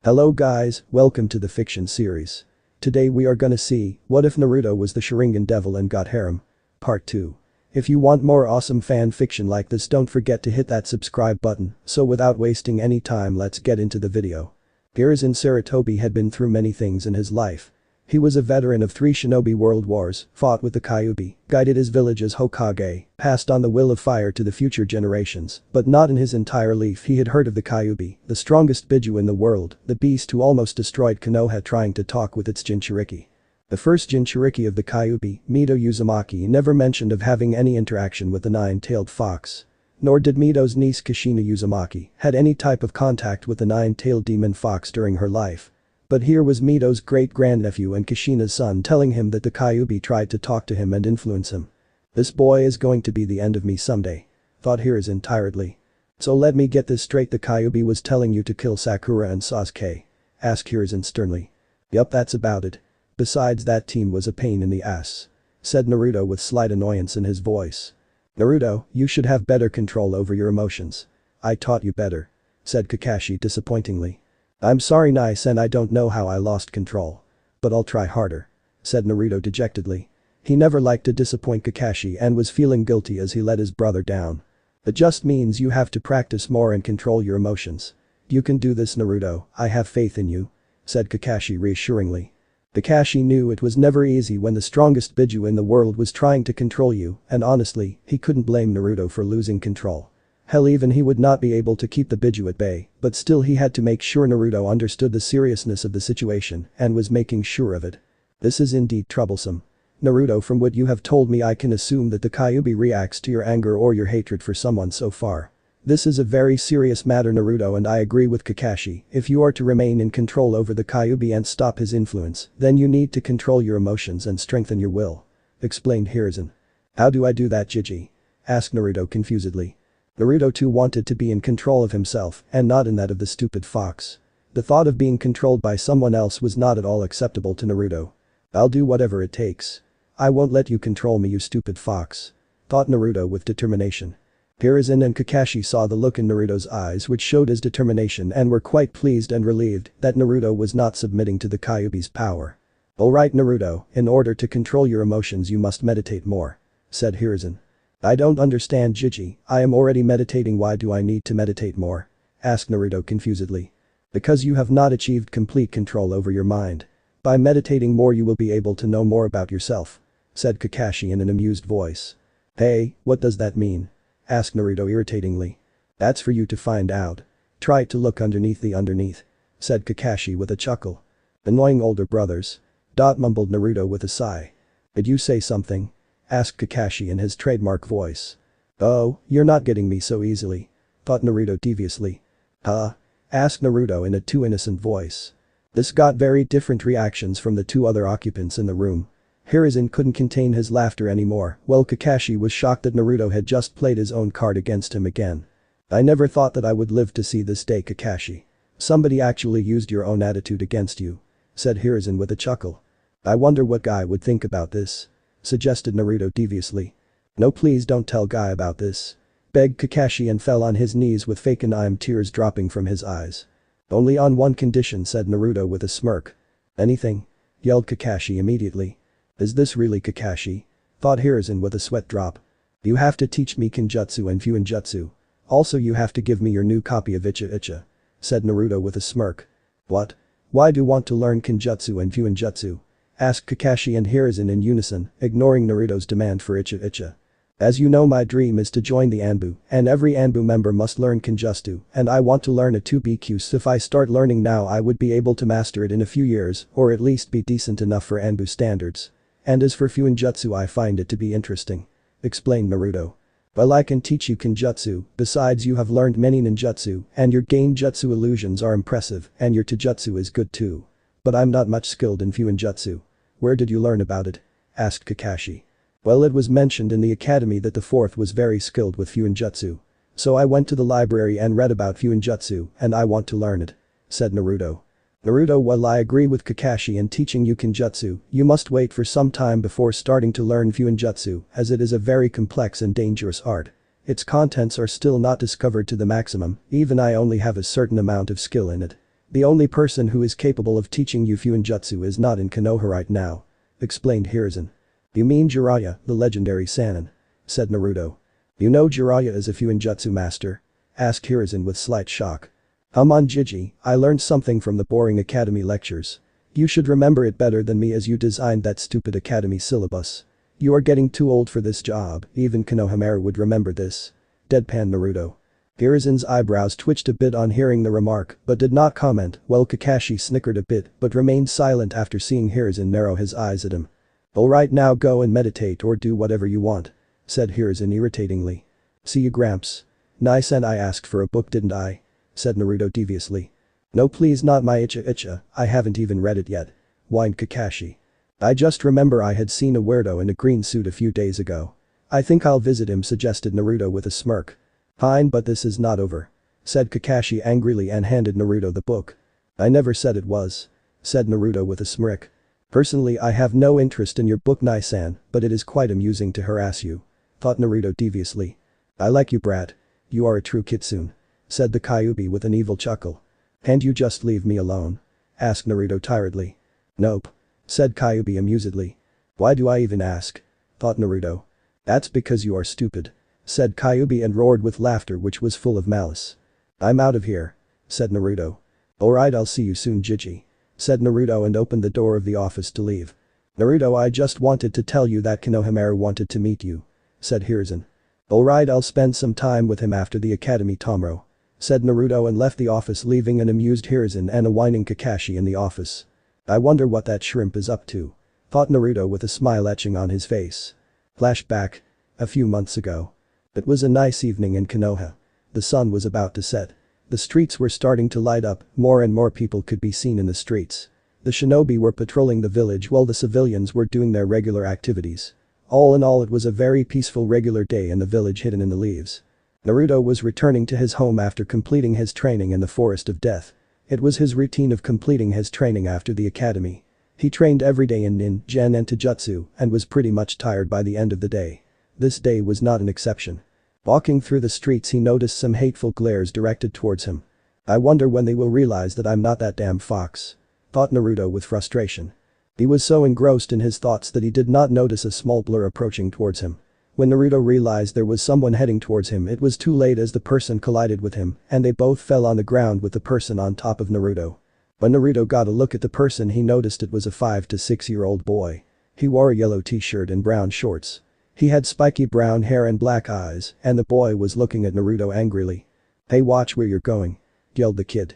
Hello guys, welcome to the fiction series. Today we are gonna see, what if Naruto was the Sharingan Devil and got Harem? Part 2. If you want more awesome fan fiction like this, don't forget to hit that subscribe button. So without wasting any time, let's get into the video. Hiruzen Sarutobi had been through many things in his life. He was a veteran of 3 shinobi world wars, fought with the Kyuubi, guided his village as Hokage, passed on the will of fire to the future generations, but not in his entire life he had heard of the Kyuubi, the strongest Biju in the world, the beast who almost destroyed Konoha trying to talk with its Jinchuriki. The first Jinchuriki of the Kyuubi, Mito Uzumaki, never mentioned of having any interaction with the nine-tailed fox. Nor did Mito's niece Kushina Uzumaki had any type of contact with the nine-tailed demon fox during her life. But here was Mito's great-grandnephew and Kushina's son telling him that the Kyuubi tried to talk to him and influence him. This boy is going to be the end of me someday. Thought Hiruzen tiredly. So let me get this straight, the Kyuubi was telling you to kill Sakura and Sasuke? Asked Hiruzen sternly. Yup, that's about it. Besides, that team was a pain in the ass. Said Naruto with slight annoyance in his voice. Naruto, you should have better control over your emotions. I taught you better. Said Kakashi disappointingly. I'm sorry nice and I don't know how I lost control. But I'll try harder. Said Naruto dejectedly. He never liked to disappoint Kakashi and was feeling guilty as he let his brother down. It just means you have to practice more and control your emotions. You can do this, Naruto, I have faith in you. Said Kakashi reassuringly. Kakashi knew it was never easy when the strongest Biju in the world was trying to control you, and honestly, he couldn't blame Naruto for losing control. Hell, even he would not be able to keep the Biju at bay, but still he had to make sure Naruto understood the seriousness of the situation and was making sure of it. This is indeed troublesome. Naruto, from what you have told me, I can assume that the Kyuubi reacts to your anger or your hatred for someone so far. This is a very serious matter, Naruto, and I agree with Kakashi. If you are to remain in control over the Kyuubi and stop his influence, then you need to control your emotions and strengthen your will. Explained Hiruzen. How do I do that, Jiji? Asked Naruto confusedly. Naruto too wanted to be in control of himself and not in that of the stupid fox. The thought of being controlled by someone else was not at all acceptable to Naruto. I'll do whatever it takes. I won't let you control me, you stupid fox. Thought Naruto with determination. Hiruzen and Kakashi saw the look in Naruto's eyes which showed his determination and were quite pleased and relieved that Naruto was not submitting to the Kyuubi's power. Alright Naruto, in order to control your emotions you must meditate more. Said Hiruzen. I don't understand, Jiji, I am already meditating, why do I need to meditate more? Asked Naruto confusedly. Because you have not achieved complete control over your mind. By meditating more you will be able to know more about yourself. Said Kakashi in an amused voice. Hey, what does that mean? Asked Naruto irritatingly. That's for you to find out. Try to look underneath the underneath. Said Kakashi with a chuckle. Annoying older brothers. Mumbled Naruto with a sigh. Did you say something? Asked Kakashi in his trademark voice. Oh, you're not getting me so easily. Thought Naruto deviously. Huh? Asked Naruto in a too innocent voice. This got very different reactions from the 2 other occupants in the room. Hiruzen couldn't contain his laughter anymore, while Kakashi was shocked that Naruto had just played his own card against him again. I never thought that I would live to see this day, Kakashi. Somebody actually used your own attitude against you. Said Hiruzen with a chuckle. I wonder what Guy would think about this. Suggested Naruto deviously. No, please don't tell Guy about this. Begged Kakashi and fell on his knees with fake anime tears dropping from his eyes. Only on one condition, said Naruto with a smirk. Anything? Yelled Kakashi immediately. Is this really Kakashi? Thought Hiruzen with a sweat drop. You have to teach me Genjutsu and Fuinjutsu. Also you have to give me your new copy of Icha. Said Naruto with a smirk. What? Why do you want to learn Genjutsu and Fuinjutsu? Asked Kakashi and Hiruzen in unison, ignoring Naruto's demand for Icha. As you know, my dream is to join the Anbu, and every Anbu member must learn Genjutsu, and I want to learn a 2BQ, so if I start learning now I would be able to master it in a few years, or at least be decent enough for Anbu standards. And as for Fuinjutsu, I find it to be interesting. Explained Naruto. Well, I can teach you Genjutsu, besides you have learned many ninjutsu, and your Genjutsu illusions are impressive, and your Taijutsu is good too. But I'm not much skilled in Fuinjutsu. Where did you learn about it? Asked Kakashi. Well, it was mentioned in the academy that the 4th was very skilled with Fuinjutsu. So I went to the library and read about Fuinjutsu, and I want to learn it. Said Naruto. Naruto, well, I agree with Kakashi in teaching you Genjutsu, you must wait for some time before starting to learn Fuinjutsu, as it is a very complex and dangerous art. Its contents are still not discovered to the maximum, even I only have a certain amount of skill in it. The only person who is capable of teaching you Fuinjutsu is not in Konoha right now," explained Hiruzen. "You mean Jiraiya, the legendary Sannin," said Naruto. "You know Jiraiya is a Fuinjutsu master?" asked Hiruzen with slight shock. On Jiji, I learned something from the boring academy lectures. You should remember it better than me as you designed that stupid academy syllabus. You are getting too old for this job, even Konohamaru would remember this." Deadpan Naruto. Hiruzen's eyebrows twitched a bit on hearing the remark but did not comment while Kakashi snickered a bit but remained silent after seeing Hiruzen narrow his eyes at him. "Alright, now go and meditate or do whatever you want," said Hiruzen irritatingly. "See you, Gramps." "Nice, and I asked for a book, didn't I?" said Naruto deviously. "No, please, not my Icha, I haven't even read it yet," whined Kakashi. "I just remember I had seen a weirdo in a green suit a few days ago. I think I'll visit him," suggested Naruto with a smirk. "Fine, but this is not over," said Kakashi angrily and handed Naruto the book. "I never said it was," said Naruto with a smirk. "Personally, I have no interest in your book, Nai-san, but it is quite amusing to harass you," thought Naruto deviously. "I like you, brat. You are a true kitsune," said the Kyuubi with an evil chuckle. "Can't you just leave me alone?" asked Naruto tiredly. "Nope," said Kyuubi amusedly. "Why do I even ask?" thought Naruto. "That's because you are stupid," said Kyuubi and roared with laughter which was full of malice. "I'm out of here," said Naruto. "Alright, I'll see you soon, Jiji," said Naruto and opened the door of the office to leave. "Naruto, I just wanted to tell you that Konohamaru wanted to meet you," said Hiruzen. "Alright, I'll spend some time with him after the academy tomorrow," said Naruto and left the office, leaving an amused Hiruzen and a whining Kakashi in the office. "I wonder what that shrimp is up to," thought Naruto with a smile etching on his face. Flashback. A few months ago. It was a nice evening in Konoha. The sun was about to set. The streets were starting to light up, more and more people could be seen in the streets. The shinobi were patrolling the village while the civilians were doing their regular activities. All in all, it was a very peaceful regular day in the village hidden in the leaves. Naruto was returning to his home after completing his training in the Forest of Death. It was his routine of completing his training after the academy. He trained every day in Nin-Gen and Taijutsu and was pretty much tired by the end of the day. This day was not an exception. Walking through the streets, he noticed some hateful glares directed towards him. "I wonder when they will realize that I'm not that damn fox," thought Naruto with frustration. He was so engrossed in his thoughts that he did not notice a small blur approaching towards him. When Naruto realized there was someone heading towards him, it was too late as the person collided with him and they both fell on the ground with the person on top of Naruto. When Naruto got a look at the person, he noticed it was a 5 to 6-year-old boy. He wore a yellow t-shirt and brown shorts. He had spiky brown hair and black eyes, and the boy was looking at Naruto angrily. "Hey, watch where you're going," yelled the kid.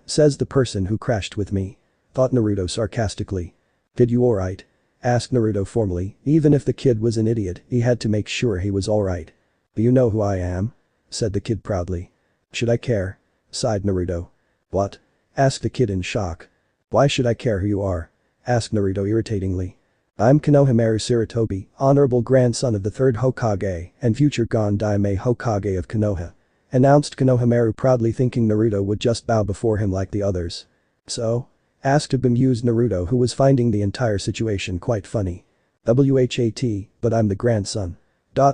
Says the person who crashed with me," thought Naruto sarcastically. "Kid, you alright?" asked Naruto formally. Even if the kid was an idiot, he had to make sure he was alright. "You know who I am?" said the kid proudly. "Should I care?" sighed Naruto. "What?" asked the kid in shock. "Why should I care who you are?" asked Naruto irritatingly. "I'm Konohamaru Sarutobi, honorable grandson of the 3rd Hokage and future Daime Hokage of Konoha," announced Konohamaru proudly, thinking Naruto would just bow before him like the others. "So?" asked a bemused Naruto, who was finding the entire situation quite funny. "What, but I'm the grandson,"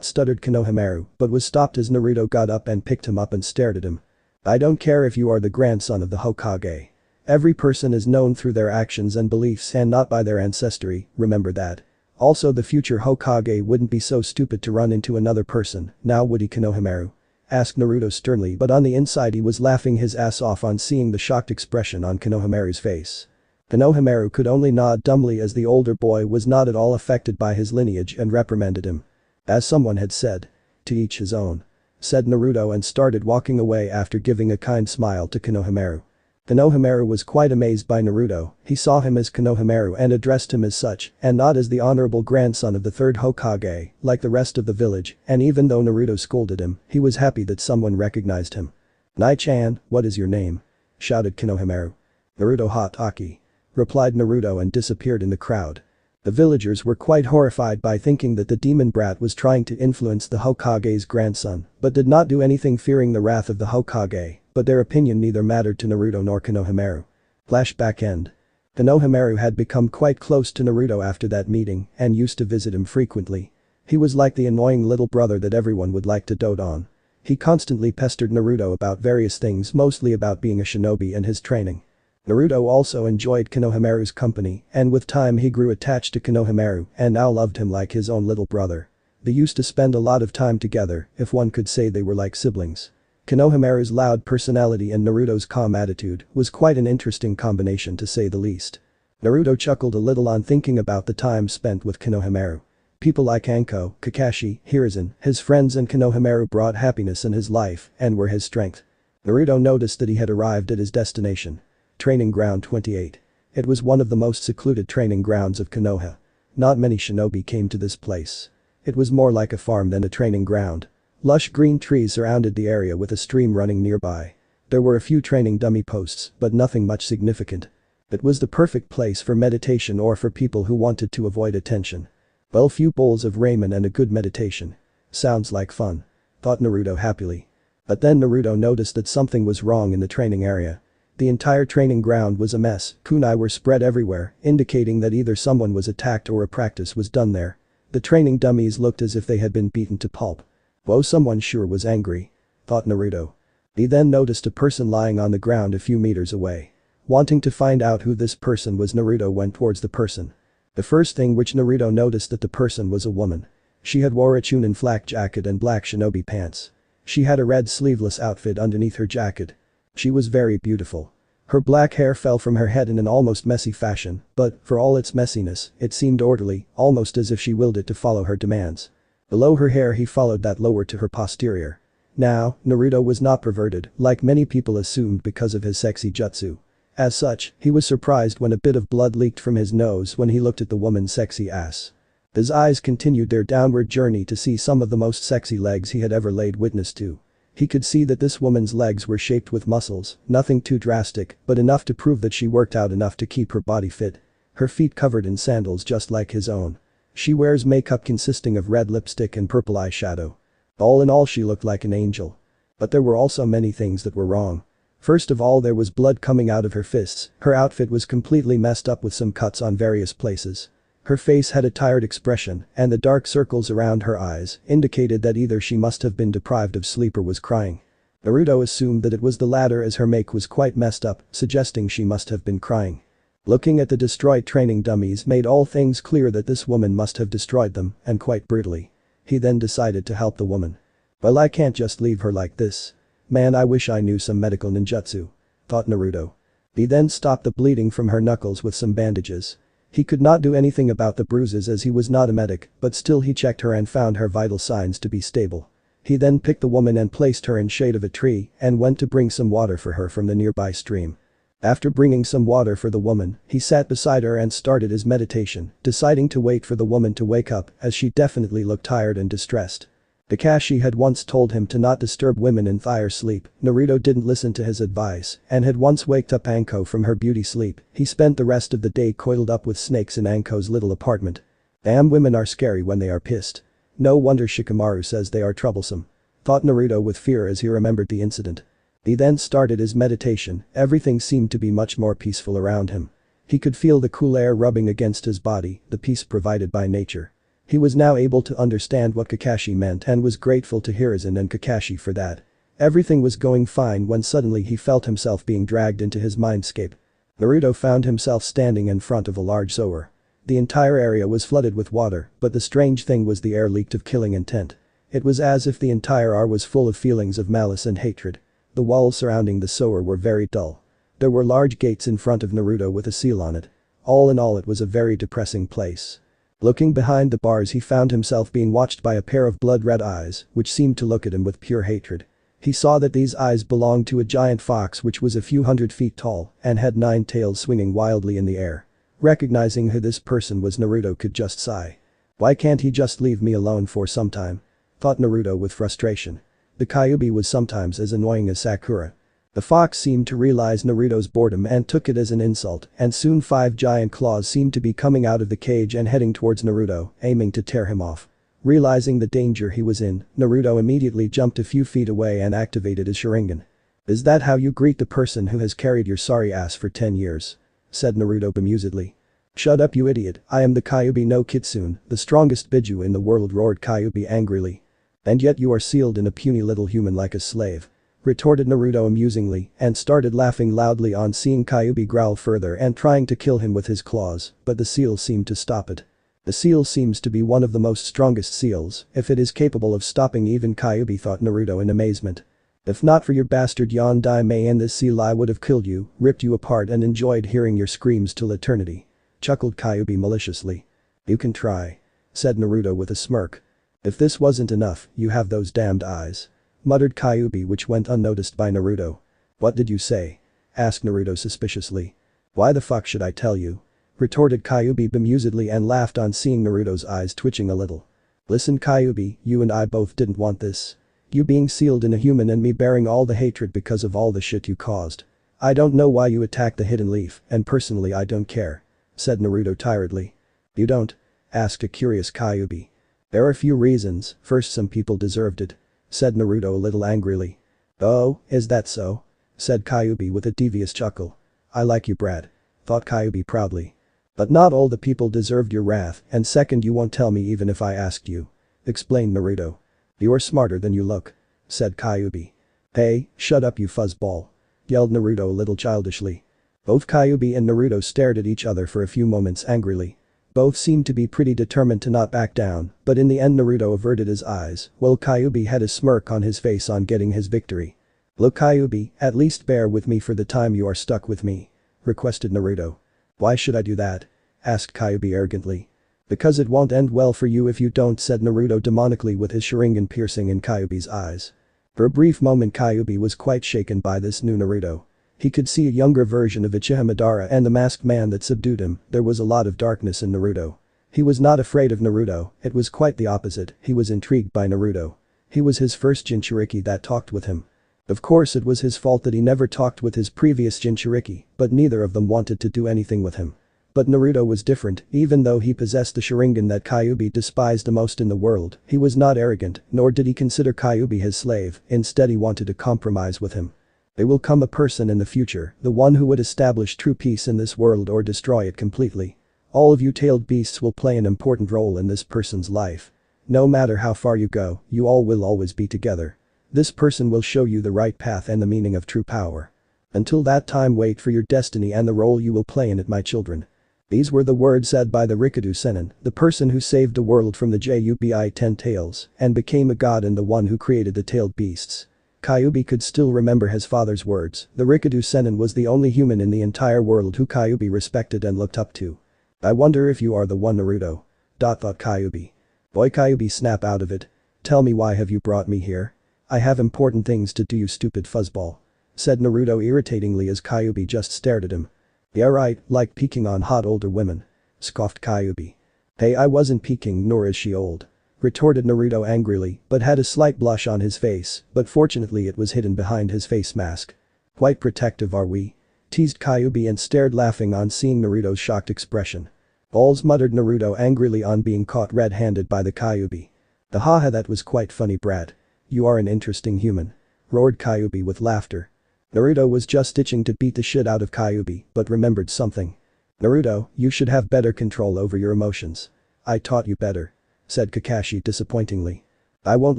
stuttered Konohamaru but was stopped as Naruto got up and picked him up and stared at him. "I don't care if you are the grandson of the Hokage. Every person is known through their actions and beliefs and not by their ancestry, remember that. Also, the future Hokage wouldn't be so stupid to run into another person, now would he, Konohamaru?" asked Naruto sternly, but on the inside he was laughing his ass off on seeing the shocked expression on Konohamaru's face. Konohamaru could only nod dumbly as the older boy was not at all affected by his lineage and reprimanded him. "As someone had said, to each his own," said Naruto and started walking away after giving a kind smile to Konohamaru. Konohamaru was quite amazed by Naruto. He saw him as Konohamaru and addressed him as such, and not as the honorable grandson of the 3rd Hokage, like the rest of the village, and even though Naruto scolded him, he was happy that someone recognized him. "Nai-chan, what is your name?" shouted Konohamaru. "Naruto Hatake," replied Naruto and disappeared in the crowd. The villagers were quite horrified by thinking that the demon brat was trying to influence the Hokage's grandson, but did not do anything, fearing the wrath of the Hokage, but their opinion neither mattered to Naruto nor Konohamaru. Flashback end. Konohamaru had become quite close to Naruto after that meeting and used to visit him frequently. He was like the annoying little brother that everyone would like to dote on. He constantly pestered Naruto about various things, mostly about being a shinobi and his training. Naruto also enjoyed Konohamaru's company, and with time he grew attached to Konohamaru and now loved him like his own little brother. They used to spend a lot of time together, if one could say they were like siblings. Konohamaru's loud personality and Naruto's calm attitude was quite an interesting combination to say the least. Naruto chuckled a little on thinking about the time spent with Konohamaru. People like Anko, Kakashi, Hiruzen, his friends and Konohamaru brought happiness in his life and were his strength. Naruto noticed that he had arrived at his destination. Training Ground 28. It was one of the most secluded training grounds of Konoha. Not many shinobi came to this place. It was more like a farm than a training ground. Lush green trees surrounded the area with a stream running nearby. There were a few training dummy posts, but nothing much significant. It was the perfect place for meditation or for people who wanted to avoid attention. Well, few bowls of ramen and a good meditation. Sounds like fun. Thought Naruto happily. But then Naruto noticed that something was wrong in the training area. The entire training ground was a mess, kunai were spread everywhere, indicating that either someone was attacked or a practice was done there. The training dummies looked as if they had been beaten to pulp. Whoa, someone sure was angry. Thought Naruto. He then noticed a person lying on the ground a few meters away. Wanting to find out who this person was, Naruto went towards the person. The first thing which Naruto noticed that the person was a woman. She had wore a chunin flak jacket and black shinobi pants. She had a red sleeveless outfit underneath her jacket. She was very beautiful. Her black hair fell from her head in an almost messy fashion, but, for all its messiness, it seemed orderly, almost as if she willed it to follow her demands. Below her hair he followed that lower to her posterior. Now, Naruto was not perverted, like many people assumed because of his sexy jutsu. As such, he was surprised when a bit of blood leaked from his nose when he looked at the woman's sexy ass. His eyes continued their downward journey to see some of the most sexy legs he had ever laid witness to. He could see that this woman's legs were shaped with muscles, nothing too drastic, but enough to prove that she worked out enough to keep her body fit. Her feet covered in sandals just like his own. She wears makeup consisting of red lipstick and purple eyeshadow. All in all, she looked like an angel. But there were also many things that were wrong. First of all, there was blood coming out of her fists, her outfit was completely messed up with some cuts on various places. Her face had a tired expression, and the dark circles around her eyes indicated that either she must have been deprived of sleep or was crying. Naruto assumed that it was the latter as her make was quite messed up, suggesting she must have been crying. Looking at the destroyed training dummies made all things clear that this woman must have destroyed them, and quite brutally. He then decided to help the woman. Well, I can't just leave her like this. Man, I wish I knew some medical ninjutsu. Thought Naruto. He then stopped the bleeding from her knuckles with some bandages. He could not do anything about the bruises as he was not a medic, but still he checked her and found her vital signs to be stable. He then picked the woman and placed her in shade of a tree and went to bring some water for her from the nearby stream. After bringing some water for the woman, he sat beside her and started his meditation, deciding to wait for the woman to wake up as she definitely looked tired and distressed. Kakashi had once told him to not disturb women in their sleep. Naruto didn't listen to his advice and had once waked up Anko from her beauty sleep. He spent the rest of the day coiled up with snakes in Anko's little apartment. Damn, women are scary when they are pissed. No wonder Shikamaru says they are troublesome. Thought Naruto with fear as he remembered the incident. He then started his meditation, everything seemed to be much more peaceful around him. He could feel the cool air rubbing against his body, the peace provided by nature. He was now able to understand what Kakashi meant and was grateful to Hiruzen and Kakashi for that. Everything was going fine when suddenly he felt himself being dragged into his mindscape. Naruto found himself standing in front of a large sewer. The entire area was flooded with water, but the strange thing was the air leaked of killing intent. It was as if the entire air was full of feelings of malice and hatred. The walls surrounding the sewer were very dull. There were large gates in front of Naruto with a seal on it. All in all, it was a very depressing place. Looking behind the bars, he found himself being watched by a pair of blood-red eyes which seemed to look at him with pure hatred. He saw that these eyes belonged to a giant fox which was a few hundred feet tall and had 9 tails swinging wildly in the air. Recognizing who this person was, Naruto could just sigh. Why can't he just leave me alone for some time? Thought Naruto with frustration. The Kyuubi was sometimes as annoying as Sakura. The fox seemed to realize Naruto's boredom and took it as an insult, and soon 5 giant claws seemed to be coming out of the cage and heading towards Naruto, aiming to tear him off. Realizing the danger he was in, Naruto immediately jumped a few feet away and activated his Sharingan. "Is that how you greet the person who has carried your sorry ass for 10 years? Said Naruto bemusedly. "Shut up, you idiot, I am the Kyuubi no Kitsune, the strongest Biju in the world," roared Kyuubi angrily. And yet you are sealed in a puny little human like a slave," retorted Naruto amusingly and started laughing loudly on seeing Kyuubi growl further and trying to kill him with his claws, but the seal seemed to stop it. The seal seems to be one of the most strongest seals, if it is capable of stopping even Kyuubi, thought Naruto in amazement. "If not for your bastard Yondaime and this seal I would have killed you, ripped you apart and enjoyed hearing your screams till eternity," chuckled Kyuubi maliciously. "You can try," said Naruto with a smirk. "If this wasn't enough, you have those damned eyes," muttered Kyuubi, which went unnoticed by Naruto. "What did you say?" asked Naruto suspiciously. "Why the fuck should I tell you?" retorted Kyuubi bemusedly and laughed on seeing Naruto's eyes twitching a little. "Listen Kyuubi, you and I both didn't want this. You being sealed in a human and me bearing all the hatred because of all the shit you caused. I don't know why you attacked the hidden leaf, and personally I don't care," said Naruto tiredly. "You don't?" asked a curious Kyuubi. "There are a few reasons, first some people deserved it," said Naruto a little angrily. "Oh, is that so?" said Kyuubi with a devious chuckle. "I like you, Brad," thought Kyuubi proudly. "But not all the people deserved your wrath, and second you won't tell me even if I asked you," explained Naruto. "You are smarter than you look," said Kyuubi. "Hey, shut up you fuzzball," yelled Naruto a little childishly. Both Kyuubi and Naruto stared at each other for a few moments angrily. Both seemed to be pretty determined to not back down, but in the end Naruto averted his eyes, while Kyuubi had a smirk on his face on getting his victory. "Look Kyuubi, at least bear with me for the time you are stuck with me," requested Naruto. "Why should I do that?" asked Kyuubi arrogantly. "Because it won't end well for you if you don't," said Naruto demonically with his Sharingan piercing in Kyuubi's eyes. For a brief moment Kyuubi was quite shaken by this new Naruto. He could see a younger version of Uchiha Madara and the masked man that subdued him. There was a lot of darkness in Naruto. He was not afraid of Naruto, it was quite the opposite, he was intrigued by Naruto. He was his first Jinchuriki that talked with him. Of course it was his fault that he never talked with his previous Jinchuriki, but neither of them wanted to do anything with him. But Naruto was different, even though he possessed the Sharingan that Kyuubi despised the most in the world, he was not arrogant, nor did he consider Kyuubi his slave, instead he wanted to compromise with him. There will come a person in the future, the one who would establish true peace in this world or destroy it completely. All of you tailed beasts will play an important role in this person's life. No matter how far you go, you all will always be together. This person will show you the right path and the meaning of true power. Until that time wait for your destiny and the role you will play in it, my children." These were the words said by the Rikudo Sennin, the person who saved the world from the Jubi 10 tails and became a god and the one who created the tailed beasts. Kyuubi could still remember his father's words, the Rikudo Sennin was the only human in the entire world who Kyuubi respected and looked up to. "I wonder if you are the one Naruto," thought Kyuubi. "Boy Kyuubi, snap out of it. Tell me why have you brought me here? I have important things to do, you stupid fuzzball," said Naruto irritatingly as Kyuubi just stared at him. "Yeah right, like peeking on hot older women," scoffed Kyuubi. "Hey, I wasn't peeking, nor is she old," retorted Naruto angrily but had a slight blush on his face, but fortunately it was hidden behind his face mask. "Quite protective are we?" teased Kyuubi and stared laughing on seeing Naruto's shocked expression. "Balls," muttered Naruto angrily on being caught red-handed by the Kyuubi. "Haha, that was quite funny, brat. You are an interesting human," roared Kyuubi with laughter. Naruto was just itching to beat the shit out of Kyuubi but remembered something. "Naruto, you should have better control over your emotions. I taught you better," said Kakashi disappointingly. "I won't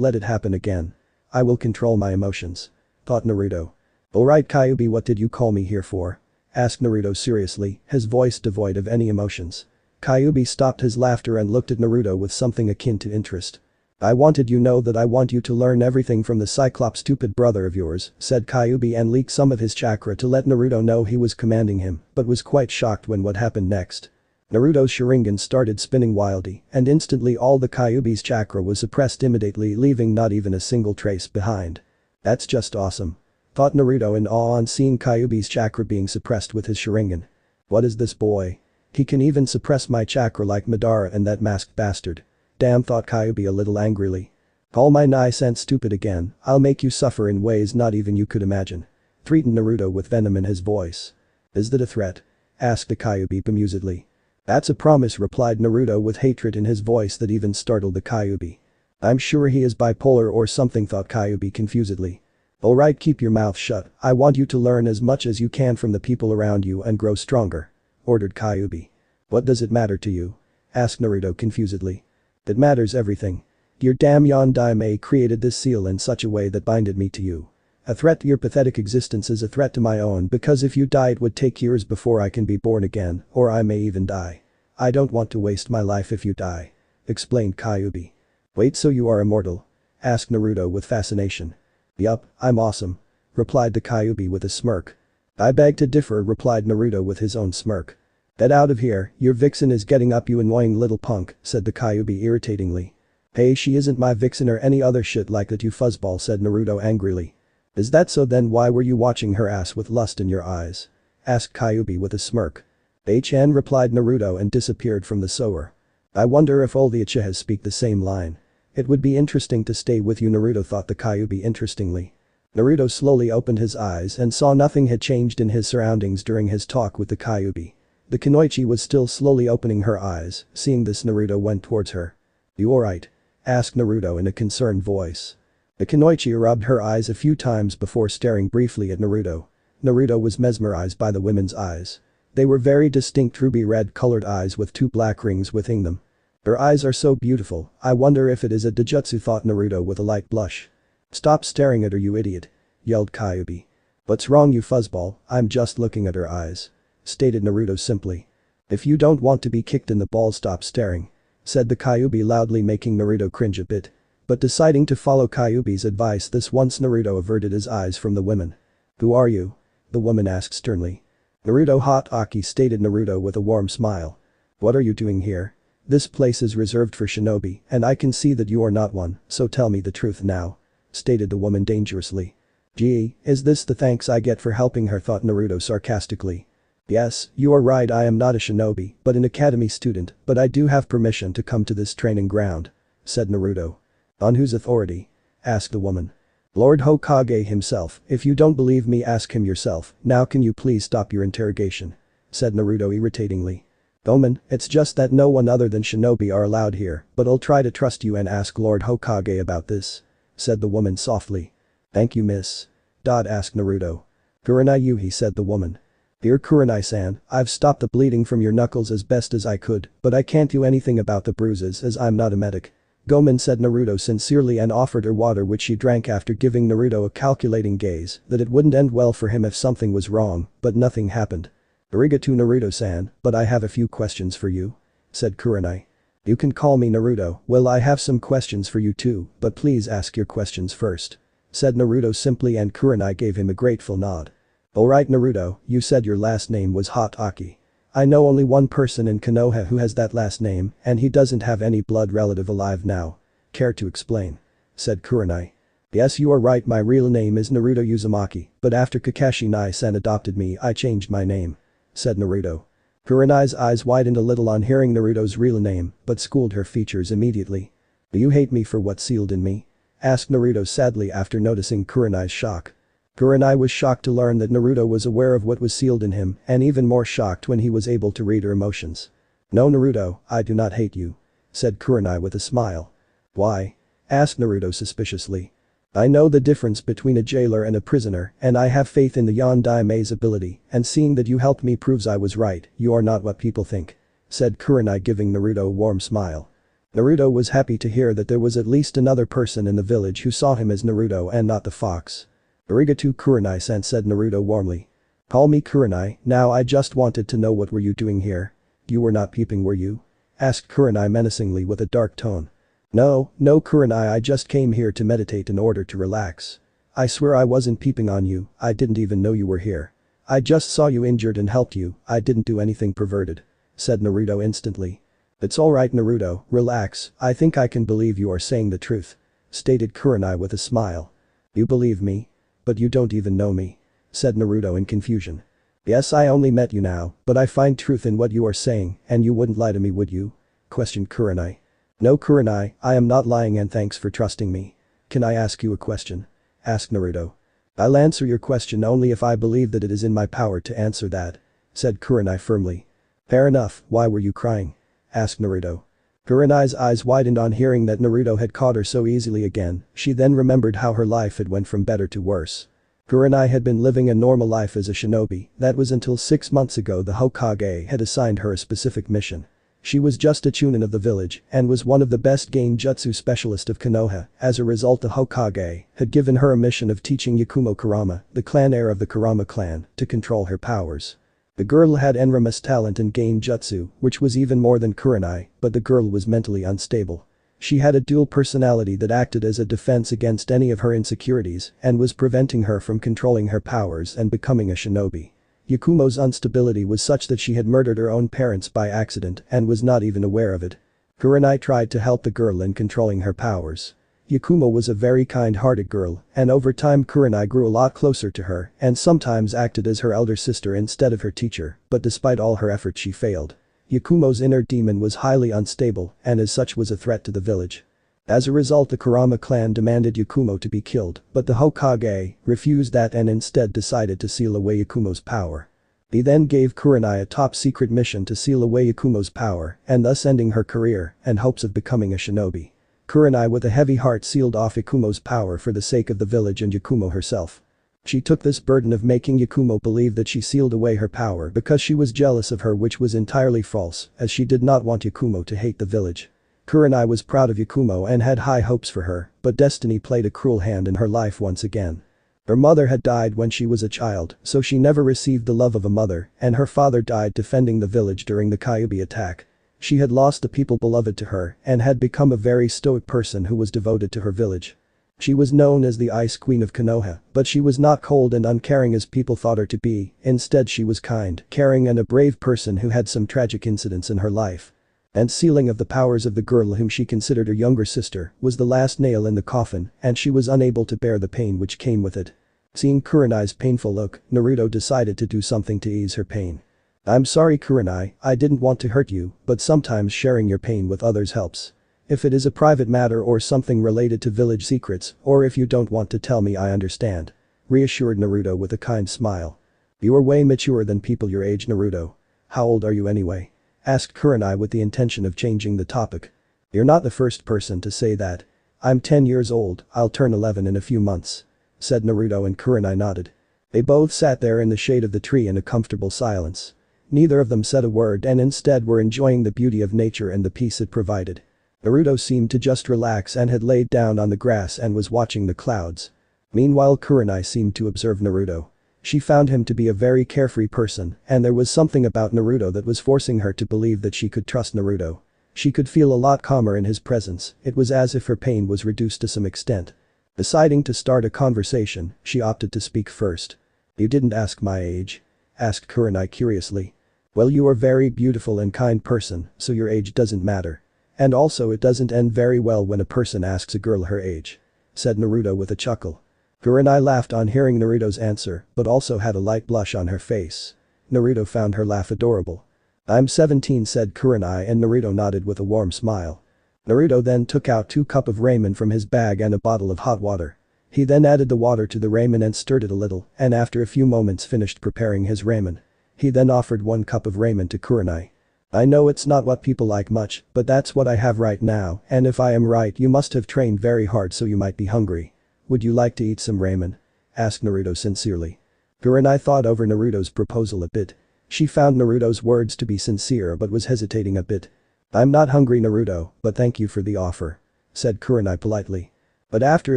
let it happen again. I will control my emotions," thought Naruto. "Alright Kyuubi, what did you call me here for?" asked Naruto seriously, his voice devoid of any emotions. Kyuubi stopped his laughter and looked at Naruto with something akin to interest. "I wanted you know that I want you to learn everything from the Cyclops stupid brother of yours," said Kyuubi and leaked some of his chakra to let Naruto know he was commanding him, but was quite shocked when what happened next. Naruto's Sharingan started spinning wildly, and instantly all the Kyuubi's chakra was suppressed immediately, leaving not even a single trace behind. "That's just awesome," thought Naruto in awe on seeing Kyuubi's chakra being suppressed with his Sharingan. "What is this boy? He can even suppress my chakra like Madara and that masked bastard. Damn," thought Kyuubi a little angrily. "Call my nonsense stupid again, I'll make you suffer in ways not even you could imagine," threatened Naruto with venom in his voice. "Is that a threat?" asked the Kyuubi bemusedly. "That's a promise," replied Naruto with hatred in his voice that even startled the Kyuubi. "I'm sure he is bipolar or something," thought Kyuubi confusedly. "Alright, keep your mouth shut, I want you to learn as much as you can from the people around you and grow stronger," ordered Kyuubi. "What does it matter to you?" asked Naruto confusedly. "It matters everything. Your damn Yondaime created this seal in such a way that binded me to you. A threat to your pathetic existence is a threat to my own because if you die it would take years before I can be born again, or I may even die. I don't want to waste my life if you die," explained Kyuubi. "Wait, so you are immortal?" asked Naruto with fascination. "Yup, I'm awesome," replied the Kyuubi with a smirk. "I beg to differ," replied Naruto with his own smirk. "Get out of here, your vixen is getting up, you annoying little punk," said the Kyuubi irritatingly. "Hey, she isn't my vixen or any other shit like that, you fuzzball," said Naruto angrily. "Is that so? Then why were you watching her ass with lust in your eyes?" asked Kyuubi with a smirk. "HN," replied Naruto and disappeared from the sewer. "I wonder if all the Uchihas speak the same line. It would be interesting to stay with you," Naruto thought the Kyuubi interestingly. Naruto slowly opened his eyes and saw nothing had changed in his surroundings during his talk with the Kyuubi. The Kunoichi was still slowly opening her eyes. Seeing this, Naruto went towards her. "You alright?" asked Naruto in a concerned voice. The Kunoichi rubbed her eyes a few times before staring briefly at Naruto. Naruto was mesmerized by the women's eyes. They were very distinct ruby red colored eyes with 2 black rings within them. "Her eyes are so beautiful, I wonder if it is a Dojutsu," thought Naruto with a light blush. "Stop staring at her, you idiot," yelled Kyuubi. "What's wrong, you fuzzball? I'm just looking at her eyes," stated Naruto simply. "If you don't want to be kicked in the balls, stop staring," said the Kyuubi loudly, making Naruto cringe a bit. But deciding to follow Kyuubi's advice this once, Naruto averted his eyes from the women. "Who are you?" the woman asked sternly. "Naruto Hatake," stated Naruto with a warm smile. "What are you doing here? This place is reserved for shinobi, and I can see that you are not one, so tell me the truth now," stated the woman dangerously. "Gee, is this the thanks I get for helping her?" thought Naruto sarcastically. "Yes, you are right, I am not a shinobi, but an academy student, but I do have permission to come to this training ground," said Naruto. "On whose authority?" asked the woman. "Lord Hokage himself. If you don't believe me, ask him yourself. Now can you please stop your interrogation?" said Naruto irritatingly. "Woman, it's just that no one other than shinobi are allowed here, but I'll try to trust you and ask Lord Hokage about this," said the woman softly. "Thank you, miss." Asked Naruto. "Kurenai Yuhi," said the woman. "Dear Kurenai-san, I've stopped the bleeding from your knuckles as best as I could, but I can't do anything about the bruises as I'm not a medic." "Gomen," said Naruto sincerely and offered her water, which she drank after giving Naruto a calculating gaze that it wouldn't end well for him if something was wrong, but nothing happened. "Arigato, Naruto-san, but I have a few questions for you," said Kurenai. "You can call me Naruto. Well, I have some questions for you too, but please ask your questions first," said Naruto simply, and Kurenai gave him a grateful nod. "Alright Naruto, you said your last name was Hatake. I know only one person in Konoha who has that last name, and he doesn't have any blood relative alive now. Care to explain?" said Kurenai. "Yes, you are right, my real name is Naruto Uzumaki, but after Kakashi Nai-san adopted me I changed my name," said Naruto. Kurenai's eyes widened a little on hearing Naruto's real name, but schooled her features immediately. "Do you hate me for what's sealed in me?" asked Naruto sadly after noticing Kurenai's shock. Kurenai was shocked to learn that Naruto was aware of what was sealed in him, and even more shocked when he was able to read her emotions. "No Naruto, I do not hate you," said Kurenai with a smile. "Why?" asked Naruto suspiciously. "I know the difference between a jailer and a prisoner, and I have faith in the Yondaime's ability, and seeing that you helped me proves I was right, you are not what people think," said Kurenai, giving Naruto a warm smile. Naruto was happy to hear that there was at least another person in the village who saw him as Naruto and not the fox. "Arigato Kurenai-san," said Naruto warmly. "Call me Kurenai, now I just wanted to know, what were you doing here? You were not peeping, were you?" asked Kurenai menacingly with a dark tone. No Kurenai, I just came here to meditate in order to relax. I swear I wasn't peeping on you, I didn't even know you were here. I just saw you injured and helped you, I didn't do anything perverted," said Naruto instantly. "It's alright Naruto, relax, I think I can believe you are saying the truth," stated Kurenai with a smile. "You believe me? But you don't even know me," said Naruto in confusion. "Yes, I only met you now, but I find truth in what you are saying, and you wouldn't lie to me, would you?" questioned Kurenai. "No Kurenai, I am not lying, and thanks for trusting me. Can I ask you a question?" asked Naruto. "I'll answer your question only if I believe that it is in my power to answer that," said Kurenai firmly. "Fair enough, why were you crying?" asked Naruto. Kurenai's eyes widened on hearing that Naruto had caught her so easily again. She then remembered how her life had went from better to worse. Kurenai had been living a normal life as a shinobi, that was until 6 months ago the Hokage had assigned her a specific mission. She was just a chunin of the village and was one of the best Genjutsu specialist of Konoha. As a result, the Hokage had given her a mission of teaching Yakumo Kurama, the clan heir of the Kurama clan, to control her powers. The girl had enormous talent in Genjutsu, which was even more than Kurenai, but the girl was mentally unstable. She had a dual personality that acted as a defense against any of her insecurities and was preventing her from controlling her powers and becoming a shinobi. Yakumo's instability was such that she had murdered her own parents by accident and was not even aware of it. Kurenai tried to help the girl in controlling her powers. Yakumo was a very kind-hearted girl, and over time Kurenai grew a lot closer to her and sometimes acted as her elder sister instead of her teacher, but despite all her efforts she failed. Yakumo's inner demon was highly unstable and as such was a threat to the village. As a result, the Kurama clan demanded Yakumo to be killed, but the Hokage refused that and instead decided to seal away Yakumo's power. He then gave Kurenai a top-secret mission to seal away Yakumo's power and thus ending her career and hopes of becoming a shinobi. Kurenai with a heavy heart sealed off Yakumo's power for the sake of the village and Yakumo herself. She took this burden of making Yakumo believe that she sealed away her power because she was jealous of her, which was entirely false, as she did not want Yakumo to hate the village. Kurenai was proud of Yakumo and had high hopes for her, but destiny played a cruel hand in her life once again. Her mother had died when she was a child, so she never received the love of a mother, and her father died defending the village during the Kyuubi attack. She had lost the people beloved to her and had become a very stoic person who was devoted to her village. She was known as the Ice Queen of Konoha, but she was not cold and uncaring as people thought her to be. Instead, she was kind, caring and a brave person who had some tragic incidents in her life. And sealing of the powers of the girl whom she considered her younger sister was the last nail in the coffin, and she was unable to bear the pain which came with it. Seeing Kurenai's painful look, Naruto decided to do something to ease her pain. "I'm sorry Kurenai, I didn't want to hurt you, but sometimes sharing your pain with others helps. If it is a private matter or something related to village secrets, or if you don't want to tell me, I understand," reassured Naruto with a kind smile. "You are way mature than people your age, Naruto. How old are you anyway?" asked Kurenai with the intention of changing the topic. "You're not the first person to say that. I'm 10 years old, I'll turn 11 in a few months," said Naruto, and Kurenai nodded. They both sat there in the shade of the tree in a comfortable silence. Neither of them said a word and instead were enjoying the beauty of nature and the peace it provided. Naruto seemed to just relax and had laid down on the grass and was watching the clouds. Meanwhile, Kurenai seemed to observe Naruto. She found him to be a very carefree person, and there was something about Naruto that was forcing her to believe that she could trust Naruto. She could feel a lot calmer in his presence. It was as if her pain was reduced to some extent. Deciding to start a conversation, she opted to speak first. "You didn't ask my age?" asked Kurenai curiously. "Well, you are a very beautiful and kind person, so your age doesn't matter. And also it doesn't end very well when a person asks a girl her age," said Naruto with a chuckle. Kurenai laughed on hearing Naruto's answer, but also had a light blush on her face. Naruto found her laugh adorable. "I'm 17," said Kurenai, and Naruto nodded with a warm smile. Naruto then took out 2 cups of ramen from his bag and a bottle of hot water. He then added the water to the ramen and stirred it a little, and after a few moments finished preparing his ramen. He then offered 1 cup of ramen to Kurenai. "I know it's not what people like much, but that's what I have right now, and if I am right, you must have trained very hard, so you might be hungry. Would you like to eat some ramen?" asked Naruto sincerely. Kurenai thought over Naruto's proposal a bit. She found Naruto's words to be sincere but was hesitating a bit. "I'm not hungry, Naruto, but thank you for the offer," said Kurenai politely. But after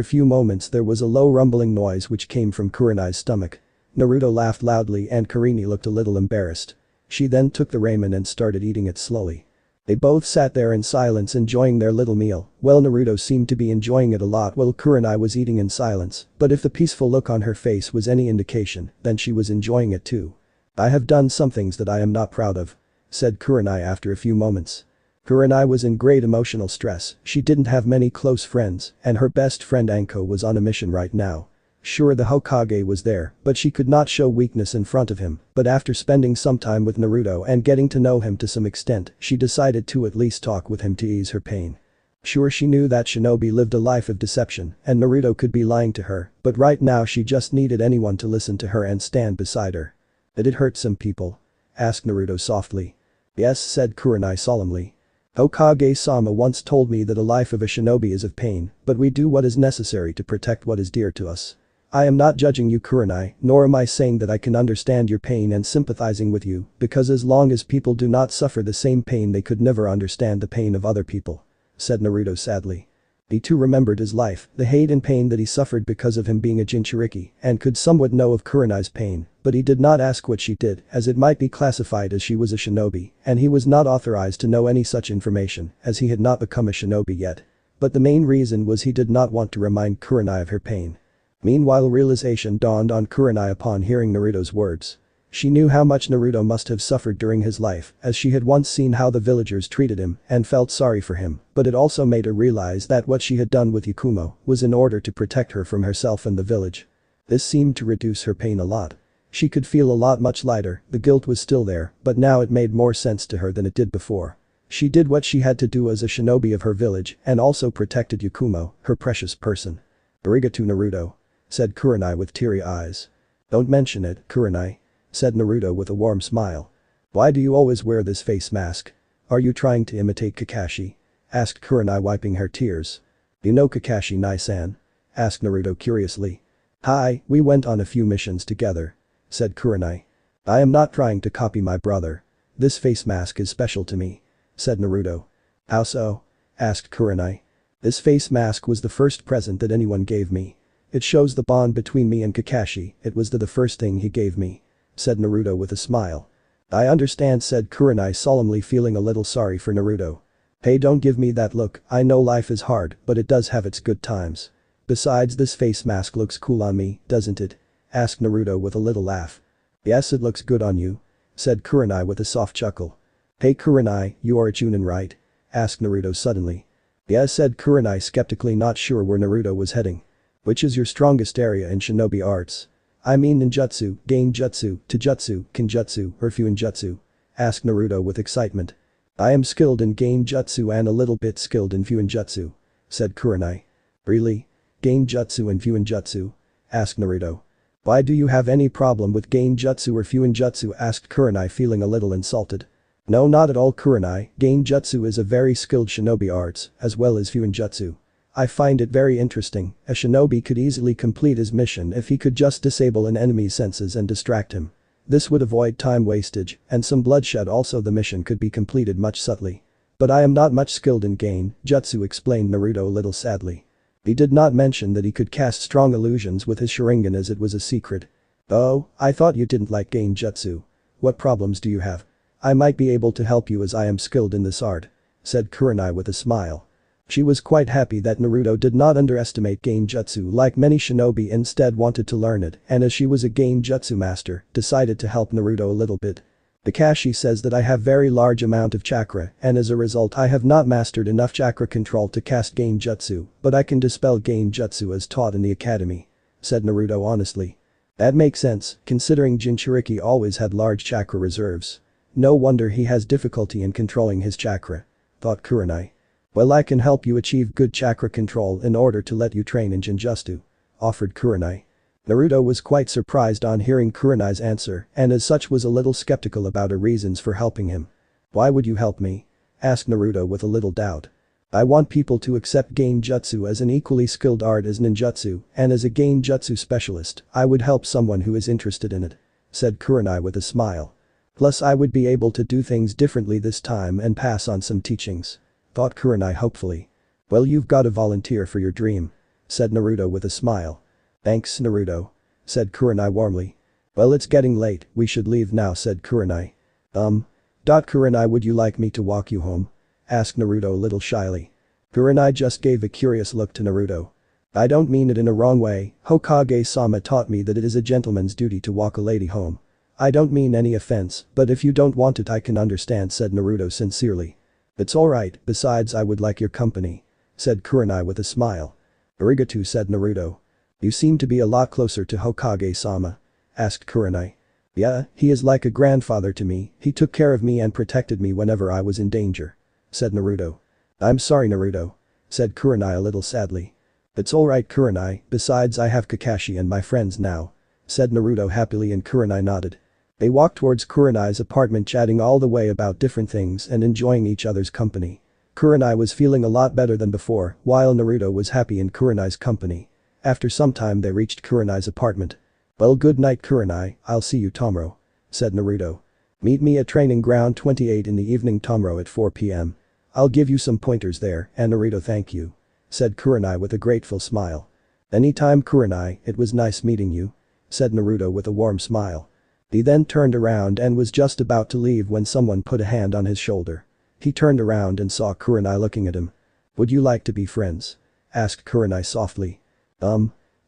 a few moments there was a low rumbling noise which came from Kurenai's stomach. Naruto laughed loudly and Kurenai looked a little embarrassed. She then took the ramen and started eating it slowly. They both sat there in silence enjoying their little meal. Well, Naruto seemed to be enjoying it a lot while Kurenai was eating in silence, but if the peaceful look on her face was any indication, then she was enjoying it too. "I have done some things that I am not proud of," said Kurenai after a few moments. Kurenai was in great emotional stress. She didn't have many close friends, and her best friend Anko was on a mission right now. Sure, the Hokage was there, but she could not show weakness in front of him, but after spending some time with Naruto and getting to know him to some extent, she decided to at least talk with him to ease her pain. Sure, she knew that shinobi lived a life of deception and Naruto could be lying to her, but right now she just needed anyone to listen to her and stand beside her. "Did it hurt some people?" asked Naruto softly. "Yes," said Kurenai solemnly. "Hokage-sama once told me that a life of a shinobi is of pain, but we do what is necessary to protect what is dear to us. I am not judging you, Kurenai, nor am I saying that I can understand your pain and sympathizing with you, because as long as people do not suffer the same pain they could never understand the pain of other people," said Naruto sadly. He too remembered his life, the hate and pain that he suffered because of him being a Jinchuriki, and could somewhat know of Kurenai's pain, but he did not ask what she did as it might be classified as she was a shinobi, and he was not authorized to know any such information as he had not become a shinobi yet. But the main reason was he did not want to remind Kurenai of her pain. Meanwhile, realization dawned on Kurenai upon hearing Naruto's words. She knew how much Naruto must have suffered during his life, as she had once seen how the villagers treated him and felt sorry for him, but it also made her realize that what she had done with Yakumo was in order to protect her from herself and the village. This seemed to reduce her pain a lot. She could feel a lot much lighter, the guilt was still there, but now it made more sense to her than it did before. She did what she had to do as a shinobi of her village and also protected Yakumo, her precious person. "Arigato, Naruto," said Kurenai with teary eyes. "Don't mention it, Kurenai," said Naruto with a warm smile. "Why do you always wear this face mask? Are you trying to imitate Kakashi?" asked Kurenai, wiping her tears. "You know Kakashi Nai-san?" asked Naruto curiously. "Hi, we went on a few missions together," said Kurenai. "I am not trying to copy my brother. This face mask is special to me," said Naruto. "How so?" asked Kurenai. "This face mask was the first present that anyone gave me. It shows the bond between me and Kakashi, it was the first thing he gave me," said Naruto with a smile. "I understand," said Kurenai, solemnly, feeling a little sorry for Naruto. "Hey, don't give me that look, I know life is hard, but it does have its good times. Besides, this face mask looks cool on me, doesn't it?" asked Naruto with a little laugh. "Yes, it looks good on you," said Kurenai with a soft chuckle. "Hey Kurenai, you are a Chunin, right?" asked Naruto suddenly. "Yes," said Kurenai skeptically, not sure where Naruto was heading. "Which is your strongest area in shinobi arts? I mean ninjutsu, genjutsu, taijutsu, kinjutsu, or fuinjutsu?" asked Naruto with excitement. "I am skilled in genjutsu and a little bit skilled in fuinjutsu," said Kurenai. "Really? Genjutsu and fuinjutsu?" asked Naruto. "Why, do you have any problem with genjutsu or fuinjutsu?" asked Kurenai, feeling a little insulted. "No, not at all, Kurenai. Genjutsu is a very skilled shinobi arts, as well as fuinjutsu. I find it very interesting, a shinobi could easily complete his mission if he could just disable an enemy's senses and distract him. This would avoid time wastage and some bloodshed, also the mission could be completed much subtly. But I am not much skilled in genjutsu," explained Naruto a little sadly. He did not mention that he could cast strong illusions with his Sharingan as it was a secret. "Oh, I thought you didn't like genjutsu. What problems do you have? I might be able to help you as I am skilled in this art," said Kurenai with a smile. She was quite happy that Naruto did not underestimate genjutsu like many shinobi, instead wanted to learn it, and as she was a genjutsu master, decided to help Naruto a little bit. "Kakashi says that I have very large amount of chakra and as a result I have not mastered enough chakra control to cast genjutsu, but I can dispel genjutsu as taught in the academy," said Naruto honestly. "That makes sense, considering Jinchuriki always had large chakra reserves. No wonder he has difficulty in controlling his chakra," thought Kurenai. "Well, I can help you achieve good chakra control in order to let you train in Genjutsu," offered Kurenai. Naruto was quite surprised on hearing Kurenai's answer and as such was a little skeptical about her reasons for helping him. "Why would you help me?" asked Naruto with a little doubt. "I want people to accept genjutsu as an equally skilled art as ninjutsu, and as a genjutsu specialist, I would help someone who is interested in it," said Kurenai with a smile. "Plus I would be able to do things differently this time and pass on some teachings," thought Kurenai hopefully. "Well, you've got to volunteer for your dream," said Naruto with a smile. "Thanks, Naruto," said Kurenai warmly. "Well, it's getting late, we should leave now," said Kurenai. Kurenai, would you like me to walk you home?" asked Naruto a little shyly. Kurenai just gave a curious look to Naruto. "I don't mean it in a wrong way, Hokage-sama taught me that it is a gentleman's duty to walk a lady home. I don't mean any offense, but if you don't want it I can understand," said Naruto sincerely. "It's alright, besides I would like your company," said Kurenai with a smile. "Arigato," said Naruto. "You seem to be a lot closer to Hokage-sama," asked Kurenai. "Yeah, he is like a grandfather to me, he took care of me and protected me whenever I was in danger," said Naruto. "I'm sorry, Naruto," said Kurenai a little sadly. "It's alright, Kurenai, besides I have Kakashi and my friends now," said Naruto happily and Kurenai nodded. They walked towards Kurenai's apartment, chatting all the way about different things and enjoying each other's company. Kurenai was feeling a lot better than before, while Naruto was happy in Kurenai's company. After some time they reached Kurenai's apartment. "Well, good night Kurenai, I'll see you tomorrow," said Naruto. "Meet me at training ground 28 in the evening tomorrow at 4 p.m. I'll give you some pointers there," and Naruto "Thank you," said Kurenai with a grateful smile. "Anytime Kurenai, it was nice meeting you," said Naruto with a warm smile. He then turned around and was just about to leave when someone put a hand on his shoulder. He turned around and saw Kurenai looking at him. "Would you like to be friends?" asked Kurenai softly.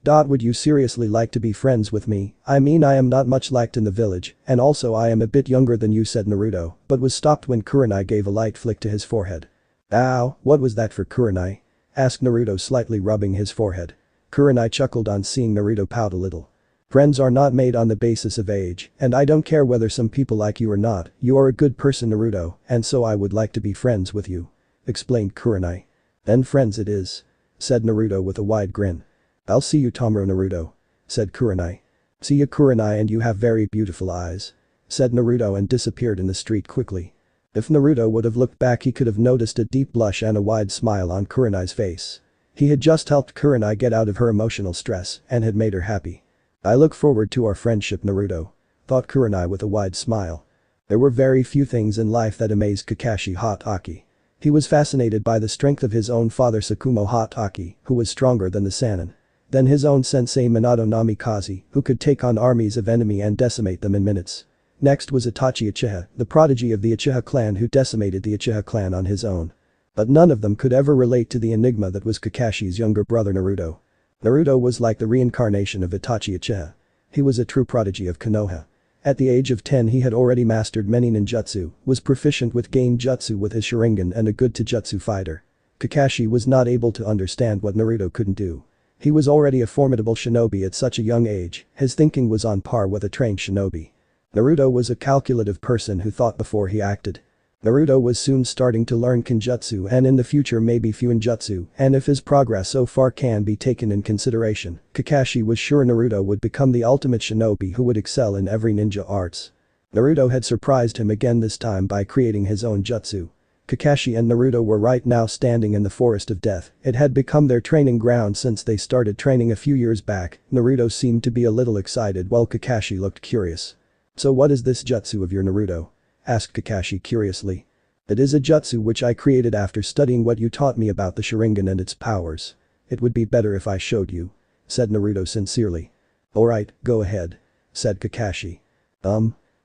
Would you seriously like to be friends with me? I mean I am not much liked in the village, and also I am a bit younger than you," said Naruto, but was stopped when Kurenai gave a light flick to his forehead. "Ow, what was that for Kurenai?" asked Naruto slightly rubbing his forehead. Kurenai chuckled on seeing Naruto pout a little. "Friends are not made on the basis of age, and I don't care whether some people like you or not, you are a good person Naruto, and so I would like to be friends with you," explained Kurenai. "Then friends it is," said Naruto with a wide grin. "I'll see you tomorrow Naruto," said Kurenai. "See ya Kurenai, and you have very beautiful eyes," said Naruto and disappeared in the street quickly. If Naruto would have looked back he could have noticed a deep blush and a wide smile on Kurenai's face. He had just helped Kurenai get out of her emotional stress and had made her happy. "I look forward to our friendship Naruto," thought Kurenai with a wide smile. There were very few things in life that amazed Kakashi Hatake. He was fascinated by the strength of his own father Tsukumo Hatake, who was stronger than the Sannin. Then his own sensei Minato Namikaze, who could take on armies of enemy and decimate them in minutes. Next was Itachi Uchiha, the prodigy of the Uchiha clan who decimated the Uchiha clan on his own. But none of them could ever relate to the enigma that was Kakashi's younger brother Naruto. Naruto was like the reincarnation of Itachi Uchiha. He was a true prodigy of Konoha. At the age of 10 he had already mastered many ninjutsu, was proficient with Genjutsu with his Sharingan and a good taijutsu fighter. Kakashi was not able to understand what Naruto couldn't do. He was already a formidable shinobi at such a young age, his thinking was on par with a trained shinobi. Naruto was a calculative person who thought before he acted. Naruto was soon starting to learn Genjutsu and in the future maybe Fuinjutsu, and if his progress so far can be taken in consideration, Kakashi was sure Naruto would become the ultimate shinobi who would excel in every ninja arts. Naruto had surprised him again this time by creating his own jutsu. Kakashi and Naruto were right now standing in the Forest of Death. It had become their training ground since they started training a few years back. Naruto seemed to be a little excited while Kakashi looked curious. "So what is this jutsu of your Naruto?" asked Kakashi curiously. "It is a jutsu which I created after studying what you taught me about the Sharingan and its powers. It would be better if I showed you," said Naruto sincerely. "Alright, go ahead," said Kakashi.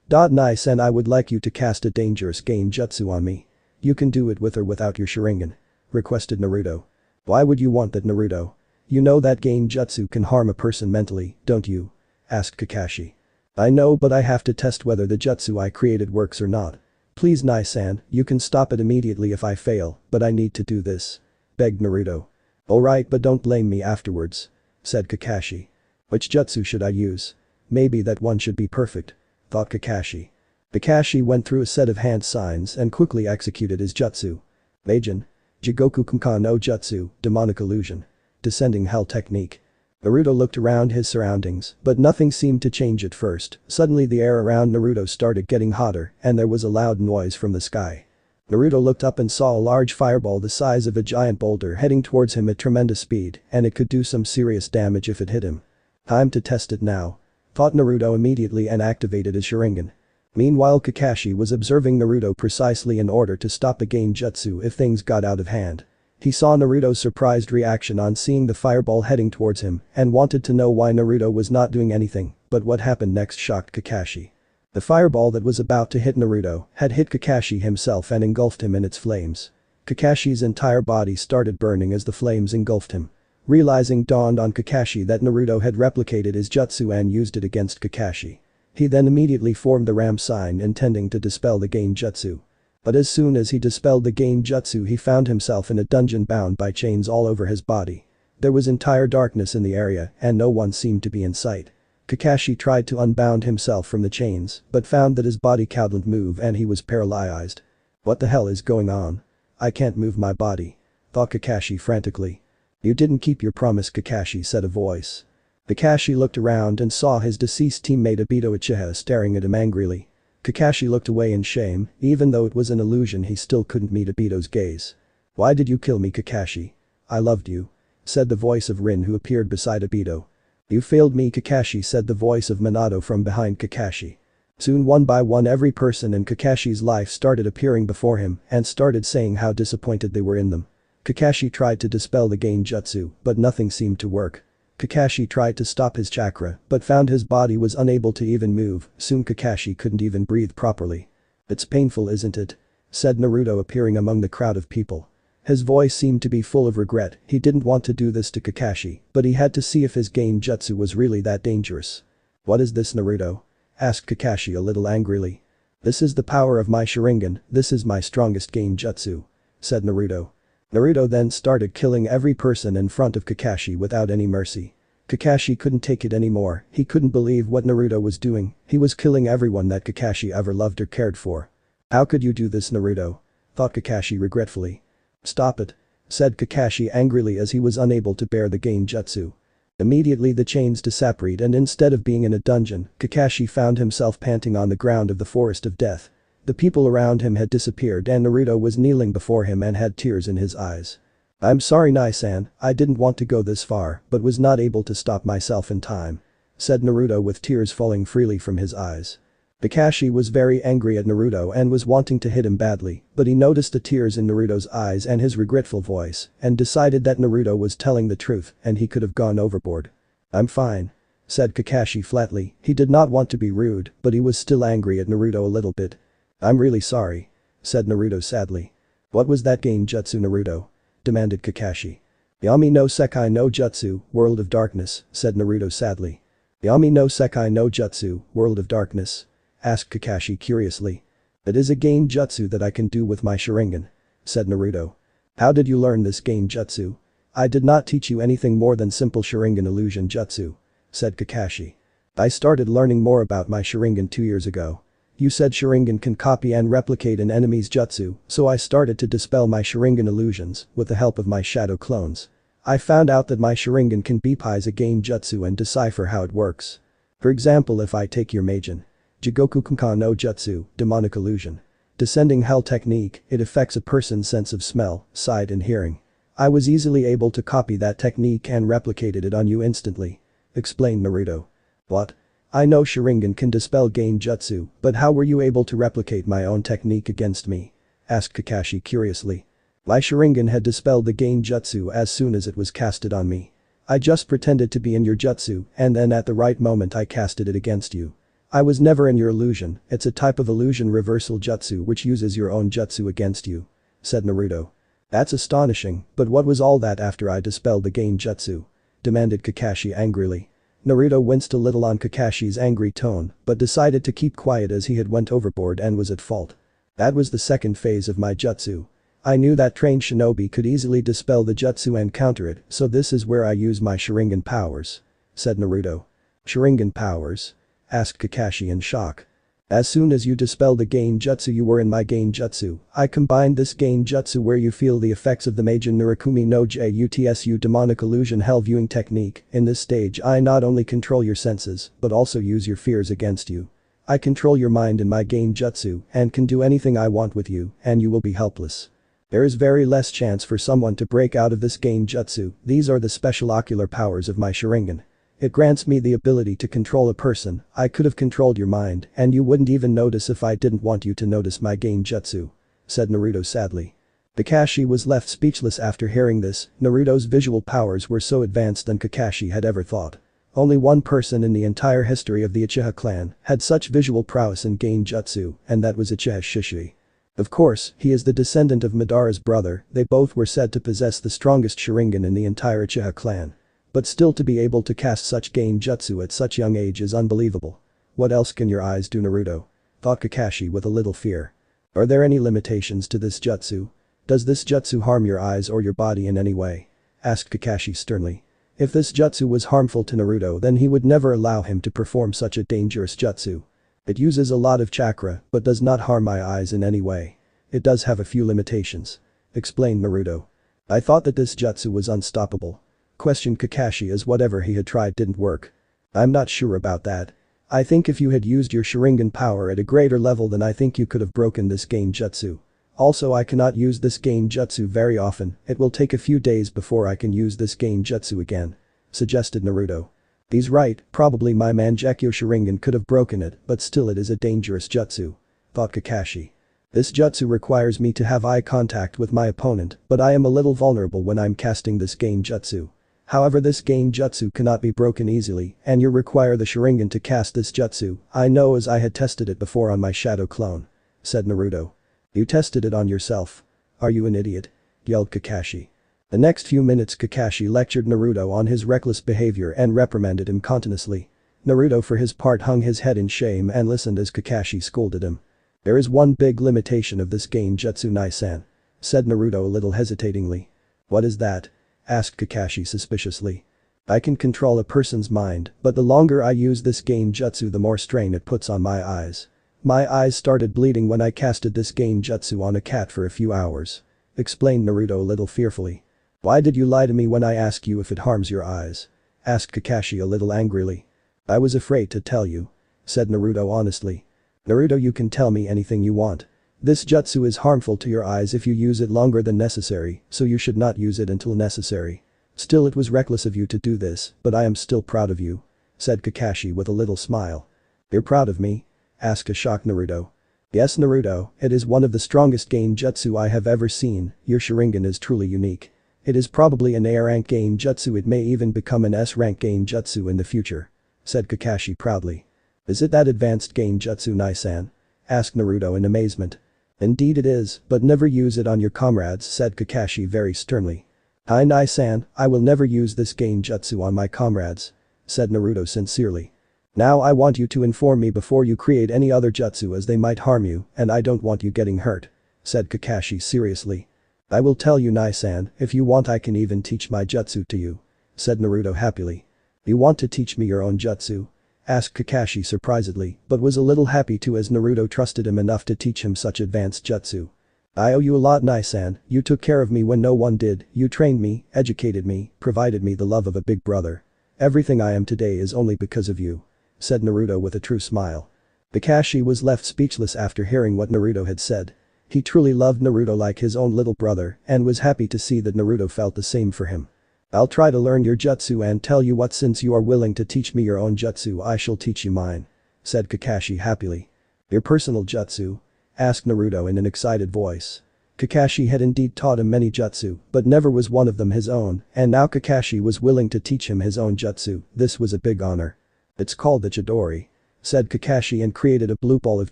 Nice, and I would like you to cast a dangerous Genjutsu on me. You can do it with or without your Sharingan," requested Naruto. "Why would you want that Naruto? You know that Genjutsu can harm a person mentally, don't you?" asked Kakashi. "I know, but I have to test whether the jutsu I created works or not. Please Nai-san, you can stop it immediately if I fail, but I need to do this," begged Naruto. "Alright, but don't blame me afterwards," said Kakashi. "Which jutsu should I use? Maybe that one should be perfect," thought Kakashi. Kakashi went through a set of hand signs and quickly executed his jutsu. Meijin. Jigoku Kunkan no Jutsu, Demonic Illusion. Descending Hell Technique. Naruto looked around his surroundings, but nothing seemed to change at first. Suddenly the air around Naruto started getting hotter and there was a loud noise from the sky. Naruto looked up and saw a large fireball the size of a giant boulder heading towards him at tremendous speed, and it could do some serious damage if it hit him. Time to test it now, thought Naruto immediately and activated his Sharingan. Meanwhile Kakashi was observing Naruto precisely in order to stop a Genjutsu if things got out of hand. He saw Naruto's surprised reaction on seeing the fireball heading towards him and wanted to know why Naruto was not doing anything, but what happened next shocked Kakashi. The fireball that was about to hit Naruto had hit Kakashi himself and engulfed him in its flames. Kakashi's entire body started burning as the flames engulfed him. Realizing dawned on Kakashi that Naruto had replicated his jutsu and used it against Kakashi. He then immediately formed the Ram sign intending to dispel the Genjutsu. But as soon as he dispelled the Genjutsu he found himself in a dungeon bound by chains all over his body. There was entire darkness in the area and no one seemed to be in sight. Kakashi tried to unbound himself from the chains but found that his body couldn't move and he was paralyzed. "What the hell is going on? I can't move my body," thought Kakashi frantically. "You didn't keep your promise," Kakashi said a voice. Kakashi looked around and saw his deceased teammate Obito Uchiha staring at him angrily. Kakashi looked away in shame, even though it was an illusion he still couldn't meet Obito's gaze. "Why did you kill me Kakashi? I loved you," said the voice of Rin, who appeared beside Obito. You failed me, Kakashi, said the voice of Minato from behind Kakashi. Soon, one by one, every person in Kakashi's life started appearing before him and started saying how disappointed they were in them. Kakashi tried to dispel the Genjutsu, but nothing seemed to work. Kakashi tried to stop his chakra, but found his body was unable to even move. Soon Kakashi couldn't even breathe properly. It's painful, isn't it? Said Naruto, appearing among the crowd of people. His voice seemed to be full of regret. He didn't want to do this to Kakashi, but he had to see if his Genjutsu was really that dangerous. What is this, Naruto? Asked Kakashi a little angrily. This is the power of my Sharingan, this is my strongest Genjutsu, said Naruto. Naruto then started killing every person in front of Kakashi without any mercy. Kakashi couldn't take it anymore, he couldn't believe what Naruto was doing, he was killing everyone that Kakashi ever loved or cared for. How could you do this, Naruto? Thought Kakashi regretfully. Stop it, said Kakashi angrily as he was unable to bear the Genjutsu. Immediately the chains disappeared, and instead of being in a dungeon, Kakashi found himself panting on the ground of the forest of death. The people around him had disappeared and Naruto was kneeling before him and had tears in his eyes. I'm sorry, Nai-san, I didn't want to go this far but was not able to stop myself in time, said Naruto with tears falling freely from his eyes. Kakashi was very angry at Naruto and was wanting to hit him badly, but he noticed the tears in Naruto's eyes and his regretful voice and decided that Naruto was telling the truth and he could have gone overboard. I'm fine, said Kakashi flatly. He did not want to be rude, but he was still angry at Naruto a little bit. I'm really sorry, said Naruto sadly. What was that Genjutsu, Naruto? Demanded Kakashi. Yami no Sekai no Jutsu, World of Darkness, said Naruto sadly. Yami no Sekai no Jutsu, World of Darkness? Asked Kakashi curiously. It is a Genjutsu that I can do with my Sharingan, said Naruto. How did you learn this Genjutsu? I did not teach you anything more than simple Sharingan illusion jutsu, said Kakashi. I started learning more about my Sharingan 2 years ago. You said Sharingan can copy and replicate an enemy's jutsu, so I started to dispel my Sharingan illusions with the help of my shadow clones. I found out that my Sharingan can bepize a Genjutsu and decipher how it works. For example, if I take your Meijin Jigoku Kunkan no Jutsu, demonic illusion. Descending hell technique, it affects a person's sense of smell, sight and hearing. I was easily able to copy that technique and replicated it on you instantly, explained Naruto. What? I know Sharingan can dispel Genjutsu, but how were you able to replicate my own technique against me? Asked Kakashi curiously. My Sharingan had dispelled the Genjutsu as soon as it was casted on me. I just pretended to be in your jutsu and then at the right moment I casted it against you. I was never in your illusion, it's a type of illusion reversal jutsu which uses your own jutsu against you, said Naruto. That's astonishing, but what was all that after I dispelled the Genjutsu? Demanded Kakashi angrily. Naruto winced a little on Kakashi's angry tone, but decided to keep quiet as he had went overboard and was at fault. That was the second phase of my jutsu. I knew that trained shinobi could easily dispel the jutsu and counter it, so this is where I use my Sharingan powers, said Naruto. Sharingan powers? Asked Kakashi in shock. As soon as you dispelled the Genjutsu you were in my Genjutsu. I combined this Genjutsu where you feel the effects of the Meijin Nurakumi no Jutsu demonic illusion hell viewing technique. In this stage I not only control your senses, but also use your fears against you. I control your mind in my Genjutsu and can do anything I want with you, and you will be helpless. There is very less chance for someone to break out of this Genjutsu. These are the special ocular powers of my Sharingan. It grants me the ability to control a person. I could have controlled your mind and you wouldn't even notice if I didn't want you to notice my Genjutsu, said Naruto sadly. Kakashi was left speechless after hearing this. Naruto's visual powers were so advanced than Kakashi had ever thought. Only one person in the entire history of the Uchiha clan had such visual prowess in Genjutsu, and that was Uchiha Shishi. Of course, he is the descendant of Madara's brother. They both were said to possess the strongest Sharingan in the entire Uchiha clan. But still, to be able to cast such Genjutsu at such young age is unbelievable. What else can your eyes do, Naruto? Thought Kakashi with a little fear. Are there any limitations to this jutsu? Does this jutsu harm your eyes or your body in any way? Asked Kakashi sternly. If this jutsu was harmful to Naruto then he would never allow him to perform such a dangerous jutsu. It uses a lot of chakra but does not harm my eyes in any way. It does have a few limitations, explained Naruto. I thought that this jutsu was unstoppable. Questioned Kakashi as whatever he had tried didn't work. I'm not sure about that. I think if you had used your Sharingan power at a greater level then I think you could have broken this Genjutsu. Also I cannot use this Genjutsu very often, it will take a few days before I can use this Genjutsu again," suggested Naruto. "He's right, probably my Mangekyo Sharingan could have broken it, but still it is a dangerous jutsu," thought Kakashi. "This jutsu requires me to have eye contact with my opponent, but I am a little vulnerable when I'm casting this Genjutsu. However, this Genjutsu cannot be broken easily, and you require the Sharingan to cast this jutsu, I know as I had tested it before on my shadow clone," said Naruto. "You tested it on yourself? Are you an idiot?" yelled Kakashi. The next few minutes Kakashi lectured Naruto on his reckless behavior and reprimanded him continuously. Naruto for his part hung his head in shame and listened as Kakashi scolded him. "There is one big limitation of this Genjutsu Nai-san," said Naruto a little hesitatingly. "What is that?" asked Kakashi suspiciously. "I can control a person's mind, but the longer I use this Genjutsu the more strain it puts on my eyes. My eyes started bleeding when I casted this Genjutsu on a cat for a few hours," explained Naruto a little fearfully. "Why did you lie to me when I asked you if it harms your eyes?" asked Kakashi a little angrily. "I was afraid to tell you," said Naruto honestly. "Naruto, you can tell me anything you want. This jutsu is harmful to your eyes if you use it longer than necessary, so you should not use it until necessary. Still, it was reckless of you to do this, but I am still proud of you," said Kakashi with a little smile. "You're proud of me?" asked a shocked Naruto. "Yes, Naruto, it is one of the strongest Genjutsu I have ever seen, your Sharingan is truly unique. It is probably an A-rank Genjutsu, it may even become an S-rank Genjutsu in the future," said Kakashi proudly. "Is it that advanced Genjutsu Nai-san?" asked Naruto in amazement. "Indeed it is, but never use it on your comrades," said Kakashi very sternly. "Hi Nai-san, I will never use this Genjutsu on my comrades," said Naruto sincerely. "Now I want you to inform me before you create any other jutsu as they might harm you and I don't want you getting hurt," said Kakashi seriously. "I will tell you Nai-san, if you want I can even teach my jutsu to you," said Naruto happily. "You want to teach me your own jutsu?" asked Kakashi surprisedly, but was a little happy too as Naruto trusted him enough to teach him such advanced jutsu. "I owe you a lot Nai-san, you took care of me when no one did, you trained me, educated me, provided me the love of a big brother. Everything I am today is only because of you," said Naruto with a true smile. Kakashi was left speechless after hearing what Naruto had said. He truly loved Naruto like his own little brother and was happy to see that Naruto felt the same for him. "I'll try to learn your jutsu and tell you what, since you are willing to teach me your own jutsu I shall teach you mine," said Kakashi happily. "Your personal jutsu?" asked Naruto in an excited voice. Kakashi had indeed taught him many jutsu, but never was one of them his own, and now Kakashi was willing to teach him his own jutsu, this was a big honor. "It's called the Chidori," said Kakashi and created a blue ball of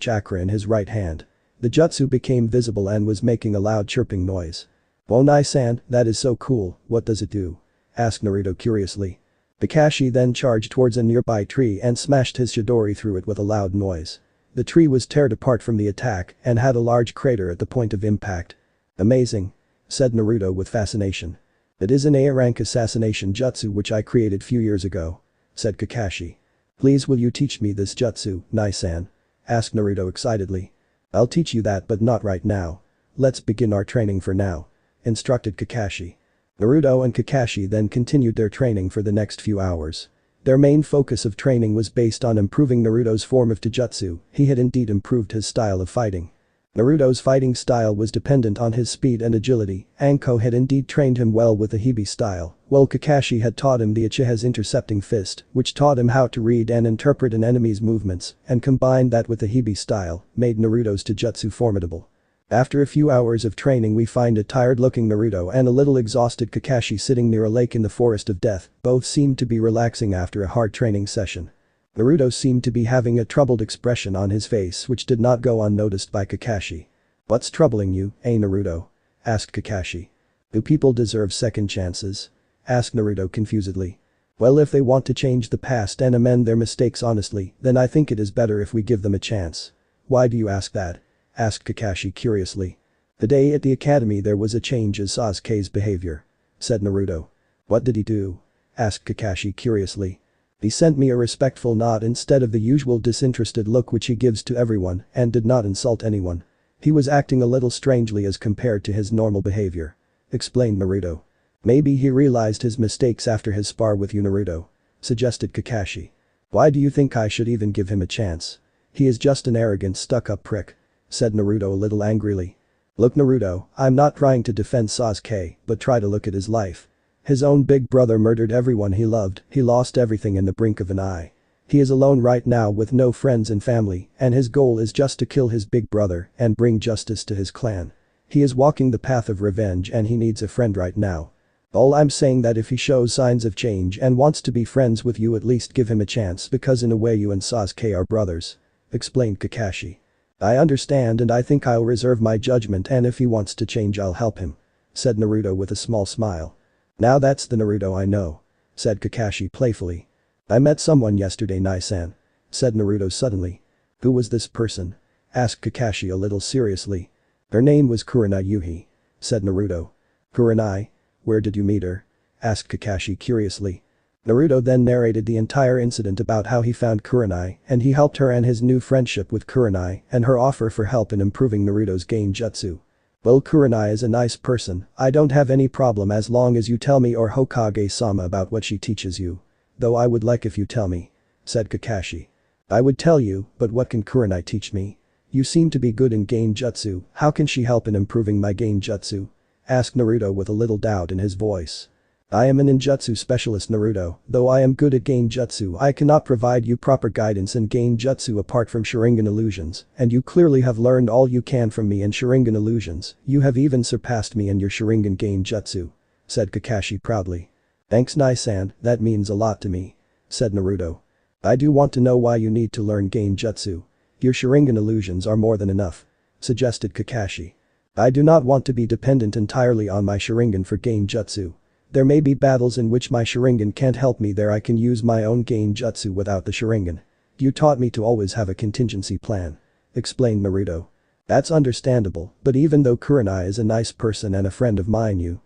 chakra in his right hand. The jutsu became visible and was making a loud chirping noise. "Oh Nai-san, that is so cool, what does it do?" asked Naruto curiously. Kakashi then charged towards a nearby tree and smashed his Chidori through it with a loud noise. The tree was teared apart from the attack and had a large crater at the point of impact. "Amazing," said Naruto with fascination. "It is an A-rank assassination jutsu which I created few years ago," said Kakashi. "Please will you teach me this jutsu, Nai-san?" asked Naruto excitedly. "I'll teach you that but not right now. Let's begin our training for now," instructed Kakashi. Naruto and Kakashi then continued their training for the next few hours. Their main focus of training was based on improving Naruto's form of taijutsu, he had indeed improved his style of fighting. Naruto's fighting style was dependent on his speed and agility, Anko had indeed trained him well with the Hibi style, while Kakashi had taught him the Uchiha's intercepting fist, which taught him how to read and interpret an enemy's movements, and combined that with the Hibi style, made Naruto's taijutsu formidable. After a few hours of training we find a tired-looking Naruto and a little exhausted Kakashi sitting near a lake in the forest of death, both seemed to be relaxing after a hard training session. Naruto seemed to be having a troubled expression on his face which did not go unnoticed by Kakashi. "What's troubling you, Naruto?" asked Kakashi. "Do people deserve second chances?" asked Naruto confusedly. "Well, if they want to change the past and amend their mistakes honestly, then I think it is better if we give them a chance." "Why do you ask that?" asked Kakashi curiously. "The day at the academy there was a change in Sasuke's behavior," said Naruto. "What did he do?" asked Kakashi curiously. "He sent me a respectful nod instead of the usual disinterested look which he gives to everyone and did not insult anyone. He was acting a little strangely as compared to his normal behavior," explained Naruto. "Maybe he realized his mistakes after his spar with you Naruto," suggested Kakashi. "Why do you think I should even give him a chance? He is just an arrogant stuck-up prick," said Naruto a little angrily. Look Naruto, I'm not trying to defend Sasuke, but try to look at his life. His own big brother murdered everyone he loved, he lost everything in the blink of an eye. He is alone right now with no friends and family, and his goal is just to kill his big brother and bring justice to his clan. He is walking the path of revenge and he needs a friend right now. All I'm saying that if he shows signs of change and wants to be friends with you, at least give him a chance, because in a way you and Sasuke are brothers," explained Kakashi. "I understand and I think I'll reserve my judgment, and if he wants to change I'll help him," said Naruto with a small smile. "Now that's the Naruto I know," said Kakashi playfully. "I met someone yesterday, Nai-san," said Naruto suddenly. "Who was this person?" asked Kakashi a little seriously. "Her name was Kurenai Yuhi," said Naruto. "Kurenai? Where did you meet her?" asked Kakashi curiously. Naruto then narrated the entire incident about how he found Kurenai and he helped her and his new friendship with Kurenai and her offer for help in improving Naruto's Genjutsu. "Well, Kurenai is a nice person, I don't have any problem as long as you tell me or Hokage-sama about what she teaches you. Though I would like if you tell me," said Kakashi. "I would tell you, but what can Kurenai teach me? You seem to be good in Genjutsu, how can she help in improving my Genjutsu?" asked Naruto with a little doubt in his voice. "I am a ninjutsu specialist, Naruto, though I am good at Genjutsu I cannot provide you proper guidance in Genjutsu apart from Sharingan illusions, and you clearly have learned all you can from me in Sharingan illusions, you have even surpassed me in your Sharingan Genjutsu," said Kakashi proudly. "Thanks Nai-san, that means a lot to me," said Naruto. "I do want to know why you need to learn Genjutsu. Your Sharingan illusions are more than enough," suggested Kakashi. "I do not want to be dependent entirely on my Sharingan for Genjutsu. There may be battles in which my Sharingan can't help me, there I can use my own Genjutsu without the Sharingan. You taught me to always have a contingency plan," explained Naruto. "That's understandable, but even though Kurenai is a nice person and a friend of mine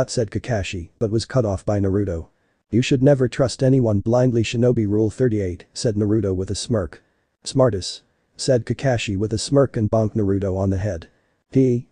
said Kakashi, but was cut off by Naruto. "You should never trust anyone blindly, Shinobi Rule 38, said Naruto with a smirk. "Smartus," said Kakashi with a smirk and bonked Naruto on the head.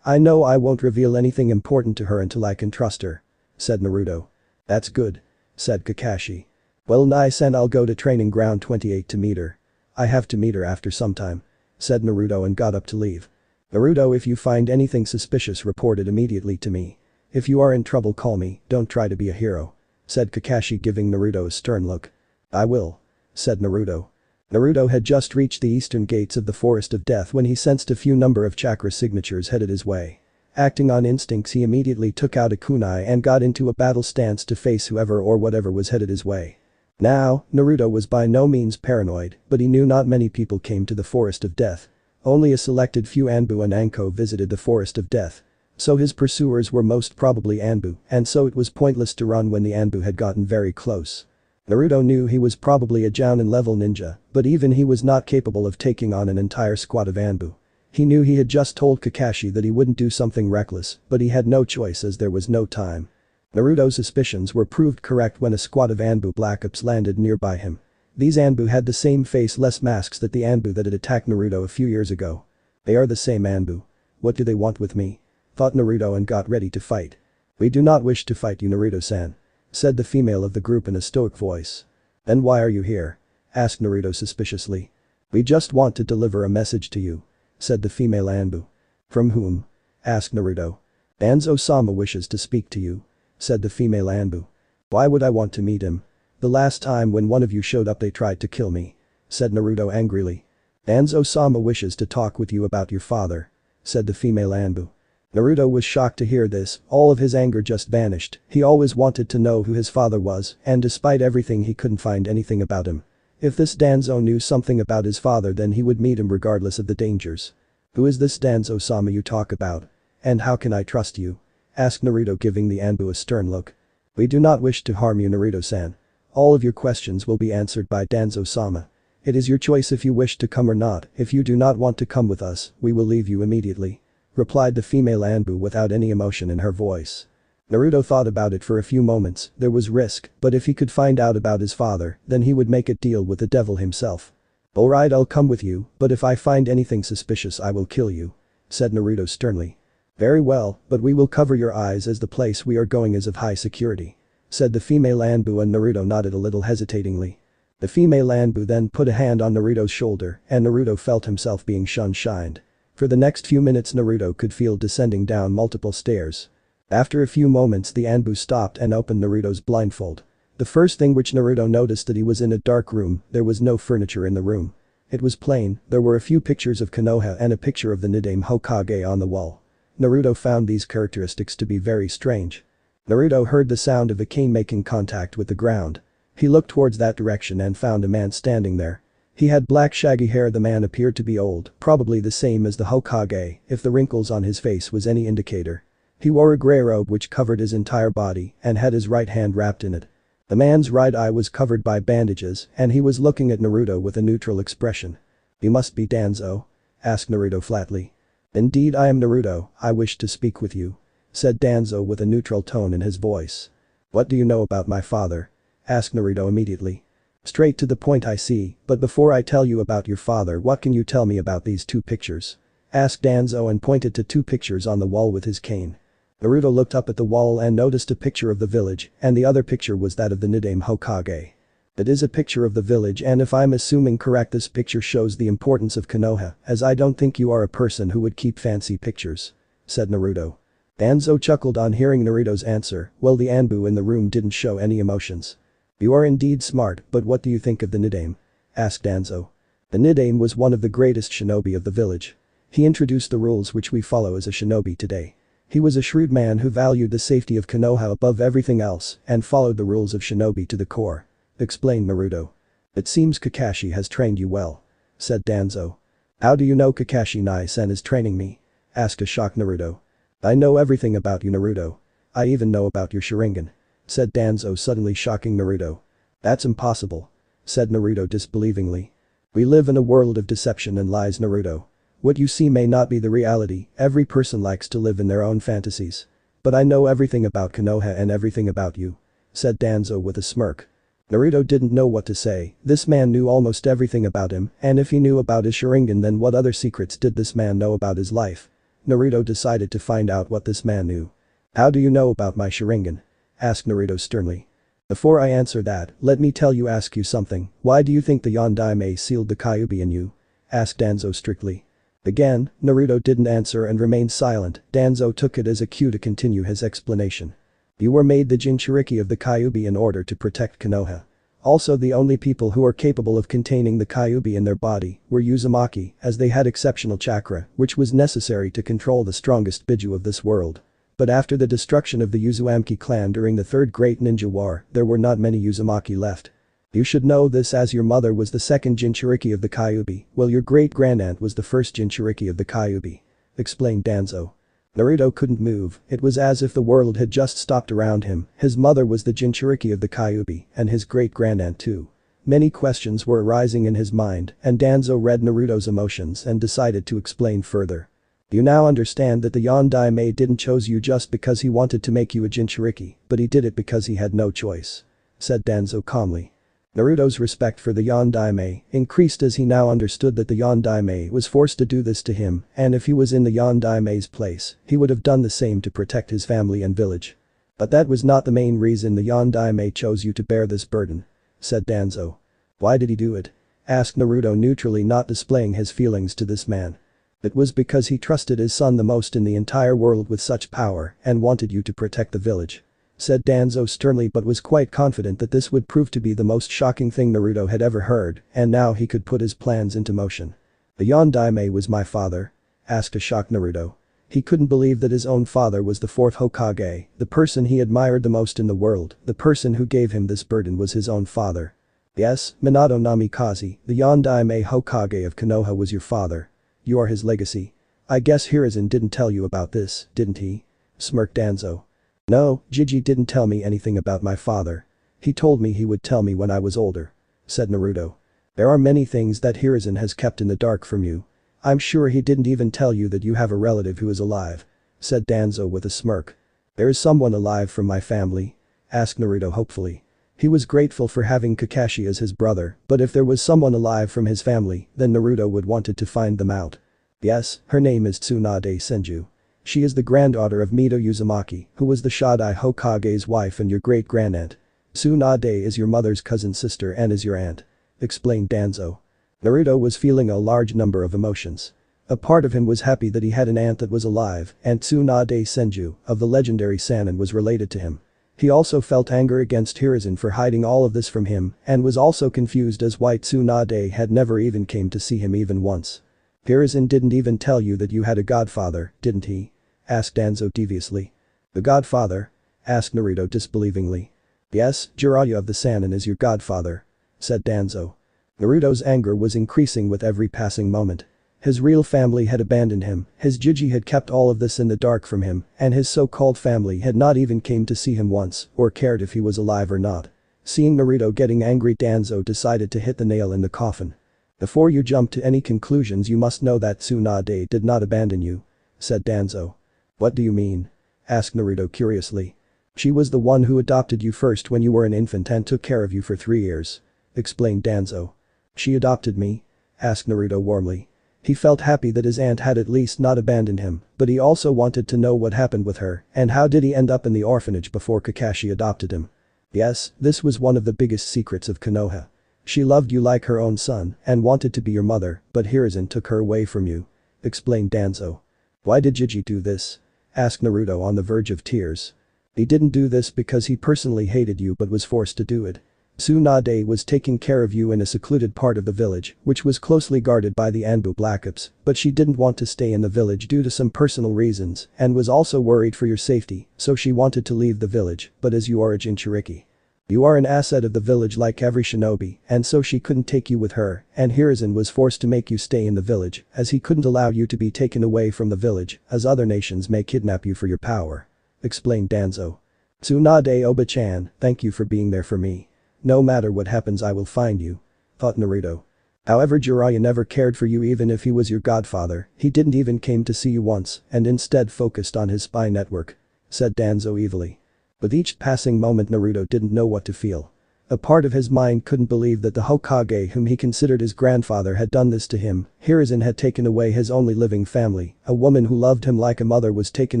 I know I won't reveal anything important to her until I can trust her," said Naruto. "That's good," said Kakashi. "Well Nai-san, I'll go to training ground 28 to meet her. I have to meet her after some time," said Naruto and got up to leave. "Naruto, if you find anything suspicious, report it immediately to me. If you are in trouble, call me, don't try to be a hero," said Kakashi, giving Naruto a stern look. "I will," said Naruto. Naruto had just reached the eastern gates of the Forest of Death when he sensed a few number of chakra signatures headed his way. Acting on instincts, he immediately took out a kunai and got into a battle stance to face whoever or whatever was headed his way. Now, Naruto was by no means paranoid, but he knew not many people came to the Forest of Death. Only a selected few Anbu and Anko visited the Forest of Death. So his pursuers were most probably Anbu, and so it was pointless to run when the Anbu had gotten very close. Naruto knew he was probably a Jounin level ninja, but even he was not capable of taking on an entire squad of Anbu. He knew he had just told Kakashi that he wouldn't do something reckless, but he had no choice as there was no time. Naruto's suspicions were proved correct when a squad of Anbu Black Ops landed nearby him. These Anbu had the same faceless masks that the Anbu that had attacked Naruto a few years ago. "They are the same Anbu. What do they want with me?" thought Naruto and got ready to fight. "We do not wish to fight you, Naruto-san," said the female of the group in a stoic voice. "Then why are you here?" asked Naruto suspiciously. "We just want to deliver a message to you," said the female Anbu. "From whom?" asked Naruto. "Danzo-sama wishes to speak to you," said the female Anbu. "Why would I want to meet him? The last time when one of you showed up they tried to kill me," said Naruto angrily. "Danzo-sama wishes to talk with you about your father," said the female Anbu. Naruto was shocked to hear this, all of his anger just vanished. He always wanted to know who his father was, and despite everything he couldn't find anything about him. If this Danzo knew something about his father, then he would meet him regardless of the dangers. "Who is this Danzo-sama you talk about? And how can I trust you?" asked Naruto, giving the Anbu a stern look. "We do not wish to harm you, Naruto-san. All of your questions will be answered by Danzo-sama. It is your choice if you wish to come or not. If you do not want to come with us, we will leave you immediately," replied the female Anbu without any emotion in her voice. Naruto thought about it for a few moments. There was risk, but if he could find out about his father, then he would make a deal with the devil himself. "Alright, I'll come with you, but if I find anything suspicious I will kill you," said Naruto sternly. "Very well, but we will cover your eyes as the place we are going is of high security," said the female Anbu, and Naruto nodded a little hesitatingly. The female Anbu then put a hand on Naruto's shoulder and Naruto felt himself being shined. For the next few minutes Naruto could feel descending down multiple stairs. After a few moments the Anbu stopped and opened Naruto's blindfold. The first thing which Naruto noticed that he was in a dark room, there was no furniture in the room. It was plain, there were a few pictures of Konoha and a picture of the Nidaime Hokage on the wall. Naruto found these characteristics to be very strange. Naruto heard the sound of a cane making contact with the ground. He looked towards that direction and found a man standing there. He had black shaggy hair. The man appeared to be old, probably the same as the Hokage, if the wrinkles on his face was any indicator. He wore a grey robe which covered his entire body and had his right hand wrapped in it. The man's right eye was covered by bandages and he was looking at Naruto with a neutral expression. "You must be Danzo?" asked Naruto flatly. "Indeed I am Naruto, I wish to speak with you," said Danzo with a neutral tone in his voice. "What do you know about my father?" asked Naruto immediately. "Straight to the point I see, but before I tell you about your father what can you tell me about these two pictures?" asked Danzo and pointed to two pictures on the wall with his cane. Naruto looked up at the wall and noticed a picture of the village and the other picture was that of the Nidaime Hokage. "It is a picture of the village and if I'm assuming correct this picture shows the importance of Konoha as I don't think you are a person who would keep fancy pictures," said Naruto. Danzo chuckled on hearing Naruto's answer, well the Anbu in the room didn't show any emotions. "You are indeed smart, but what do you think of the Nidaime?" asked Danzo. The Nidaime was one of the greatest shinobi of the village. He introduced the rules which we follow as a shinobi today. He was a shrewd man who valued the safety of Konoha above everything else and followed the rules of shinobi to the core, explained Naruto. "It seems Kakashi has trained you well," said Danzo. "How do you know Kakashi Nai-sen is training me?" asked a shocked Naruto. "I know everything about you Naruto. I even know about your Sharingan," said Danzo suddenly shocking Naruto. "That's impossible," said Naruto disbelievingly. "We live in a world of deception and lies Naruto. What you see may not be the reality, every person likes to live in their own fantasies. But I know everything about Konoha and everything about you," said Danzo with a smirk. Naruto didn't know what to say, this man knew almost everything about him and if he knew about his Sharingan then what other secrets did this man know about his life? Naruto decided to find out what this man knew. "How do you know about my Sharingan?" asked Naruto sternly. "Before I answer that, let me ask you something, why do you think the Yondaime sealed the Kyuubi in you?" asked Danzo strictly. Again, Naruto didn't answer and remained silent. Danzo took it as a cue to continue his explanation. "You were made the Jinchuriki of the Kyuubi in order to protect Konoha. Also the only people who are capable of containing the Kyuubi in their body were Uzumaki as they had exceptional chakra which was necessary to control the strongest Biju of this world. But after the destruction of the Uzumaki clan during the Third Great Ninja War, there were not many Uzumaki left. You should know this as your mother was the second Jinchuriki of the Kyuubi, while your great-grandaunt was the first Jinchuriki of the Kyuubi," explained Danzo. Naruto couldn't move, it was as if the world had just stopped around him, his mother was the Jinchuriki of the Kyuubi and his great-grandaunt too. Many questions were arising in his mind and Danzo read Naruto's emotions and decided to explain further. "You now understand that the Yondaime didn't choose you just because he wanted to make you a Jinchuriki, but he did it because he had no choice," said Danzo calmly. Naruto's respect for the Yondaime increased as he now understood that the Yondaime was forced to do this to him and if he was in the Yondaime's place, he would have done the same to protect his family and village. "But that was not the main reason the Yondaime chose you to bear this burden," said Danzo. "Why did he do it?" asked Naruto neutrally not displaying his feelings to this man. "It was because he trusted his son the most in the entire world with such power and wanted you to protect the village," said Danzo sternly but was quite confident that this would prove to be the most shocking thing Naruto had ever heard and now he could put his plans into motion. "The Yondaime was my father?" asked a shocked Naruto. He couldn't believe that his own father was the fourth Hokage, the person he admired the most in the world, the person who gave him this burden was his own father. "Yes, Minato Namikaze, the Yondaime Hokage of Konoha was your father. You are his legacy. I guess Hiruzen didn't tell you about this, didn't he?" smirked Danzo. "No, Jiji didn't tell me anything about my father. He told me he would tell me when I was older," said Naruto. "There are many things that Hiruzen has kept in the dark from you. I'm sure he didn't even tell you that you have a relative who is alive," said Danzo with a smirk. "There is someone alive from my family?" asked Naruto hopefully. He was grateful for having Kakashi as his brother, but if there was someone alive from his family, then Naruto would wanted to find them out. "Yes, her name is Tsunade Senju. She is the granddaughter of Mito Uzumaki, who was the Shodai Hokage's wife and your great-grandaunt. Tsunade is your mother's cousin sister and is your aunt," explained Danzo. Naruto was feeling a large number of emotions. A part of him was happy that he had an aunt that was alive, and Tsunade Senju, of the legendary Sannin, was related to him. He also felt anger against Hiruzen for hiding all of this from him and was also confused as why Tsunade had never even came to see him even once. Hiruzen didn't even tell you that you had a godfather, didn't he? Asked Danzo deviously. The godfather? Asked Naruto disbelievingly. Yes, Jiraiya of the Sannin is your godfather, said Danzo. Naruto's anger was increasing with every passing moment. His real family had abandoned him, his Jiji had kept all of this in the dark from him, and his so-called family had not even came to see him once or cared if he was alive or not. Seeing Naruto getting angry, Danzo decided to hit the nail in the coffin. Before you jump to any conclusions, you must know that Tsunade did not abandon you, said Danzo. What do you mean? Asked Naruto curiously. She was the one who adopted you first when you were an infant and took care of you for 3 years, explained Danzo. She adopted me? Asked Naruto warmly. He felt happy that his aunt had at least not abandoned him, but he also wanted to know what happened with her and how did he end up in the orphanage before Kakashi adopted him. Yes, this was one of the biggest secrets of Konoha. She loved you like her own son and wanted to be your mother, but Hiruzen took her away from you, explained Danzo. Why did Jiji do this? Asked Naruto on the verge of tears. He didn't do this because he personally hated you but was forced to do it. Tsunade was taking care of you in a secluded part of the village, which was closely guarded by the Anbu Black Ops, but she didn't want to stay in the village due to some personal reasons and was also worried for your safety, so she wanted to leave the village, but as you are a Jinchuriki. You are an asset of the village like every shinobi, and so she couldn't take you with her, and Hiruzen was forced to make you stay in the village, as he couldn't allow you to be taken away from the village, as other nations may kidnap you for your power, explained Danzo. Tsunade Oba-chan, thank you for being there for me. No matter what happens I will find you, thought Naruto. However, Jiraiya never cared for you even if he was your godfather, he didn't even came to see you once and instead focused on his spy network, said Danzo evilly. With each passing moment Naruto didn't know what to feel. A part of his mind couldn't believe that the Hokage whom he considered his grandfather had done this to him. Hiruzen had taken away his only living family, a woman who loved him like a mother was taken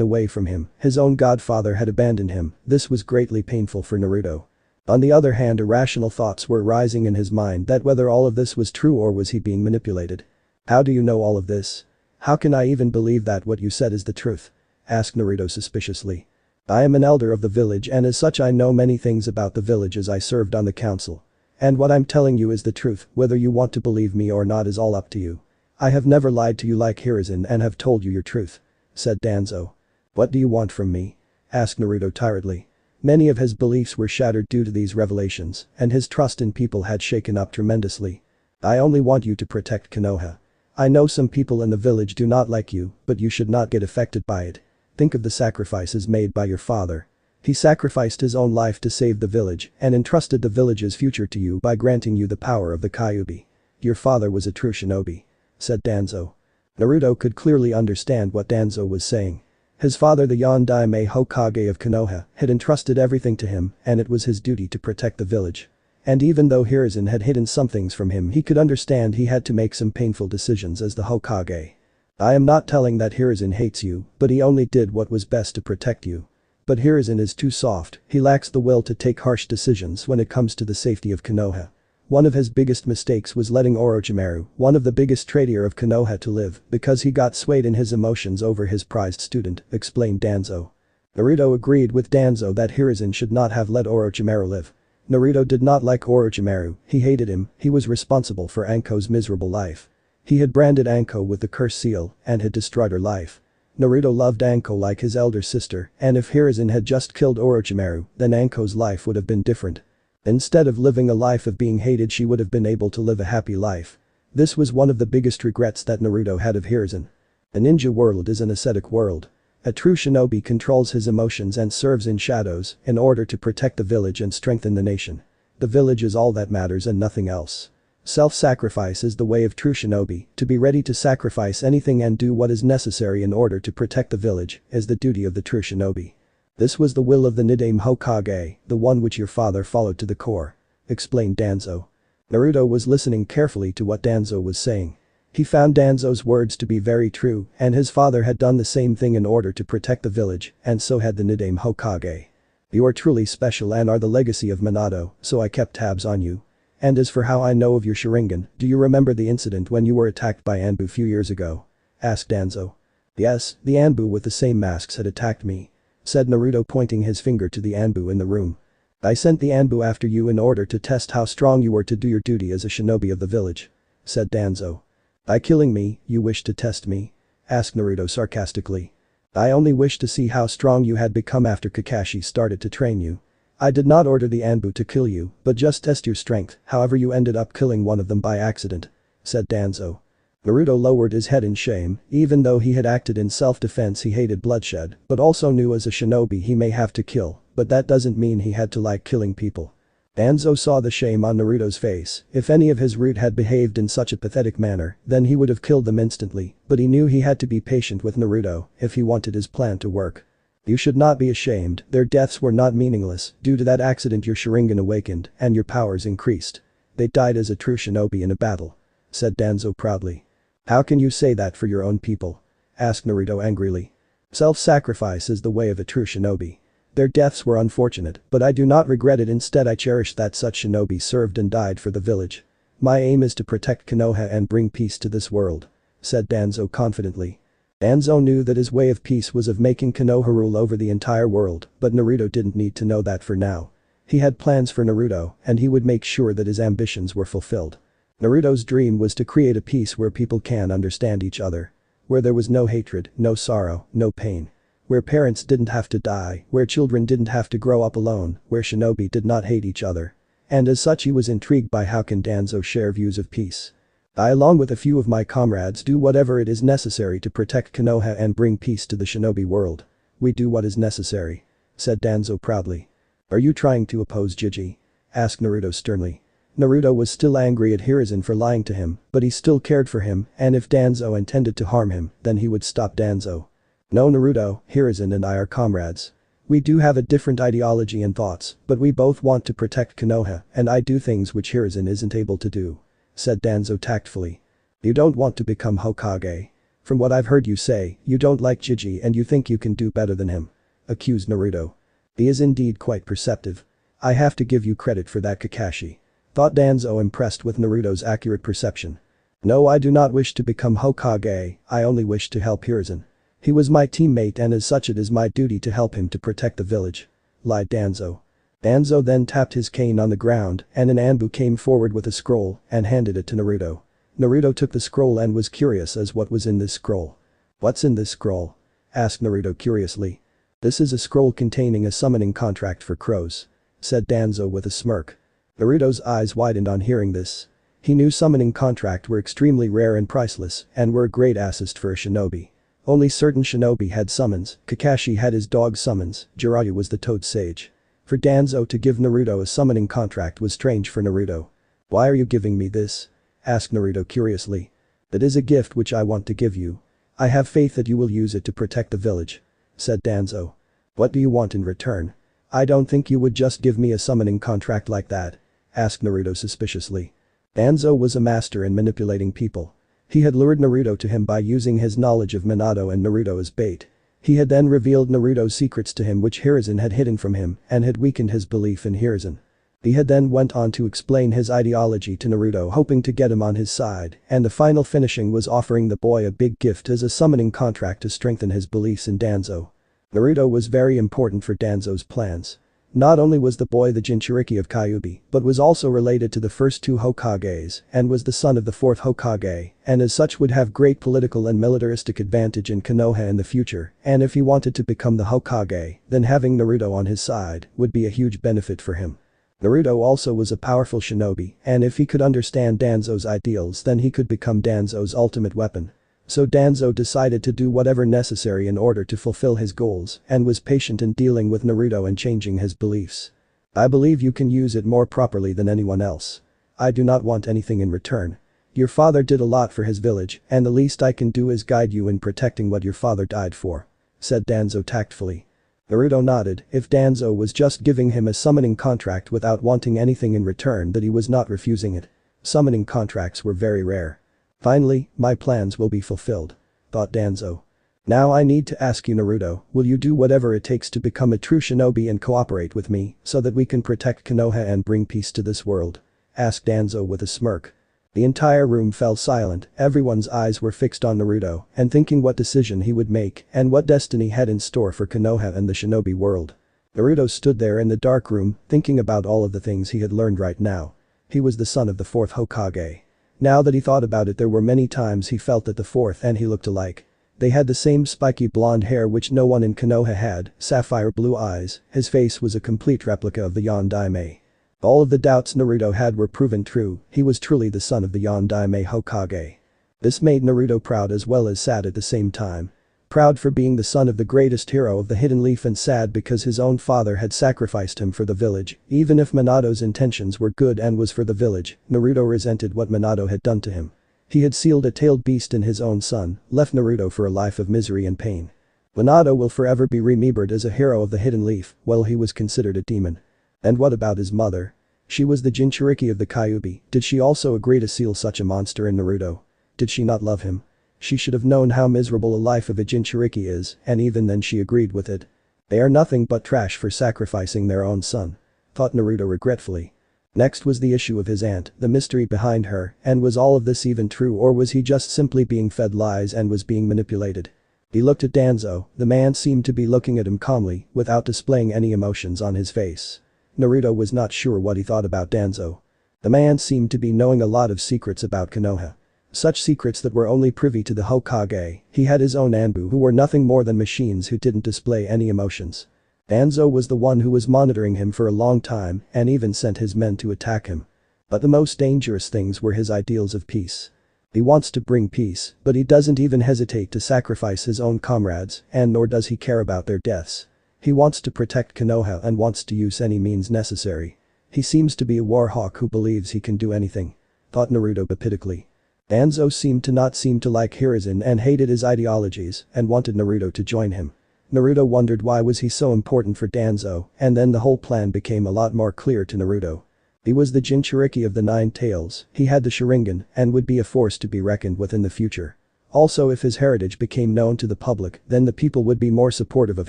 away from him, his own godfather had abandoned him. This was greatly painful for Naruto. On the other hand, irrational thoughts were rising in his mind that whether all of this was true or was he being manipulated. How do you know all of this? How can I even believe that what you said is the truth? Asked Naruto suspiciously. I am an elder of the village and as such I know many things about the village as I served on the council. And what I'm telling you is the truth, whether you want to believe me or not is all up to you. I have never lied to you like Hiruzen and have told you your truth, said Danzo. What do you want from me? Asked Naruto tiredly. Many of his beliefs were shattered due to these revelations, and his trust in people had shaken up tremendously. I only want you to protect Konoha. I know some people in the village do not like you, but you should not get affected by it. Think of the sacrifices made by your father. He sacrificed his own life to save the village and entrusted the village's future to you by granting you the power of the Kyuubi. Your father was a true shinobi, said Danzo. Naruto could clearly understand what Danzo was saying. His father, the Yondaime Hokage of Konoha, had entrusted everything to him and it was his duty to protect the village. And even though Hiruzen had hidden some things from him, he could understand he had to make some painful decisions as the Hokage. I am not telling that Hiruzen hates you, but he only did what was best to protect you. But Hiruzen is too soft, he lacks the will to take harsh decisions when it comes to the safety of Konoha. One of his biggest mistakes was letting Orochimaru, one of the biggest traitor of Konoha, to live because he got swayed in his emotions over his prized student, explained Danzo. Naruto agreed with Danzo that Hiruzen should not have let Orochimaru live. Naruto did not like Orochimaru, he hated him, he was responsible for Anko's miserable life. He had branded Anko with the curse seal and had destroyed her life. Naruto loved Anko like his elder sister, and if Hiruzen had just killed Orochimaru, then Anko's life would have been different. Instead of living a life of being hated, she would have been able to live a happy life. This was one of the biggest regrets that Naruto had of Hiruzen. A ninja world is an ascetic world. A true shinobi controls his emotions and serves in shadows in order to protect the village and strengthen the nation. The village is all that matters and nothing else. Self-sacrifice is the way of true shinobi, to be ready to sacrifice anything and do what is necessary in order to protect the village is the duty of the true shinobi. This was the will of the Nidaime Hokage, the one which your father followed to the core, explained Danzo. Naruto was listening carefully to what Danzo was saying. He found Danzo's words to be very true, and his father had done the same thing in order to protect the village, and so had the Nidaime Hokage. You are truly special and are the legacy of Minato, so I kept tabs on you. And as for how I know of your Sharingan, do you remember the incident when you were attacked by Anbu few years ago? asked Danzo. Yes, the Anbu with the same masks had attacked me, said Naruto pointing his finger to the Anbu in the room. I sent the Anbu after you in order to test how strong you were to do your duty as a shinobi of the village, said Danzo. By killing me, you wish to test me? Asked Naruto sarcastically. I only wish to see how strong you had become after Kakashi started to train you. I did not order the Anbu to kill you, but just test your strength, however you ended up killing one of them by accident, said Danzo. Naruto lowered his head in shame, even though he had acted in self-defense he hated bloodshed, but also knew as a shinobi he may have to kill, but that doesn't mean he had to like killing people. Danzo saw the shame on Naruto's face. If any of his root had behaved in such a pathetic manner, then he would have killed them instantly, but he knew he had to be patient with Naruto if he wanted his plan to work. You should not be ashamed, their deaths were not meaningless, due to that accident your Sharingan awakened and your powers increased. They died as a true shinobi in a battle, said Danzo proudly. How can you say that for your own people? Asked Naruto angrily. Self-sacrifice is the way of a true shinobi. Their deaths were unfortunate, but I do not regret it. Instead I cherish that such shinobi served and died for the village. My aim is to protect Konoha and bring peace to this world, said Danzo confidently. Danzo knew that his way of peace was of making Konoha rule over the entire world, but Naruto didn't need to know that for now. He had plans for Naruto, and he would make sure that his ambitions were fulfilled. Naruto's dream was to create a peace where people can understand each other. Where there was no hatred, no sorrow, no pain. Where parents didn't have to die, where children didn't have to grow up alone, where shinobi did not hate each other. And as such he was intrigued by how can Danzo share views of peace. I along with a few of my comrades do whatever it is necessary to protect Konoha and bring peace to the shinobi world. We do what is necessary, said Danzo proudly. Are you trying to oppose Jiji? Asked Naruto sternly. Naruto was still angry at Hiruzen for lying to him, but he still cared for him, and if Danzo intended to harm him, then he would stop Danzo. No Naruto, Hiruzen and I are comrades. We do have a different ideology and thoughts, but we both want to protect Konoha, and I do things which Hiruzen isn't able to do, said Danzo tactfully. You don't want to become Hokage. From what I've heard you say, you don't like Jiji and you think you can do better than him, accused Naruto. He is indeed quite perceptive. I have to give you credit for that, Kakashi, thought Danzo, impressed with Naruto's accurate perception. No, I do not wish to become Hokage, I only wish to help Hiruzen. He was my teammate and as such it is my duty to help him to protect the village, lied Danzo. Danzo then tapped his cane on the ground and an Anbu came forward with a scroll and handed it to Naruto. Naruto took the scroll and was curious as what was in this scroll. What's in this scroll? Asked Naruto curiously. This is a scroll containing a summoning contract for crows, said Danzo with a smirk. Naruto's eyes widened on hearing this. He knew summoning contract were extremely rare and priceless and were a great assist for a shinobi. Only certain shinobi had summons, Kakashi had his dog summons, Jiraiya was the toad sage. For Danzo to give Naruto a summoning contract was strange for Naruto. Why are you giving me this? Asked Naruto curiously. That is a gift which I want to give you. I have faith that you will use it to protect the village, said Danzo. What do you want in return? I don't think you would just give me a summoning contract like that, asked Naruto suspiciously. Danzo was a master in manipulating people. He had lured Naruto to him by using his knowledge of Minato and Naruto as bait. He had then revealed Naruto's secrets to him which Hiruzen had hidden from him and had weakened his belief in Hiruzen. He had then went on to explain his ideology to Naruto hoping to get him on his side and the final finishing was offering the boy a big gift as a summoning contract to strengthen his beliefs in Danzo. Naruto was very important for Danzo's plans. Not only was the boy the Jinchuriki of Kyuubi, but was also related to the first two Hokages and was the son of the fourth Hokage and as such would have great political and militaristic advantage in Konoha in the future and if he wanted to become the Hokage, then having Naruto on his side would be a huge benefit for him. Naruto also was a powerful shinobi and if he could understand Danzo's ideals then he could become Danzo's ultimate weapon. So Danzo decided to do whatever necessary in order to fulfill his goals and was patient in dealing with Naruto and changing his beliefs. I believe you can use it more properly than anyone else. I do not want anything in return. Your father did a lot for his village and the least I can do is guide you in protecting what your father died for, said Danzo tactfully. Naruto nodded. If Danzo was just giving him a summoning contract without wanting anything in return that he was not refusing it. Summoning contracts were very rare. Finally, my plans will be fulfilled, thought Danzo. Now I need to ask you Naruto, will you do whatever it takes to become a true shinobi and cooperate with me so that we can protect Konoha and bring peace to this world? Asked Danzo with a smirk. The entire room fell silent, everyone's eyes were fixed on Naruto and thinking what decision he would make and what destiny had in store for Konoha and the shinobi world. Naruto stood there in the dark room, thinking about all of the things he had learned right now. He was the son of the fourth Hokage. Now that he thought about it, there were many times he felt that the fourth and he looked alike. They had the same spiky blonde hair which no one in Konoha had, sapphire blue eyes, his face was a complete replica of the Yondaime. All of the doubts Naruto had were proven true, he was truly the son of the Yondaime Hokage. This made Naruto proud as well as sad at the same time. Proud for being the son of the greatest hero of the Hidden Leaf and sad because his own father had sacrificed him for the village, even if Minato's intentions were good and was for the village, Naruto resented what Minato had done to him. He had sealed a tailed beast in his own son, left Naruto for a life of misery and pain. Minato will forever be remembered as a hero of the Hidden Leaf, while he was considered a demon. And what about his mother? She was the Jinchuriki of the Kyuubi, did she also agree to seal such a monster in Naruto? Did she not love him? She should have known how miserable a life of a Jinchuriki is, and even then she agreed with it. They are nothing but trash for sacrificing their own son. Thought Naruto regretfully. Next was the issue of his aunt, the mystery behind her, and was all of this even true or was he just simply being fed lies and was being manipulated? He looked at Danzo, the man seemed to be looking at him calmly, without displaying any emotions on his face. Naruto was not sure what he thought about Danzo. The man seemed to be knowing a lot of secrets about Konoha. Such secrets that were only privy to the Hokage, he had his own Anbu who were nothing more than machines who didn't display any emotions. Danzo was the one who was monitoring him for a long time and even sent his men to attack him. But the most dangerous things were his ideals of peace. He wants to bring peace, but he doesn't even hesitate to sacrifice his own comrades and nor does he care about their deaths. He wants to protect Konoha and wants to use any means necessary. He seems to be a war hawk who believes he can do anything. Thought Naruto pitifully. Danzo seemed to not like Hiruzen and hated his ideologies and wanted Naruto to join him. Naruto wondered why was he so important for Danzo and then the whole plan became a lot more clear to Naruto. He was the Jinchuriki of the Nine Tails, he had the Sharingan and would be a force to be reckoned with in the future. Also if his heritage became known to the public then the people would be more supportive of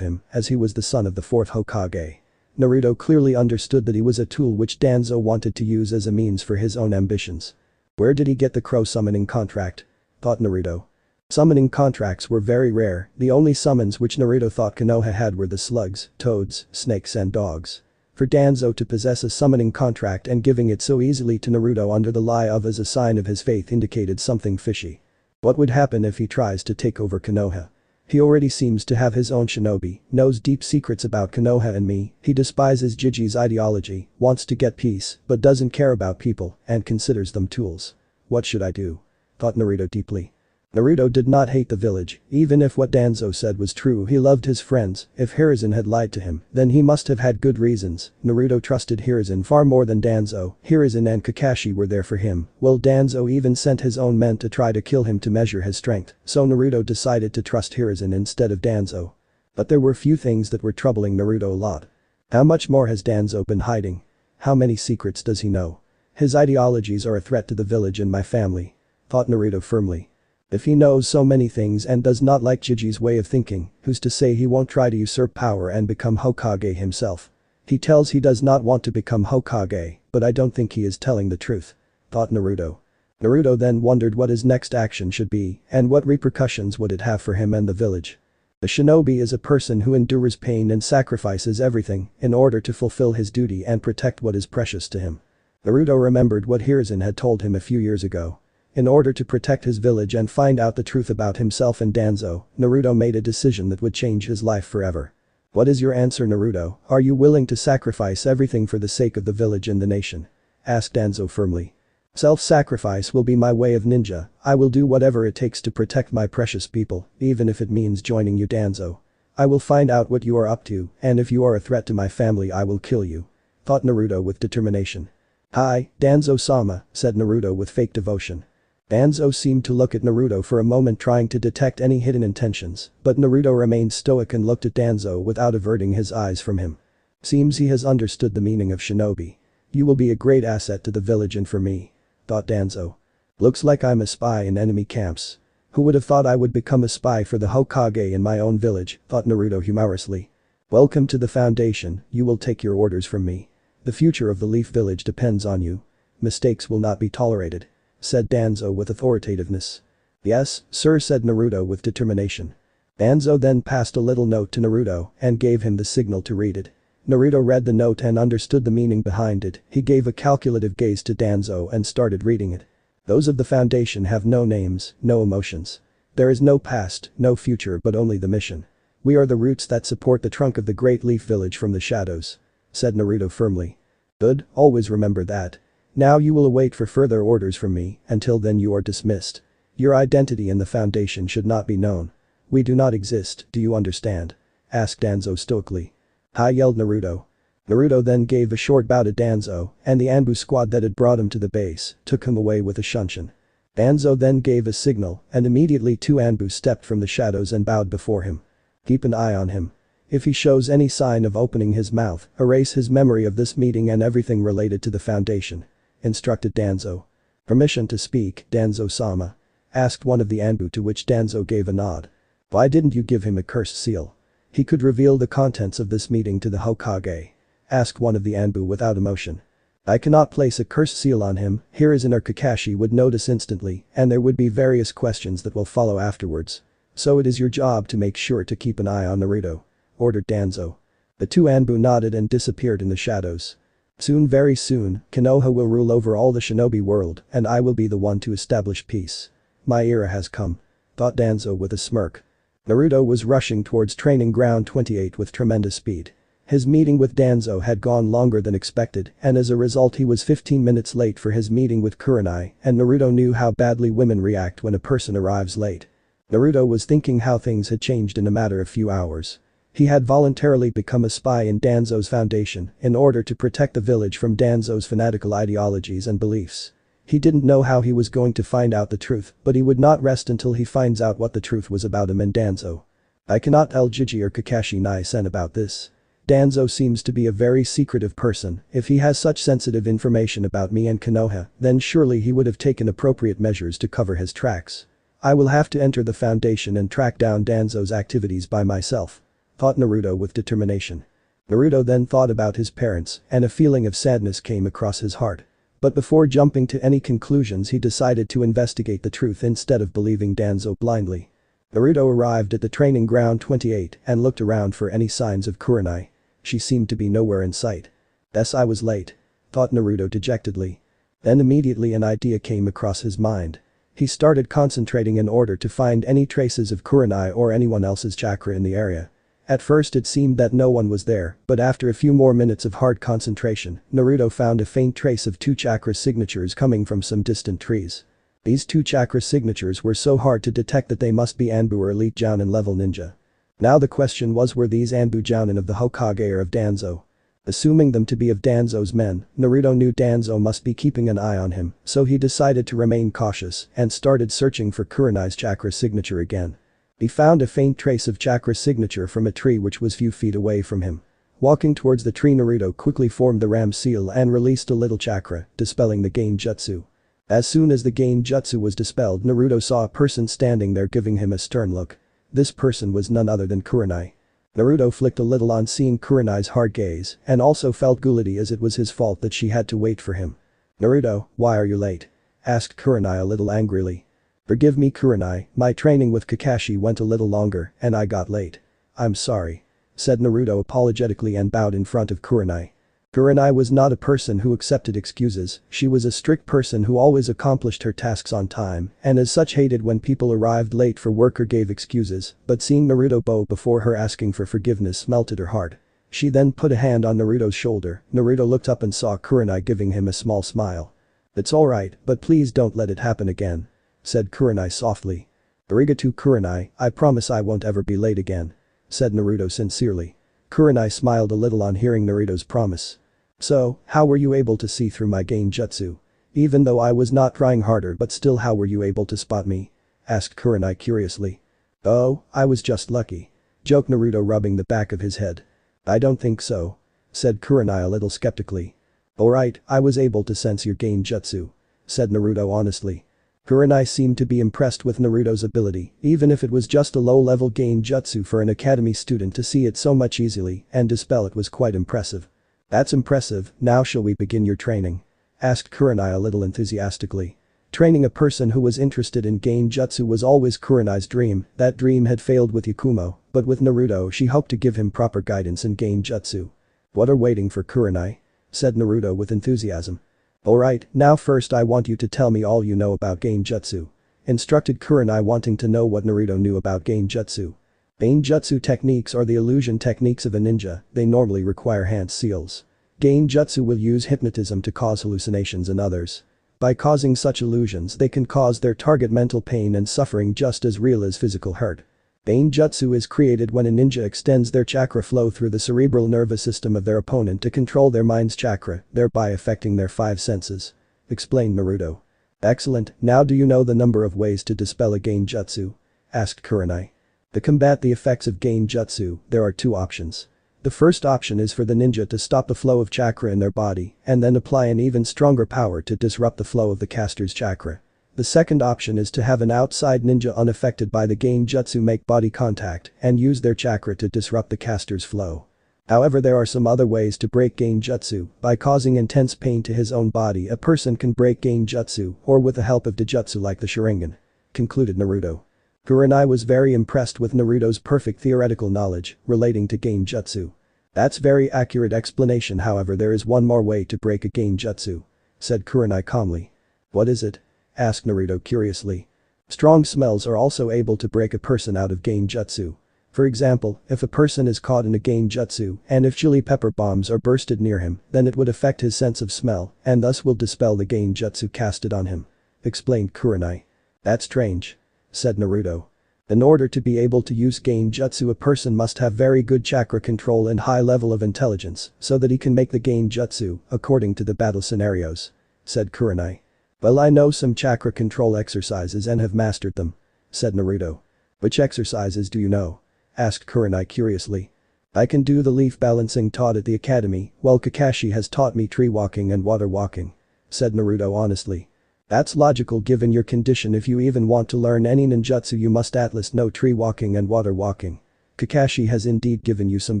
him as he was the son of the fourth Hokage. Naruto clearly understood that he was a tool which Danzo wanted to use as a means for his own ambitions. Where did he get the crow summoning contract? Thought Naruto. Summoning contracts were very rare, the only summons which Naruto thought Konoha had were the slugs, toads, snakes and dogs. For Danzo to possess a summoning contract and giving it so easily to Naruto under the lie of as a sign of his faith indicated something fishy. What would happen if he tries to take over Konoha? He already seems to have his own shinobi, knows deep secrets about Konoha and me, he despises Jiji's ideology, wants to get peace, but doesn't care about people, and considers them tools. What should I do? Thought Naruto deeply. Naruto did not hate the village, even if what Danzo said was true he loved his friends, if Hiruzen had lied to him, then he must have had good reasons, Naruto trusted Hiruzen far more than Danzo, Hiruzen and Kakashi were there for him, well Danzo even sent his own men to try to kill him to measure his strength, so Naruto decided to trust Hiruzen instead of Danzo. But there were few things that were troubling Naruto a lot. How much more has Danzo been hiding? How many secrets does he know? His ideologies are a threat to the village and my family. Thought Naruto firmly. If he knows so many things and does not like Jiji's way of thinking, who's to say he won't try to usurp power and become Hokage himself? He tells he does not want to become Hokage, but I don't think he is telling the truth. Thought Naruto. Naruto then wondered what his next action should be and what repercussions would it have for him and the village. The shinobi is a person who endures pain and sacrifices everything in order to fulfill his duty and protect what is precious to him. Naruto remembered what Hiruzen had told him a few years ago. In order to protect his village and find out the truth about himself and Danzo, Naruto made a decision that would change his life forever. What is your answer, Naruto? Are you willing to sacrifice everything for the sake of the village and the nation? Asked Danzo firmly. Self-sacrifice will be my way of ninja, I will do whatever it takes to protect my precious people, even if it means joining you, Danzo. I will find out what you are up to, and if you are a threat to my family I will kill you. Thought Naruto with determination. Hi, Danzo-sama, said Naruto with fake devotion. Danzo seemed to look at Naruto for a moment trying to detect any hidden intentions, but Naruto remained stoic and looked at Danzo without averting his eyes from him. Seems he has understood the meaning of shinobi. You will be a great asset to the village and for me. Thought Danzo. Looks like I'm a spy in enemy camps. Who would have thought I would become a spy for the Hokage in my own village, thought Naruto humorously. Welcome to the Foundation, you will take your orders from me. The future of the Leaf Village depends on you. Mistakes will not be tolerated. said Danzo with authoritativeness. Yes, sir, said Naruto with determination. Danzo then passed a little note to Naruto and gave him the signal to read it. Naruto read the note and understood the meaning behind it. He gave a calculative gaze to Danzo and started reading it. Those of the Foundation have no names, no emotions. There is no past, no future, but only the mission. We are the roots that support the trunk of the Great Leaf Village from the shadows, said Naruto firmly. Good, always remember that. Now you will await for further orders from me, until then you are dismissed. Your identity in the Foundation should not be known. We do not exist, do you understand? Asked Danzo stoically. Ha, yelled Naruto. Naruto then gave a short bow to Danzo, and the Anbu squad that had brought him to the base took him away with a shunshin. Danzo then gave a signal, and immediately 2 Anbu stepped from the shadows and bowed before him. Keep an eye on him. If he shows any sign of opening his mouth, erase his memory of this meeting and everything related to the Foundation, instructed Danzo. Permission to speak, Danzo-sama? Asked one of the Anbu, to which Danzo gave a nod. Why didn't you give him a cursed seal? He could reveal the contents of this meeting to the Hokage. Asked one of the Anbu without emotion. I cannot place a cursed seal on him, Hiruzen or Kakashi would notice instantly, and there would be various questions that will follow afterwards. So it is your job to make sure to keep an eye on Naruto, ordered Danzo. The 2 Anbu nodded and disappeared in the shadows. Soon, very soon, Konoha will rule over all the shinobi world, and I will be the one to establish peace. My era has come, thought Danzo with a smirk. Naruto was rushing towards training ground 28 with tremendous speed. His meeting with Danzo had gone longer than expected, and as a result he was 15 minutes late for his meeting with Kurenai, and Naruto knew how badly women react when a person arrives late. Naruto was thinking how things had changed in a matter of few hours. He had voluntarily become a spy in Danzo's foundation in order to protect the village from Danzo's fanatical ideologies and beliefs. He didn't know how he was going to find out the truth, but he would not rest until he finds out what the truth was about him and Danzo. I cannot tell Jiji or Kakashi Nai-sen about this. Danzo seems to be a very secretive person. If he has such sensitive information about me and Konoha, then surely he would have taken appropriate measures to cover his tracks. I will have to enter the Foundation and track down Danzo's activities by myself, thought Naruto with determination. Naruto then thought about his parents, and a feeling of sadness came across his heart. But before jumping to any conclusions, he decided to investigate the truth instead of believing Danzo blindly. Naruto arrived at the training ground 28 and looked around for any signs of Kurenai. She seemed to be nowhere in sight. Thus I was late, thought Naruto dejectedly. Then immediately an idea came across his mind. He started concentrating in order to find any traces of Kurenai or anyone else's chakra in the area. At first it seemed that no one was there, but after a few more minutes of hard concentration, Naruto found a faint trace of 2 chakra signatures coming from some distant trees. These 2 chakra signatures were so hard to detect that they must be Anbu or elite Jounin level ninja. Now the question was, were these Anbu Jounin of the Hokage or of Danzo? Assuming them to be of Danzo's men, Naruto knew Danzo must be keeping an eye on him, so he decided to remain cautious and started searching for Kurenai's chakra signature again. He found a faint trace of chakra signature from a tree which was few feet away from him. Walking towards the tree, Naruto quickly formed the Ram seal and released a little chakra, dispelling the Genjutsu. As soon as the Genjutsu was dispelled, Naruto saw a person standing there giving him a stern look. This person was none other than Kurenai. Naruto flicked a little on seeing Kurenai's hard gaze and also felt guilty as it was his fault that she had to wait for him. Naruto, why are you late? Asked Kurenai a little angrily. Forgive me, Kurenai, my training with Kakashi went a little longer and I got late. I'm sorry, said Naruto apologetically and bowed in front of Kurenai. Kurenai was not a person who accepted excuses. She was a strict person who always accomplished her tasks on time and as such hated when people arrived late for work or gave excuses, but seeing Naruto bow before her asking for forgiveness melted her heart. She then put a hand on Naruto's shoulder. Naruto looked up and saw Kurenai giving him a small smile. It's alright, but please don't let it happen again, said Kurenai softly. Arigato, Kurenai, I promise I won't ever be late again, said Naruto sincerely. Kurenai smiled a little on hearing Naruto's promise. So, how were you able to see through my Genjutsu? Even though I was not trying harder, but still, how were you able to spot me? Asked Kurenai curiously. Oh, I was just lucky, joked Naruto rubbing the back of his head. I don't think so, said Kurenai a little skeptically. Alright, I was able to sense your Genjutsu, said Naruto honestly. Kurenai seemed to be impressed with Naruto's ability, even if it was just a low-level Genjutsu for an academy student to see it so much easily and dispel it was quite impressive. That's impressive, now shall we begin your training? Asked Kurenai a little enthusiastically. Training a person who was interested in Genjutsu was always Kurenai's dream. That dream had failed with Yakumo, but with Naruto she hoped to give him proper guidance in Genjutsu. "What are waiting for, Kurenai?" said Naruto with enthusiasm. "Alright, now first I want you to tell me all you know about Genjutsu," instructed Kurenai, wanting to know what Naruto knew about Genjutsu. Genjutsu techniques are the illusion techniques of a ninja. They normally require hand seals. Genjutsu will use hypnotism to cause hallucinations in others. By causing such illusions they can cause their target mental pain and suffering just as real as physical hurt. Genjutsu is created when a ninja extends their chakra flow through the cerebral nervous system of their opponent to control their mind's chakra, thereby affecting their five senses. Explained Naruto. "Excellent, now do you know the number of ways to dispel a Genjutsu?" asked Kurenai. To combat the effects of Genjutsu, there are two options. The first option is for the ninja to stop the flow of chakra in their body and then apply an even stronger power to disrupt the flow of the caster's chakra. The second option is to have an outside ninja unaffected by the Genjutsu make body contact and use their chakra to disrupt the caster's flow. However, there are some other ways to break Genjutsu. By causing intense pain to his own body, a person can break Genjutsu, or with the help of Dijutsu like the Sharingan," concluded Naruto. Kurenai was very impressed with Naruto's perfect theoretical knowledge relating to Genjutsu. "That's very accurate explanation, however there is one more way to break a Genjutsu," said Kurenai calmly. "What is it?" asked Naruto curiously. "Strong smells are also able to break a person out of Genjutsu. For example, if a person is caught in a Genjutsu and if chili pepper bombs are bursted near him, then it would affect his sense of smell and thus will dispel the Genjutsu casted on him," explained Kurenai. "That's strange," said Naruto. "In order to be able to use Genjutsu, a person must have very good chakra control and high level of intelligence so that he can make the Genjutsu according to the battle scenarios," said Kurenai. "Well, I know some chakra control exercises and have mastered them," said Naruto. "Which exercises do you know?" asked Kurenai curiously. "I can do the leaf balancing taught at the academy, while Kakashi has taught me tree walking and water walking," said Naruto honestly. "That's logical given your condition. If you even want to learn any ninjutsu you must at least know tree walking and water walking. Kakashi has indeed given you some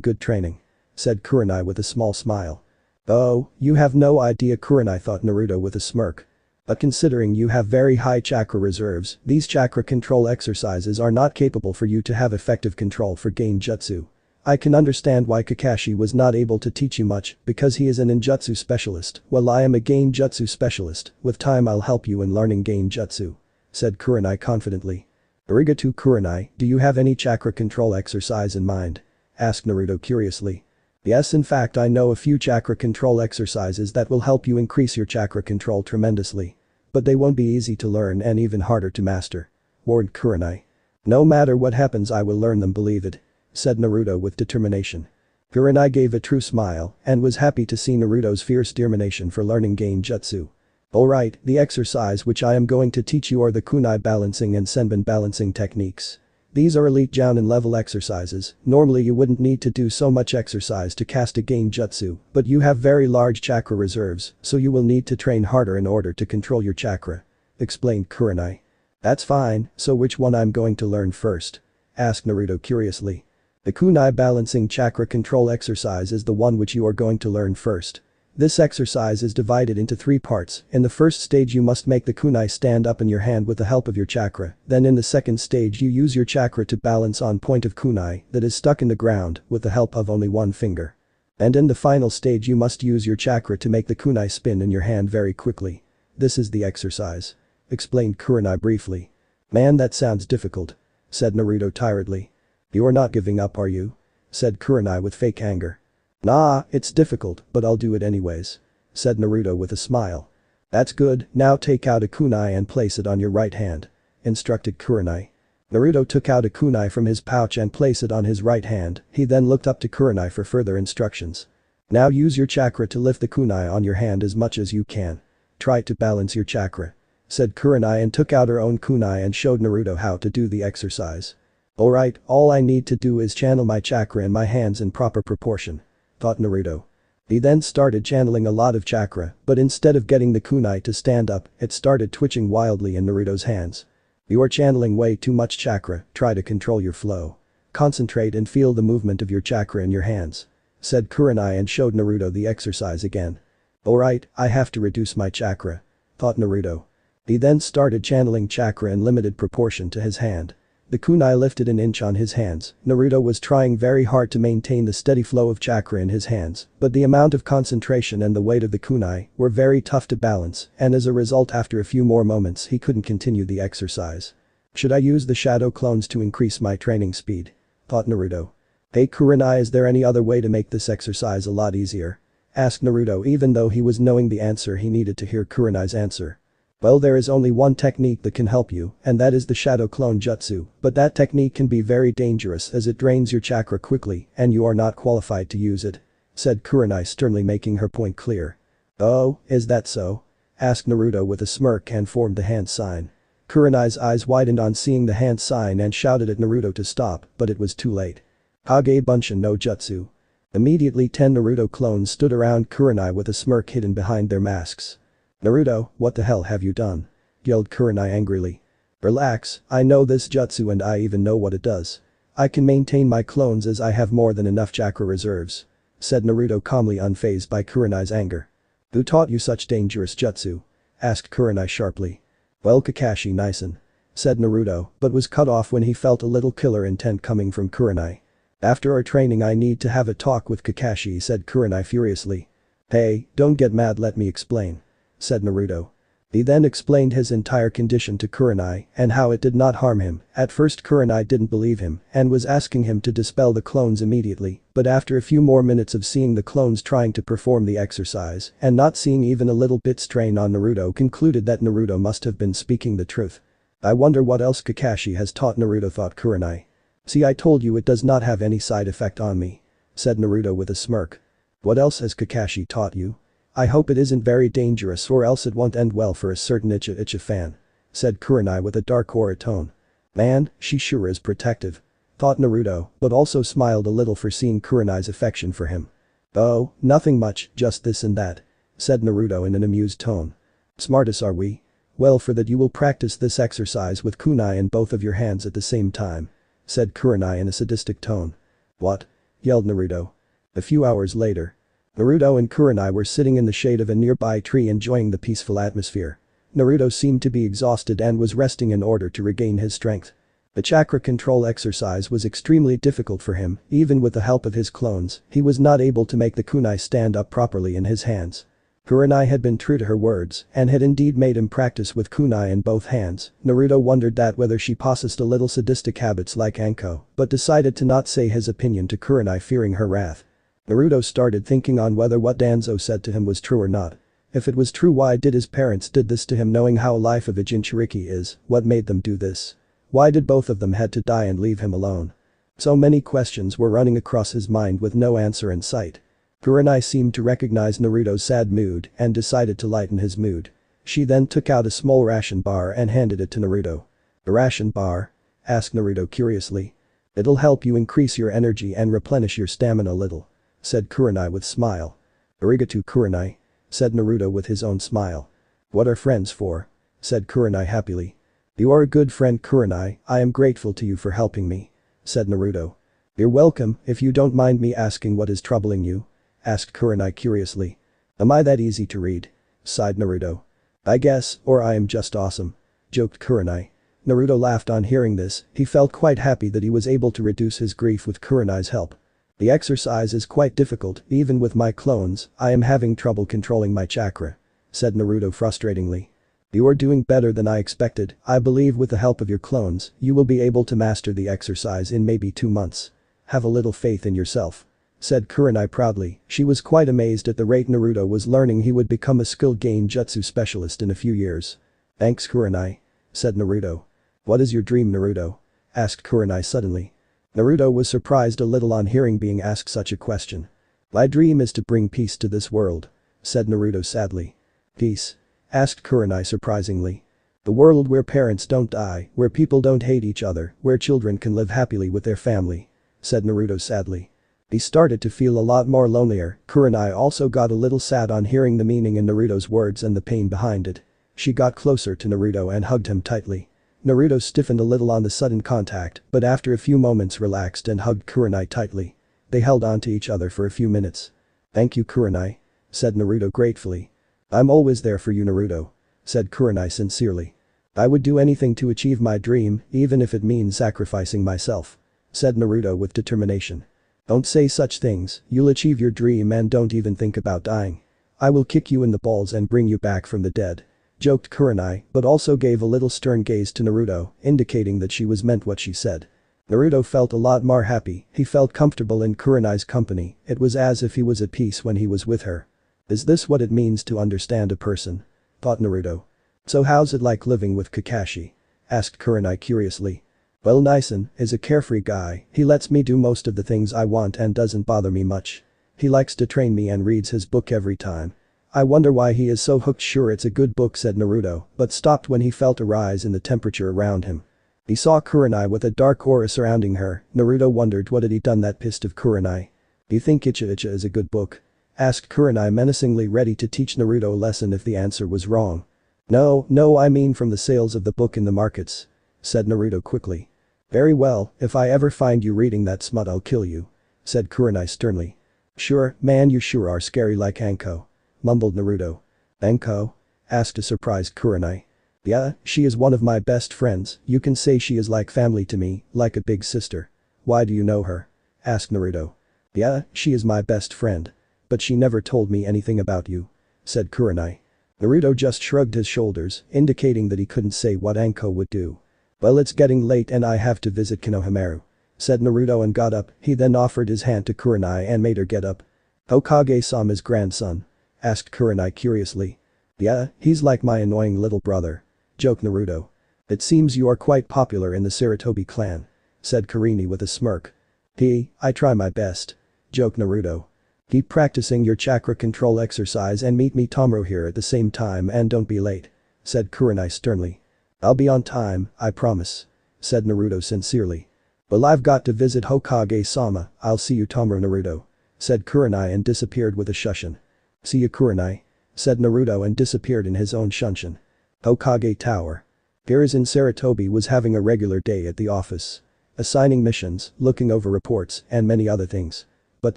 good training," said Kurenai with a small smile. "Oh, you have no idea," Kurenai thought Naruto with a smirk. "But considering you have very high chakra reserves, these chakra control exercises are not capable for you to have effective control for Genjutsu. I can understand why Kakashi was not able to teach you much because he is a ninjutsu specialist, while I am a Genjutsu specialist. With time I'll help you in learning Genjutsu," said Kurenai confidently. "Arigato, Kurenai, do you have any chakra control exercise in mind?" asked Naruto curiously. "Yes, in fact I know a few chakra control exercises that will help you increase your chakra control tremendously. But they won't be easy to learn and even harder to master," warned Kurenai. "No matter what happens I will learn them, believe it," said Naruto with determination. Kurenai gave a true smile and was happy to see Naruto's fierce determination for learning Genjutsu. "Alright, the exercise which I am going to teach you are the kunai balancing and senbon balancing techniques. These are elite jounin level exercises. Normally you wouldn't need to do so much exercise to cast a Genjutsu, but you have very large chakra reserves, so you will need to train harder in order to control your chakra," explained Kurenai. "That's fine, so which one I'm going to learn first?" asked Naruto curiously. "The kunai balancing chakra control exercise is the one which you are going to learn first. This exercise is divided into 3 parts. In the first stage you must make the kunai stand up in your hand with the help of your chakra, then in the second stage you use your chakra to balance on point of kunai that is stuck in the ground with the help of only one finger. And in the final stage you must use your chakra to make the kunai spin in your hand very quickly. This is the exercise," explained Kurenai briefly. "Man, that sounds difficult," said Naruto tiredly. "You are not giving up, are you?" said Kurenai with fake anger. "Nah, it's difficult, but I'll do it anyways," said Naruto with a smile. "That's good, now take out a kunai and place it on your right hand," instructed Kurenai. Naruto took out a kunai from his pouch and placed it on his right hand. He then looked up to Kurenai for further instructions. "Now use your chakra to lift the kunai on your hand as much as you can. Try to balance your chakra," said Kurenai and took out her own kunai and showed Naruto how to do the exercise. "Alright, all I need to do is channel my chakra in my hands in proper proportion," thought Naruto. He then started channeling a lot of chakra, but instead of getting the kunai to stand up, it started twitching wildly in Naruto's hands. "You are channeling way too much chakra, try to control your flow. Concentrate and feel the movement of your chakra in your hands," said Kurenai and showed Naruto the exercise again. "Alright, I have to reduce my chakra," thought Naruto. He then started channeling chakra in limited proportion to his hand. The kunai lifted an inch on his hands. Naruto was trying very hard to maintain the steady flow of chakra in his hands, but the amount of concentration and the weight of the kunai were very tough to balance, and as a result after a few more moments he couldn't continue the exercise. Should I use the shadow clones to increase my training speed? Thought Naruto. Hey Kurenai, is there any other way to make this exercise a lot easier? Asked Naruto even though he was knowing the answer he needed to hear Kurenai's answer. Well, there is only one technique that can help you, and that is the shadow clone jutsu, but that technique can be very dangerous as it drains your chakra quickly and you are not qualified to use it. Said Kurenai sternly, making her point clear. Oh, is that so? Asked Naruto with a smirk and formed the hand sign. Kurenai's eyes widened on seeing the hand sign and shouted at Naruto to stop, but it was too late. Kage Bunshin no Jutsu. Immediately 10 Naruto clones stood around Kurenai with a smirk hidden behind their masks. Naruto, what the hell have you done? Yelled Kurenai angrily. Relax, I know this jutsu and I even know what it does. I can maintain my clones as I have more than enough chakra reserves. Said Naruto calmly, unfazed by Kurenai's anger. Who taught you such dangerous jutsu? Asked Kurenai sharply. Well, Kakashi Nisen. Said Naruto, but was cut off when he felt a little killer intent coming from Kurenai. After our training I need to have a talk with Kakashi, said Kurenai furiously. Hey, don't get mad, let me explain. Said Naruto. He then explained his entire condition to Kurenai and how it did not harm him. At first Kurenai didn't believe him and was asking him to dispel the clones immediately, but after a few more minutes of seeing the clones trying to perform the exercise and not seeing even a little bit strain on Naruto, concluded that Naruto must have been speaking the truth. I wonder what else Kakashi has taught Naruto, thought Kurenai. See, I told you it does not have any side effect on me. Said Naruto with a smirk. What else has Kakashi taught you? I hope it isn't very dangerous or else it won't end well for a certain Icha fan. Said Kurenai with a dark aura tone. Man, she sure is protective. Thought Naruto, but also smiled a little for seeing Kurenai's affection for him. Oh, nothing much, just this and that. Said Naruto in an amused tone. Smartest are we? Well, for that you will practice this exercise with kunai in both of your hands at the same time. Said Kurenai in a sadistic tone. What? Yelled Naruto. A few hours later. Naruto and Kurenai were sitting in the shade of a nearby tree enjoying the peaceful atmosphere. Naruto seemed to be exhausted and was resting in order to regain his strength. The chakra control exercise was extremely difficult for him, even with the help of his clones, he was not able to make the kunai stand up properly in his hands. Kurenai had been true to her words and had indeed made him practice with kunai in both hands. Naruto wondered that whether she possessed a little sadistic habits like Anko, but decided to not say his opinion to Kurenai, fearing her wrath. Naruto started thinking on whether what Danzo said to him was true or not. If it was true, why did his parents did this to him, knowing how life of a Jinchuriki is? What made them do this? Why did both of them had to die and leave him alone? So many questions were running across his mind with no answer in sight. Kurenai seemed to recognize Naruto's sad mood and decided to lighten his mood. She then took out a small ration bar and handed it to Naruto. A ration bar? Asked Naruto curiously. It'll help you increase your energy and replenish your stamina a little. Said Kurenai with smile. Arigato Kurenai. Said Naruto with his own smile. What are friends for? Said Kurenai happily. You are a good friend, Kurenai, I am grateful to you for helping me. Said Naruto. You're welcome, if you don't mind me asking what is troubling you? Asked Kurenai curiously. Am I that easy to read? Sighed Naruto. I guess, or I am just awesome. Joked Kurenai. Naruto laughed on hearing this, he felt quite happy that he was able to reduce his grief with Kurenai's help. The exercise is quite difficult, even with my clones, I am having trouble controlling my chakra. Said Naruto frustratingly. You are doing better than I expected, I believe with the help of your clones, you will be able to master the exercise in maybe 2 months. Have a little faith in yourself. Said Kurenai proudly, she was quite amazed at the rate Naruto was learning. He would become a skilled genjutsu specialist in a few years. Thanks Kurenai. Said Naruto. What is your dream, Naruto? Asked Kurenai suddenly. Naruto was surprised a little on hearing being asked such a question. My dream is to bring peace to this world. Said Naruto sadly. Peace? Asked Kurenai surprisingly. The world where parents don't die, where people don't hate each other, where children can live happily with their family. Said Naruto sadly. He started to feel a lot more lonelier. Kurenai also got a little sad on hearing the meaning in Naruto's words and the pain behind it. She got closer to Naruto and hugged him tightly. Naruto stiffened a little on the sudden contact, but after a few moments relaxed and hugged Kurenai tightly. They held on to each other for a few minutes. Thank you Kurenai. Said Naruto gratefully. I'm always there for you, Naruto. said Kurenai sincerely. I would do anything to achieve my dream, even if it means sacrificing myself, said Naruto with determination. Don't say such things, you'll achieve your dream and don't even think about dying. I will kick you in the balls and bring you back from the dead, joked Kurenai, but also gave a little stern gaze to Naruto, indicating that she was meant what she said. Naruto felt a lot more happy, he felt comfortable in Kurenai's company, it was as if he was at peace when he was with her. Is this what it means to understand a person? Thought Naruto. So how's it like living with Kakashi? Asked Kurenai curiously. Well, Nison is a carefree guy, he lets me do most of the things I want and doesn't bother me much. He likes to train me and reads his book every time. I wonder why he is so hooked. Sure, it's a good book, said Naruto, but stopped when he felt a rise in the temperature around him. He saw Kurenai with a dark aura surrounding her. Naruto wondered what had he done that pissed of Kurenai. You think Uchiha is a good book? Asked Kurenai menacingly, ready to teach Naruto a lesson if the answer was wrong. No, I mean from the sales of the book in the markets, said Naruto quickly. Very well, if I ever find you reading that smut I'll kill you, said Kurenai sternly. Sure, man, you sure are scary like Anko, mumbled Naruto. Anko? Asked a surprised Kurenai. Yeah, she is one of my best friends, you can say she is like family to me, like a big sister. Why do you know her? Asked Naruto. Yeah, she is my best friend. But she never told me anything about you, said Kurenai. Naruto just shrugged his shoulders, indicating that he couldn't say what Anko would do. Well, it's getting late and I have to visit Konohamaru, said Naruto and got up. He then offered his hand to Kurenai and made her get up. Hokage-sama's grandson? Asked Kurenai curiously. Yeah, he's like my annoying little brother, joked Naruto. It seems you are quite popular in the Sarutobi clan, said Kurenai with a smirk. I try my best, joked Naruto. Keep practicing your chakra control exercise and meet me Tomoro here at the same time and don't be late, said Kurenai sternly. I'll be on time, I promise, said Naruto sincerely. Well, I've got to visit Hokage-sama, I'll see you Tomoro. Naruto, said Kurenai and disappeared with a shushin. See you Kurenai, said Naruto and disappeared in his own shunshin. Hokage Tower. Hiruzen Sarutobi was having a regular day at the office. Assigning missions, looking over reports, and many other things. But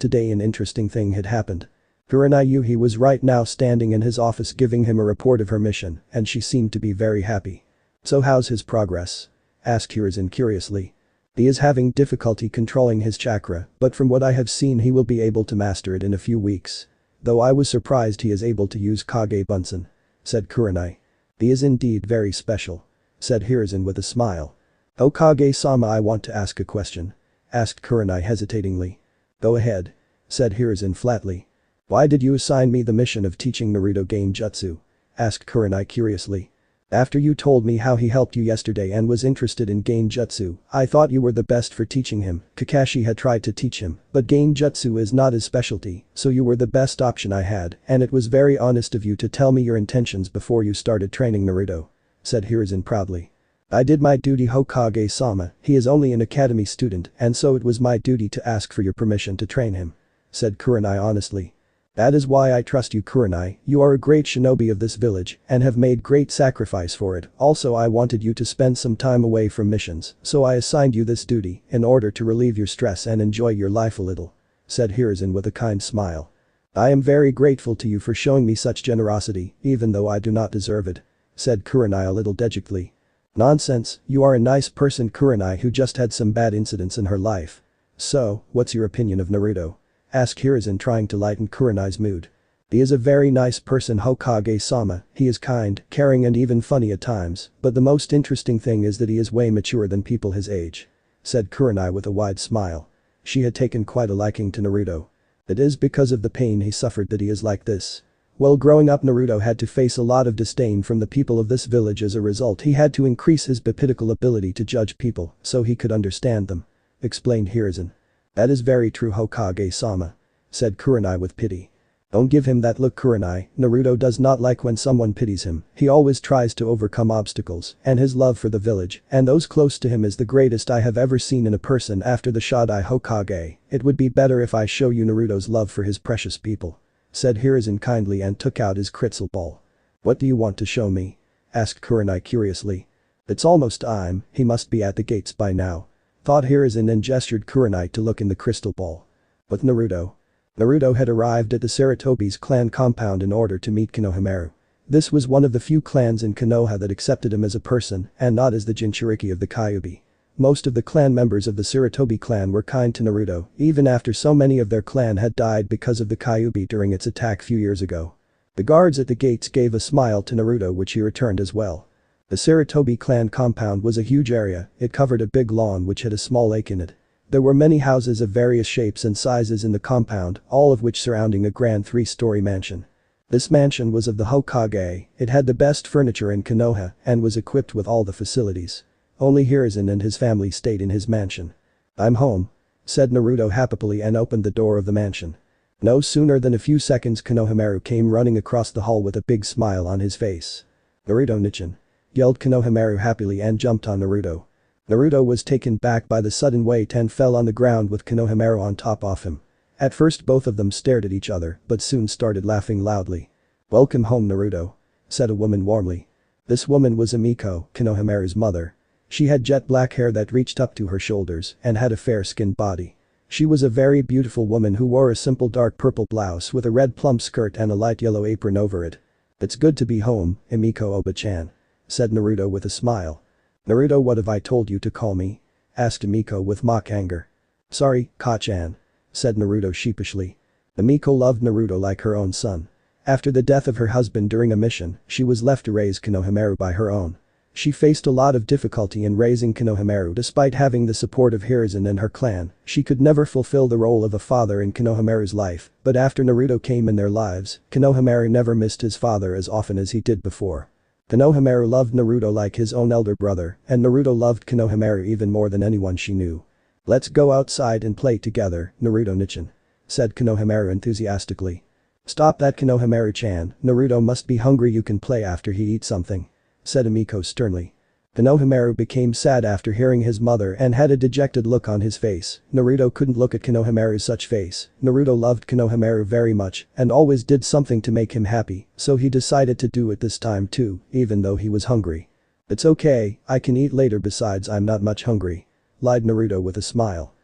today an interesting thing had happened. Kurenai Yuhi was right now standing in his office giving him a report of her mission, and she seemed to be very happy. So how's his progress? Asked Hiruzen curiously. He is having difficulty controlling his chakra, but from what I have seen he will be able to master it in a few weeks. Though I was surprised he is able to use Kage Bunsen, said Kurenai. He is indeed very special, said Hiruzen with a smile. Hokage-sama, I want to ask a question, asked Kurenai hesitatingly. Go ahead, said Hiruzen flatly. Why did you assign me the mission of teaching Naruto Genjutsu? Asked Kurenai curiously. After you told me how he helped you yesterday and was interested in Genjutsu, I thought you were the best for teaching him. Kakashi had tried to teach him, but Genjutsu is not his specialty, so you were the best option I had, and it was very honest of you to tell me your intentions before you started training Naruto, said Hiruzen proudly. I did my duty Hokage-sama, he is only an academy student and so it was my duty to ask for your permission to train him, said Kurenai honestly. That is why I trust you Kurenai, you are a great shinobi of this village and have made great sacrifice for it. Also I wanted you to spend some time away from missions, so I assigned you this duty in order to relieve your stress and enjoy your life a little, said Hiruzen with a kind smile. I am very grateful to you for showing me such generosity, even though I do not deserve it, said Kurenai a little dejectedly. Nonsense, you are a nice person Kurenai who just had some bad incidents in her life. So, what's your opinion of Naruto? Asked Hiruzen trying to lighten Kurenai's mood. He is a very nice person Hokage-sama, he is kind, caring and even funny at times, but the most interesting thing is that he is way mature than people his age, said Kurenai with a wide smile. She had taken quite a liking to Naruto. It is because of the pain he suffered that he is like this. Well, growing up Naruto had to face a lot of disdain from the people of this village. As a result he had to increase his bipidical ability to judge people so he could understand them, explained Hiruzen. That is very true Hokage-sama, said Kurenai with pity. Don't give him that look Kurenai, Naruto does not like when someone pities him, he always tries to overcome obstacles, and his love for the village and those close to him is the greatest I have ever seen in a person after the Shodai Hokage. It would be better if I show you Naruto's love for his precious people, said Hiruzen kindly and took out his crystal ball. What do you want to show me? Asked Kurenai curiously. It's almost time, he must be at the gates by now, thought Hiruzen and gestured Kurenai to look in the crystal ball. With Naruto. Naruto had arrived at the Sarutobi's clan compound in order to meet Konohamaru. This was one of the few clans in Konoha that accepted him as a person and not as the Jinchuriki of the Kyuubi. Most of the clan members of the Sarutobi clan were kind to Naruto, even after so many of their clan had died because of the Kyuubi during its attack few years ago. The guards at the gates gave a smile to Naruto, which he returned as well. The Sarutobi clan compound was a huge area. It covered a big lawn which had a small lake in it. There were many houses of various shapes and sizes in the compound, all of which surrounding a grand 3-story mansion. This mansion was of the Hokage, it had the best furniture in Konoha and was equipped with all the facilities. Only Hiruzen and his family stayed in his mansion. "I'm home," said Naruto happily and opened the door of the mansion. No sooner than a few seconds Konohamaru came running across the hall with a big smile on his face. "Naruto-nichan," yelled Konohamaru happily and jumped on Naruto. Naruto was taken back by the sudden weight and fell on the ground with Konohamaru on top of him. At first both of them stared at each other but soon started laughing loudly. "Welcome home, Naruto," said a woman warmly. This woman was Emiko, Konohamaru's mother. She had jet black hair that reached up to her shoulders and had a fair-skinned body. She was a very beautiful woman who wore a simple dark purple blouse with a red plum skirt and a light yellow apron over it. "It's good to be home, Emiko Oba-chan," said Naruto with a smile. "Naruto, what have I told you to call me?" asked Emiko with mock anger. "Sorry, Ka-chan," said Naruto sheepishly. Emiko loved Naruto like her own son. After the death of her husband during a mission, she was left to raise Konohamaru by her own. She faced a lot of difficulty in raising Konohamaru despite having the support of Hiruzen and her clan. She could never fulfill the role of a father in Konohamaru's life, but after Naruto came in their lives, Konohamaru never missed his father as often as he did before. Konohamaru loved Naruto like his own elder brother, and Naruto loved Konohamaru even more than anyone she knew. "Let's go outside and play together, Naruto-nichan," said Konohamaru enthusiastically. "Stop that, Konohamaru-chan, Naruto must be hungry, you can play after he eats something," said Emiko sternly. Konohamaru became sad after hearing his mother and had a dejected look on his face. Naruto couldn't look at Konohamaru's such face. Naruto loved Konohamaru very much and always did something to make him happy, so he decided to do it this time too, even though he was hungry. "It's okay, I can eat later, besides I'm not much hungry," lied Naruto with a smile.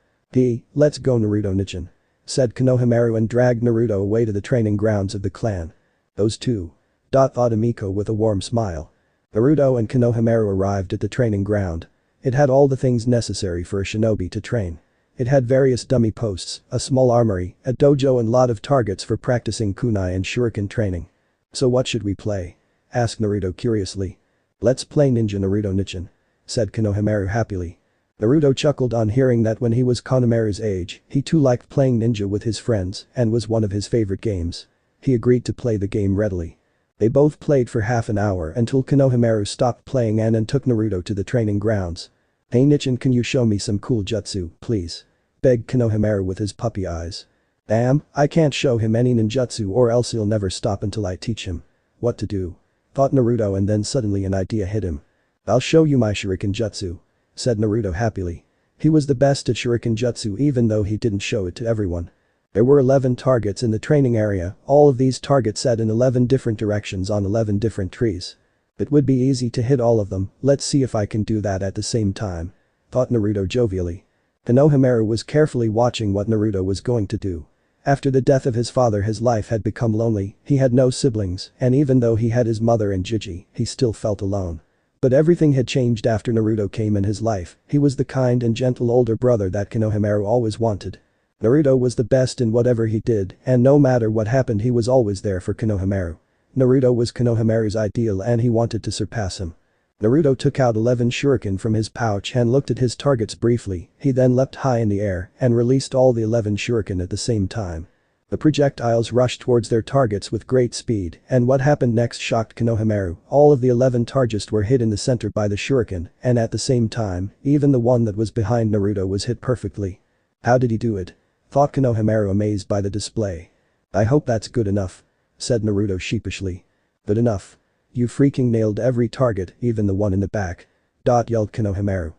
"Let's go, Naruto-nichan," said Konohamaru and dragged Naruto away to the training grounds of the clan. "Those two," thought Emiko with a warm smile. Naruto and Konohamaru arrived at the training ground. It had all the things necessary for a shinobi to train. It had various dummy posts, a small armory, a dojo and lot of targets for practicing kunai and shuriken training. "So what should we play?" asked Naruto curiously. "Let's play ninja, Naruto-nichan," said Konohamaru happily. Naruto chuckled on hearing that when he was Konohamaru's age, he too liked playing ninja with his friends and was one of his favorite games. He agreed to play the game readily. They both played for half an hour until Konohamaru stopped playing and took Naruto to the training grounds. "Hey Nichan, can you show me some cool jutsu, please?" begged Konohamaru with his puppy eyes. "Damn, I can't show him any ninjutsu or else he'll never stop until I teach him what to do," thought Naruto, and then suddenly an idea hit him. "I'll show you my shuriken jutsu," said Naruto happily. He was the best at shuriken jutsu even though he didn't show it to everyone. There were 11 targets in the training area, all of these targets set in 11 different directions on 11 different trees. "It would be easy to hit all of them, let's see if I can do that at the same time," thought Naruto jovially. Konohamaru was carefully watching what Naruto was going to do. After the death of his father, his life had become lonely, he had no siblings, and even though he had his mother and Jiji, he still felt alone. But everything had changed after Naruto came in his life. He was the kind and gentle older brother that Konohamaru always wanted. Naruto was the best in whatever he did, and no matter what happened he was always there for Konohamaru. Naruto was Konohamaru's ideal and he wanted to surpass him. Naruto took out 11 shuriken from his pouch and looked at his targets briefly, he then leapt high in the air and released all the 11 shuriken at the same time. The projectiles rushed towards their targets with great speed, and what happened next shocked Konohamaru. All of the 11 targets were hit in the center by the shuriken, and at the same time, even the one that was behind Naruto was hit perfectly. "How did he do it?" thought Konohamaru, amazed by the display. "I hope that's good enough," said Naruto sheepishly. "Good enough. You freaking nailed every target, even the one in the back," yelled Konohamaru.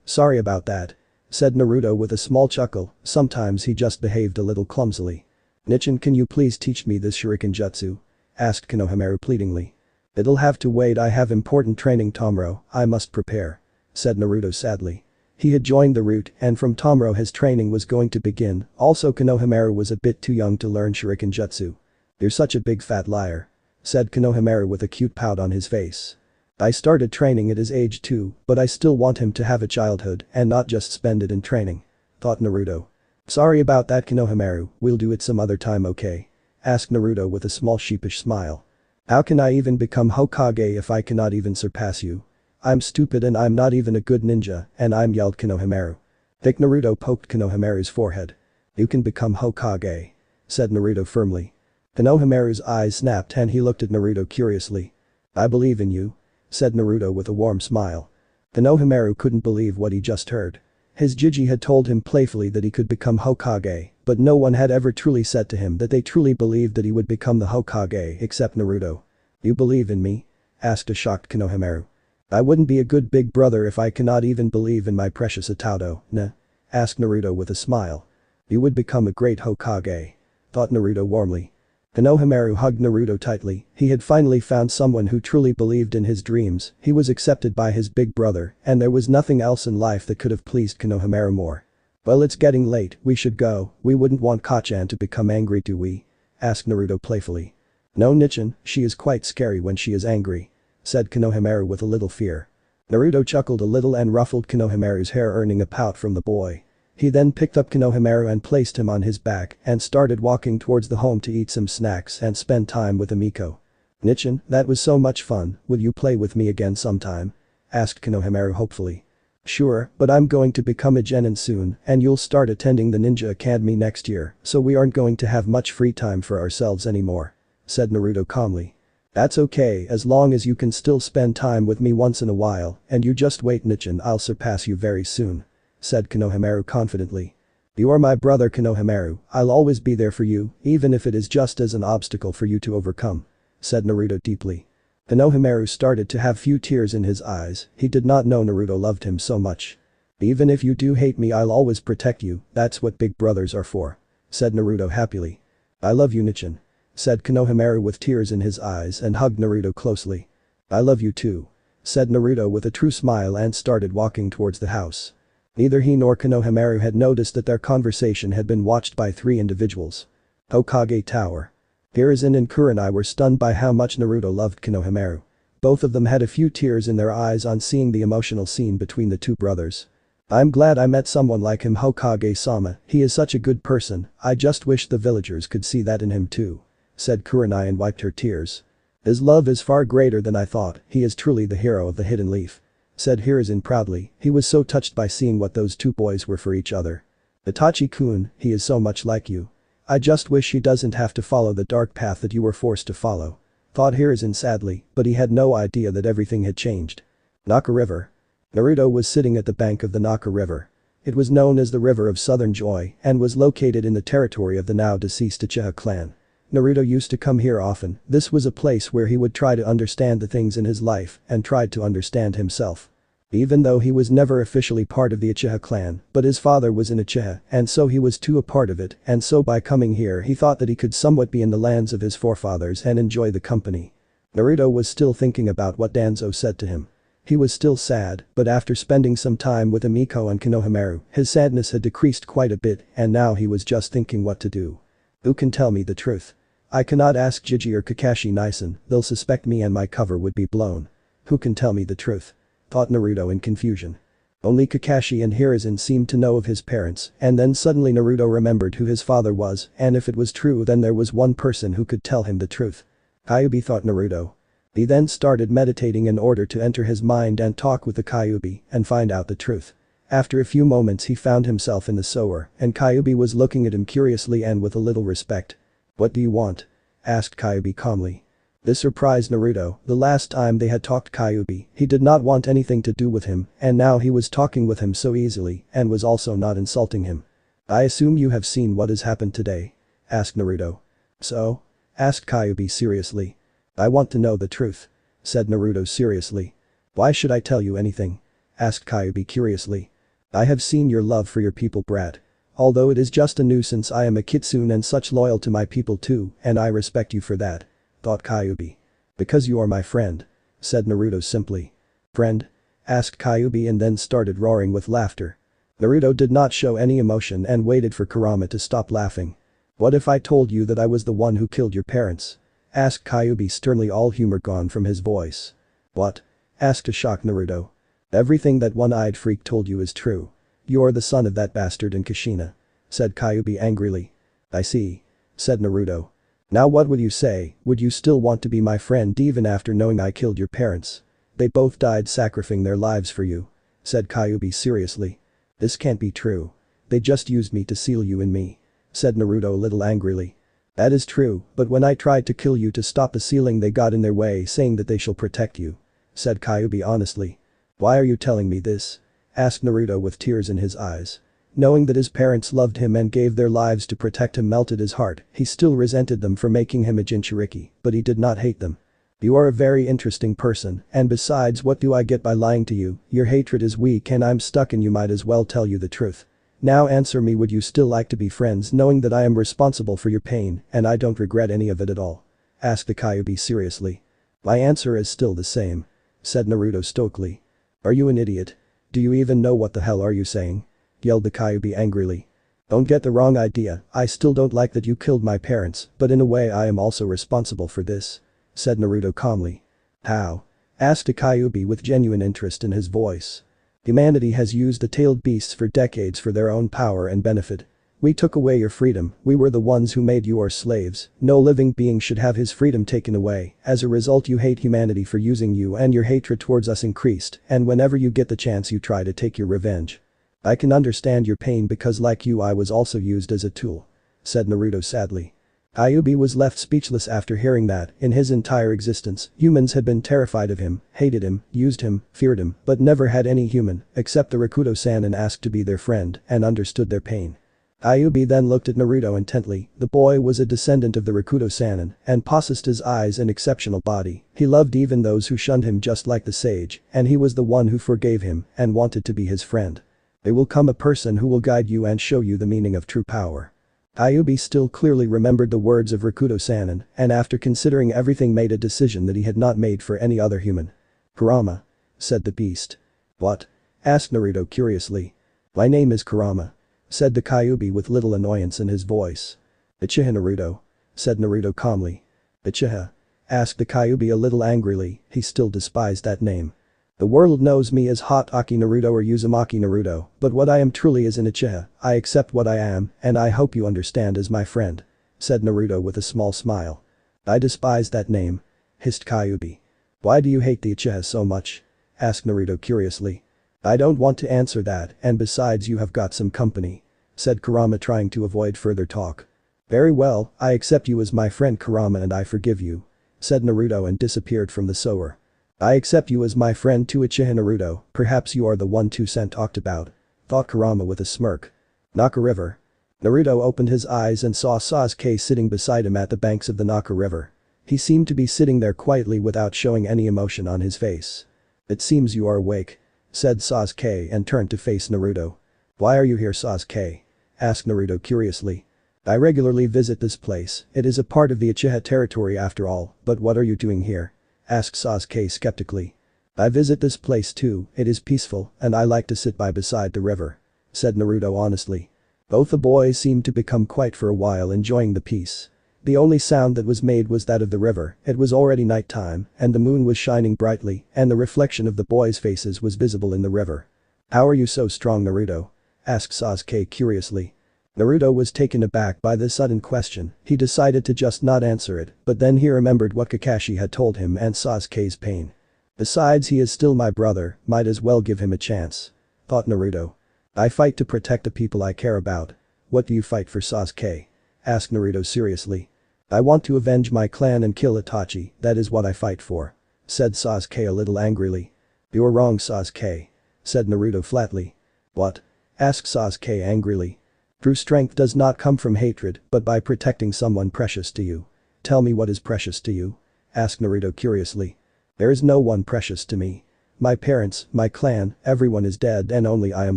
Sorry about that," said Naruto with a small chuckle, sometimes he just behaved a little clumsily. "Nichan, can you please teach me this shuriken jutsu?" asked Konohamaru pleadingly. "It'll have to wait, I have important training tomorrow, I must prepare," said Naruto sadly. He had joined the Root and from tomorrow his training was going to begin, also Konohamaru was a bit too young to learn shuriken jutsu. "You're such a big fat liar," said Konohamaru with a cute pout on his face. I started training at his age too, but I still want him to have a childhood and not just spend it in training. Thought Naruto. Sorry about that Konohamaru, we'll do it some other time okay? Asked Naruto with a small sheepish smile. How can I even become Hokage if I cannot even surpass you? I'm stupid and I'm not even a good ninja, and I'm yelled Konohamaru. Thick Naruto poked Konohamaru's forehead. You can become Hokage, said Naruto firmly. Konohamaru's eyes snapped and he looked at Naruto curiously. I believe in you, said Naruto with a warm smile. Konohamaru couldn't believe what he just heard. His Jiji had told him playfully that he could become Hokage, but no one had ever truly said to him that they truly believed that he would become the Hokage except Naruto. You believe in me? Asked a shocked Konohamaru. I wouldn't be a good big brother if I cannot even believe in my precious Itato, nah? Asked Naruto with a smile. You would become a great Hokage, thought Naruto warmly. Konohamaru hugged Naruto tightly, he had finally found someone who truly believed in his dreams, he was accepted by his big brother, and there was nothing else in life that could have pleased Konohamaru more. Well, it's getting late, we should go, we wouldn't want Kachan to become angry, do we? Asked Naruto playfully. No Nichan, she is quite scary when she is angry, said Konohamaru with a little fear. Naruto chuckled a little and ruffled Konohamaru's hair, earning a pout from the boy. He then picked up Konohamaru and placed him on his back and started walking towards the home to eat some snacks and spend time with Amiko. Nichan, that was so much fun, will you play with me again sometime? Asked Konohamaru hopefully. Sure, but I'm going to become a genin soon and you'll start attending the Ninja Academy next year, so we aren't going to have much free time for ourselves anymore, said Naruto calmly. That's okay as long as you can still spend time with me once in a while, and you just wait Nichan, I'll surpass you very soon, said Konohamaru confidently. You are my brother Konohamaru, I'll always be there for you, even if it is just as an obstacle for you to overcome, said Naruto deeply. Konohamaru started to have few tears in his eyes, he did not know Naruto loved him so much. Even if you do hate me I'll always protect you, that's what big brothers are for, said Naruto happily. I love you Nichan, said Konohamaru with tears in his eyes and hugged Naruto closely. I love you too, said Naruto with a true smile and started walking towards the house. Neither he nor Konohamaru had noticed that their conversation had been watched by 3 individuals. Hokage Tower. Hiruzen and Kurenai were stunned by how much Naruto loved Konohamaru. Both of them had a few tears in their eyes on seeing the emotional scene between the 2 brothers. I'm glad I met someone like him Hokage-sama, he is such a good person, I just wish the villagers could see that in him too, said Kurenai and wiped her tears. His love is far greater than I thought, he is truly the hero of the Hidden Leaf, said Hiruzen proudly, he was so touched by seeing what those 2 boys were for each other. Itachi-kun, he is so much like you. I just wish he doesn't have to follow the dark path that you were forced to follow, thought Hiruzen sadly, but he had no idea that everything had changed. Naka River. Naruto was sitting at the bank of the Naka River. It was known as the River of Southern Joy and was located in the territory of the now deceased Uchiha clan. Naruto used to come here often, this was a place where he would try to understand the things in his life and tried to understand himself. Even though he was never officially part of the Uchiha clan, but his father was in Uchiha and so he was too a part of it, and so by coming here he thought that he could somewhat be in the lands of his forefathers and enjoy the company. Naruto was still thinking about what Danzo said to him. He was still sad, but after spending some time with Amiko and Konohamaru, his sadness had decreased quite a bit and now he was just thinking what to do. Who can tell me the truth? I cannot ask Jiji or Kakashi Nison, they'll suspect me and my cover would be blown. Who can tell me the truth? Thought Naruto in confusion. Only Kakashi and Hiruzen seemed to know of his parents, and then suddenly Naruto remembered who his father was, and if it was true then there was one person who could tell him the truth. Kyuubi, thought Naruto. He then started meditating in order to enter his mind and talk with the Kyuubi and find out the truth. After a few moments he found himself in the sewer, and Kyuubi was looking at him curiously and with a little respect. What do you want? Asked Kyuubi calmly. This surprised Naruto, the last time they had talked Kyuubi, he did not want anything to do with him, and now he was talking with him so easily and was also not insulting him. I assume you have seen what has happened today? Asked Naruto. So? Asked Kyuubi seriously. I want to know the truth, said Naruto seriously. Why should I tell you anything? Asked Kyuubi curiously. I have seen your love for your people, brat. Although it is just a nuisance, I am a kitsune and such loyal to my people too, and I respect you for that. Thought Kyuubi. Because you are my friend, said Naruto simply. Friend? Asked Kyuubi and then started roaring with laughter. Naruto did not show any emotion and waited for Kurama to stop laughing. What if I told you that I was the one who killed your parents? asked Kyuubi sternly, all humor gone from his voice. What? Asked a shocked Naruto. Everything that one-eyed freak told you is true. You're the son of that bastard in Kushina, said Kyuubi angrily. I see, said Naruto. Now what would you say, would you still want to be my friend even after knowing I killed your parents? They both died sacrificing their lives for you, said Kyuubi seriously. This can't be true. They just used me to seal you in me, said Naruto a little angrily. That is true, but when I tried to kill you to stop the sealing they got in their way saying that they shall protect you, said Kyuubi honestly. Why are you telling me this? Asked Naruto with tears in his eyes. Knowing that his parents loved him and gave their lives to protect him melted his heart, he still resented them for making him a Jinchuriki, but he did not hate them. You are a very interesting person, and besides, what do I get by lying to you? Your hatred is weak and I'm stuck and you might as well tell you the truth. Now answer me, would you still like to be friends knowing that I am responsible for your pain and I don't regret any of it at all? Asked the Kyuubi seriously. My answer is still the same, said Naruto stoically. Are you an idiot? Do you even know what the hell are you saying? Yelled the Kyuubi angrily. Don't get the wrong idea, I still don't like that you killed my parents, but in a way I am also responsible for this, said Naruto calmly. How? Asked a Kyuubi with genuine interest in his voice. Humanity has used the tailed beasts for decades for their own power and benefit. We took away your freedom, we were the ones who made you our slaves, no living being should have his freedom taken away, as a result you hate humanity for using you and your hatred towards us increased, and whenever you get the chance you try to take your revenge. I can understand your pain because like you I was also used as a tool, said Naruto sadly. Kyuubi was left speechless after hearing that. In his entire existence, humans had been terrified of him, hated him, used him, feared him, but never had any human, except the Rakuto-san, asked to be their friend and understood their pain. Kyuubi then looked at Naruto intently. The boy was a descendant of the Rakuto-san and possessed his eyes an exceptional body. He loved even those who shunned him just like the sage, and he was the one who forgave him and wanted to be his friend. There will come a person who will guide you and show you the meaning of true power. Kyuubi still clearly remembered the words of Rakuto-san and after considering everything made a decision that he had not made for any other human. Kurama, said the beast. What? Asked Naruto curiously. My name is Kurama, said the Kyuubi with little annoyance in his voice. Uchiha Naruto, said Naruto calmly. Uchiha? Asked the Kyuubi a little angrily, he still despised that name. The world knows me as Hatake Naruto or Uzumaki Naruto, but what I am truly is an Uchiha. I accept what I am, and I hope you understand as my friend, said Naruto with a small smile. I despise that name, hissed Kyuubi. Why do you hate the Uchiha so much? Asked Naruto curiously. I don't want to answer that, and besides you have got some company, said Kurama trying to avoid further talk. Very well, I accept you as my friend Kurama and I forgive you, said Naruto and disappeared from the sewer. I accept you as my friend too, Uchiha Naruto, perhaps you are the one Two-Cent talked about, thought Kurama with a smirk. Naka River. Naruto opened his eyes and saw Sasuke sitting beside him at the banks of the Naka River. He seemed to be sitting there quietly without showing any emotion on his face. It seems you are awake, said Sasuke and turned to face Naruto. Why are you here, Sasuke? Asked Naruto curiously. I regularly visit this place, it is a part of the Uchiha territory after all, but what are you doing here? Asked Sasuke skeptically. I visit this place too, it is peaceful, and I like to sit beside the river, said Naruto honestly. Both the boys seemed to become quiet for a while, enjoying the peace. The only sound that was made was that of the river. It was already night time, and the moon was shining brightly, and the reflection of the boys' faces was visible in the river. How are you so strong, Naruto? Asked Sasuke curiously. Naruto was taken aback by this sudden question. He decided to just not answer it, but then he remembered what Kakashi had told him and Sasuke's pain. Besides, he is still my brother, might as well give him a chance, thought Naruto. I fight to protect the people I care about. What do you fight for, Sasuke? Asked Naruto seriously. I want to avenge my clan and kill Itachi, that is what I fight for, said Sasuke a little angrily. You're wrong, Sasuke, said Naruto flatly. What? Asked Sasuke angrily. True strength does not come from hatred, but by protecting someone precious to you. Tell me what is precious to you? Asked Naruto curiously. There is no one precious to me. My parents, my clan, everyone is dead and only I am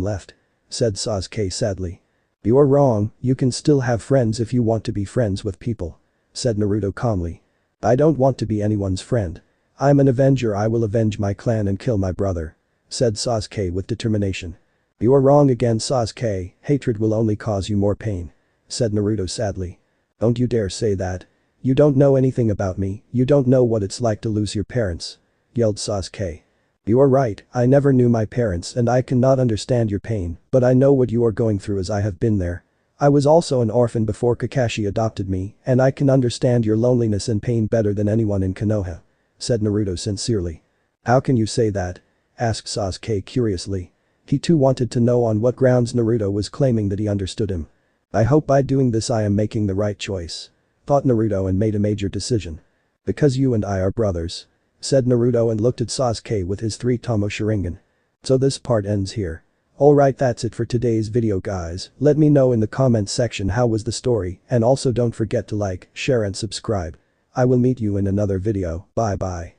left, said Sasuke sadly. You are wrong, you can still have friends if you want to be friends with people, said Naruto calmly. I don't want to be anyone's friend. I'm an avenger, I will avenge my clan and kill my brother, said Sasuke with determination. You are wrong again, Sasuke, hatred will only cause you more pain, said Naruto sadly. Don't you dare say that, "You don't know anything about me, you don't know what it's like to lose your parents," yelled Sasuke. "You are right, I never knew my parents and I cannot understand your pain, but I know what you are going through as I have been there. I was also an orphan before Kakashi adopted me, and I can understand your loneliness and pain better than anyone in Konoha," said Naruto sincerely. "How can you say that?" asked Sasuke curiously. He too wanted to know on what grounds Naruto was claiming that he understood him. "I hope by doing this I am making the right choice," thought Naruto and made a major decision. "Because you and I are brothers," said Naruto and looked at Sasuke with his 3-tomo Sharingan. So this part ends here. Alright, that's it for today's video guys, let me know in the comments section how was the story, and also don't forget to like, share and subscribe. I will meet you in another video, bye bye.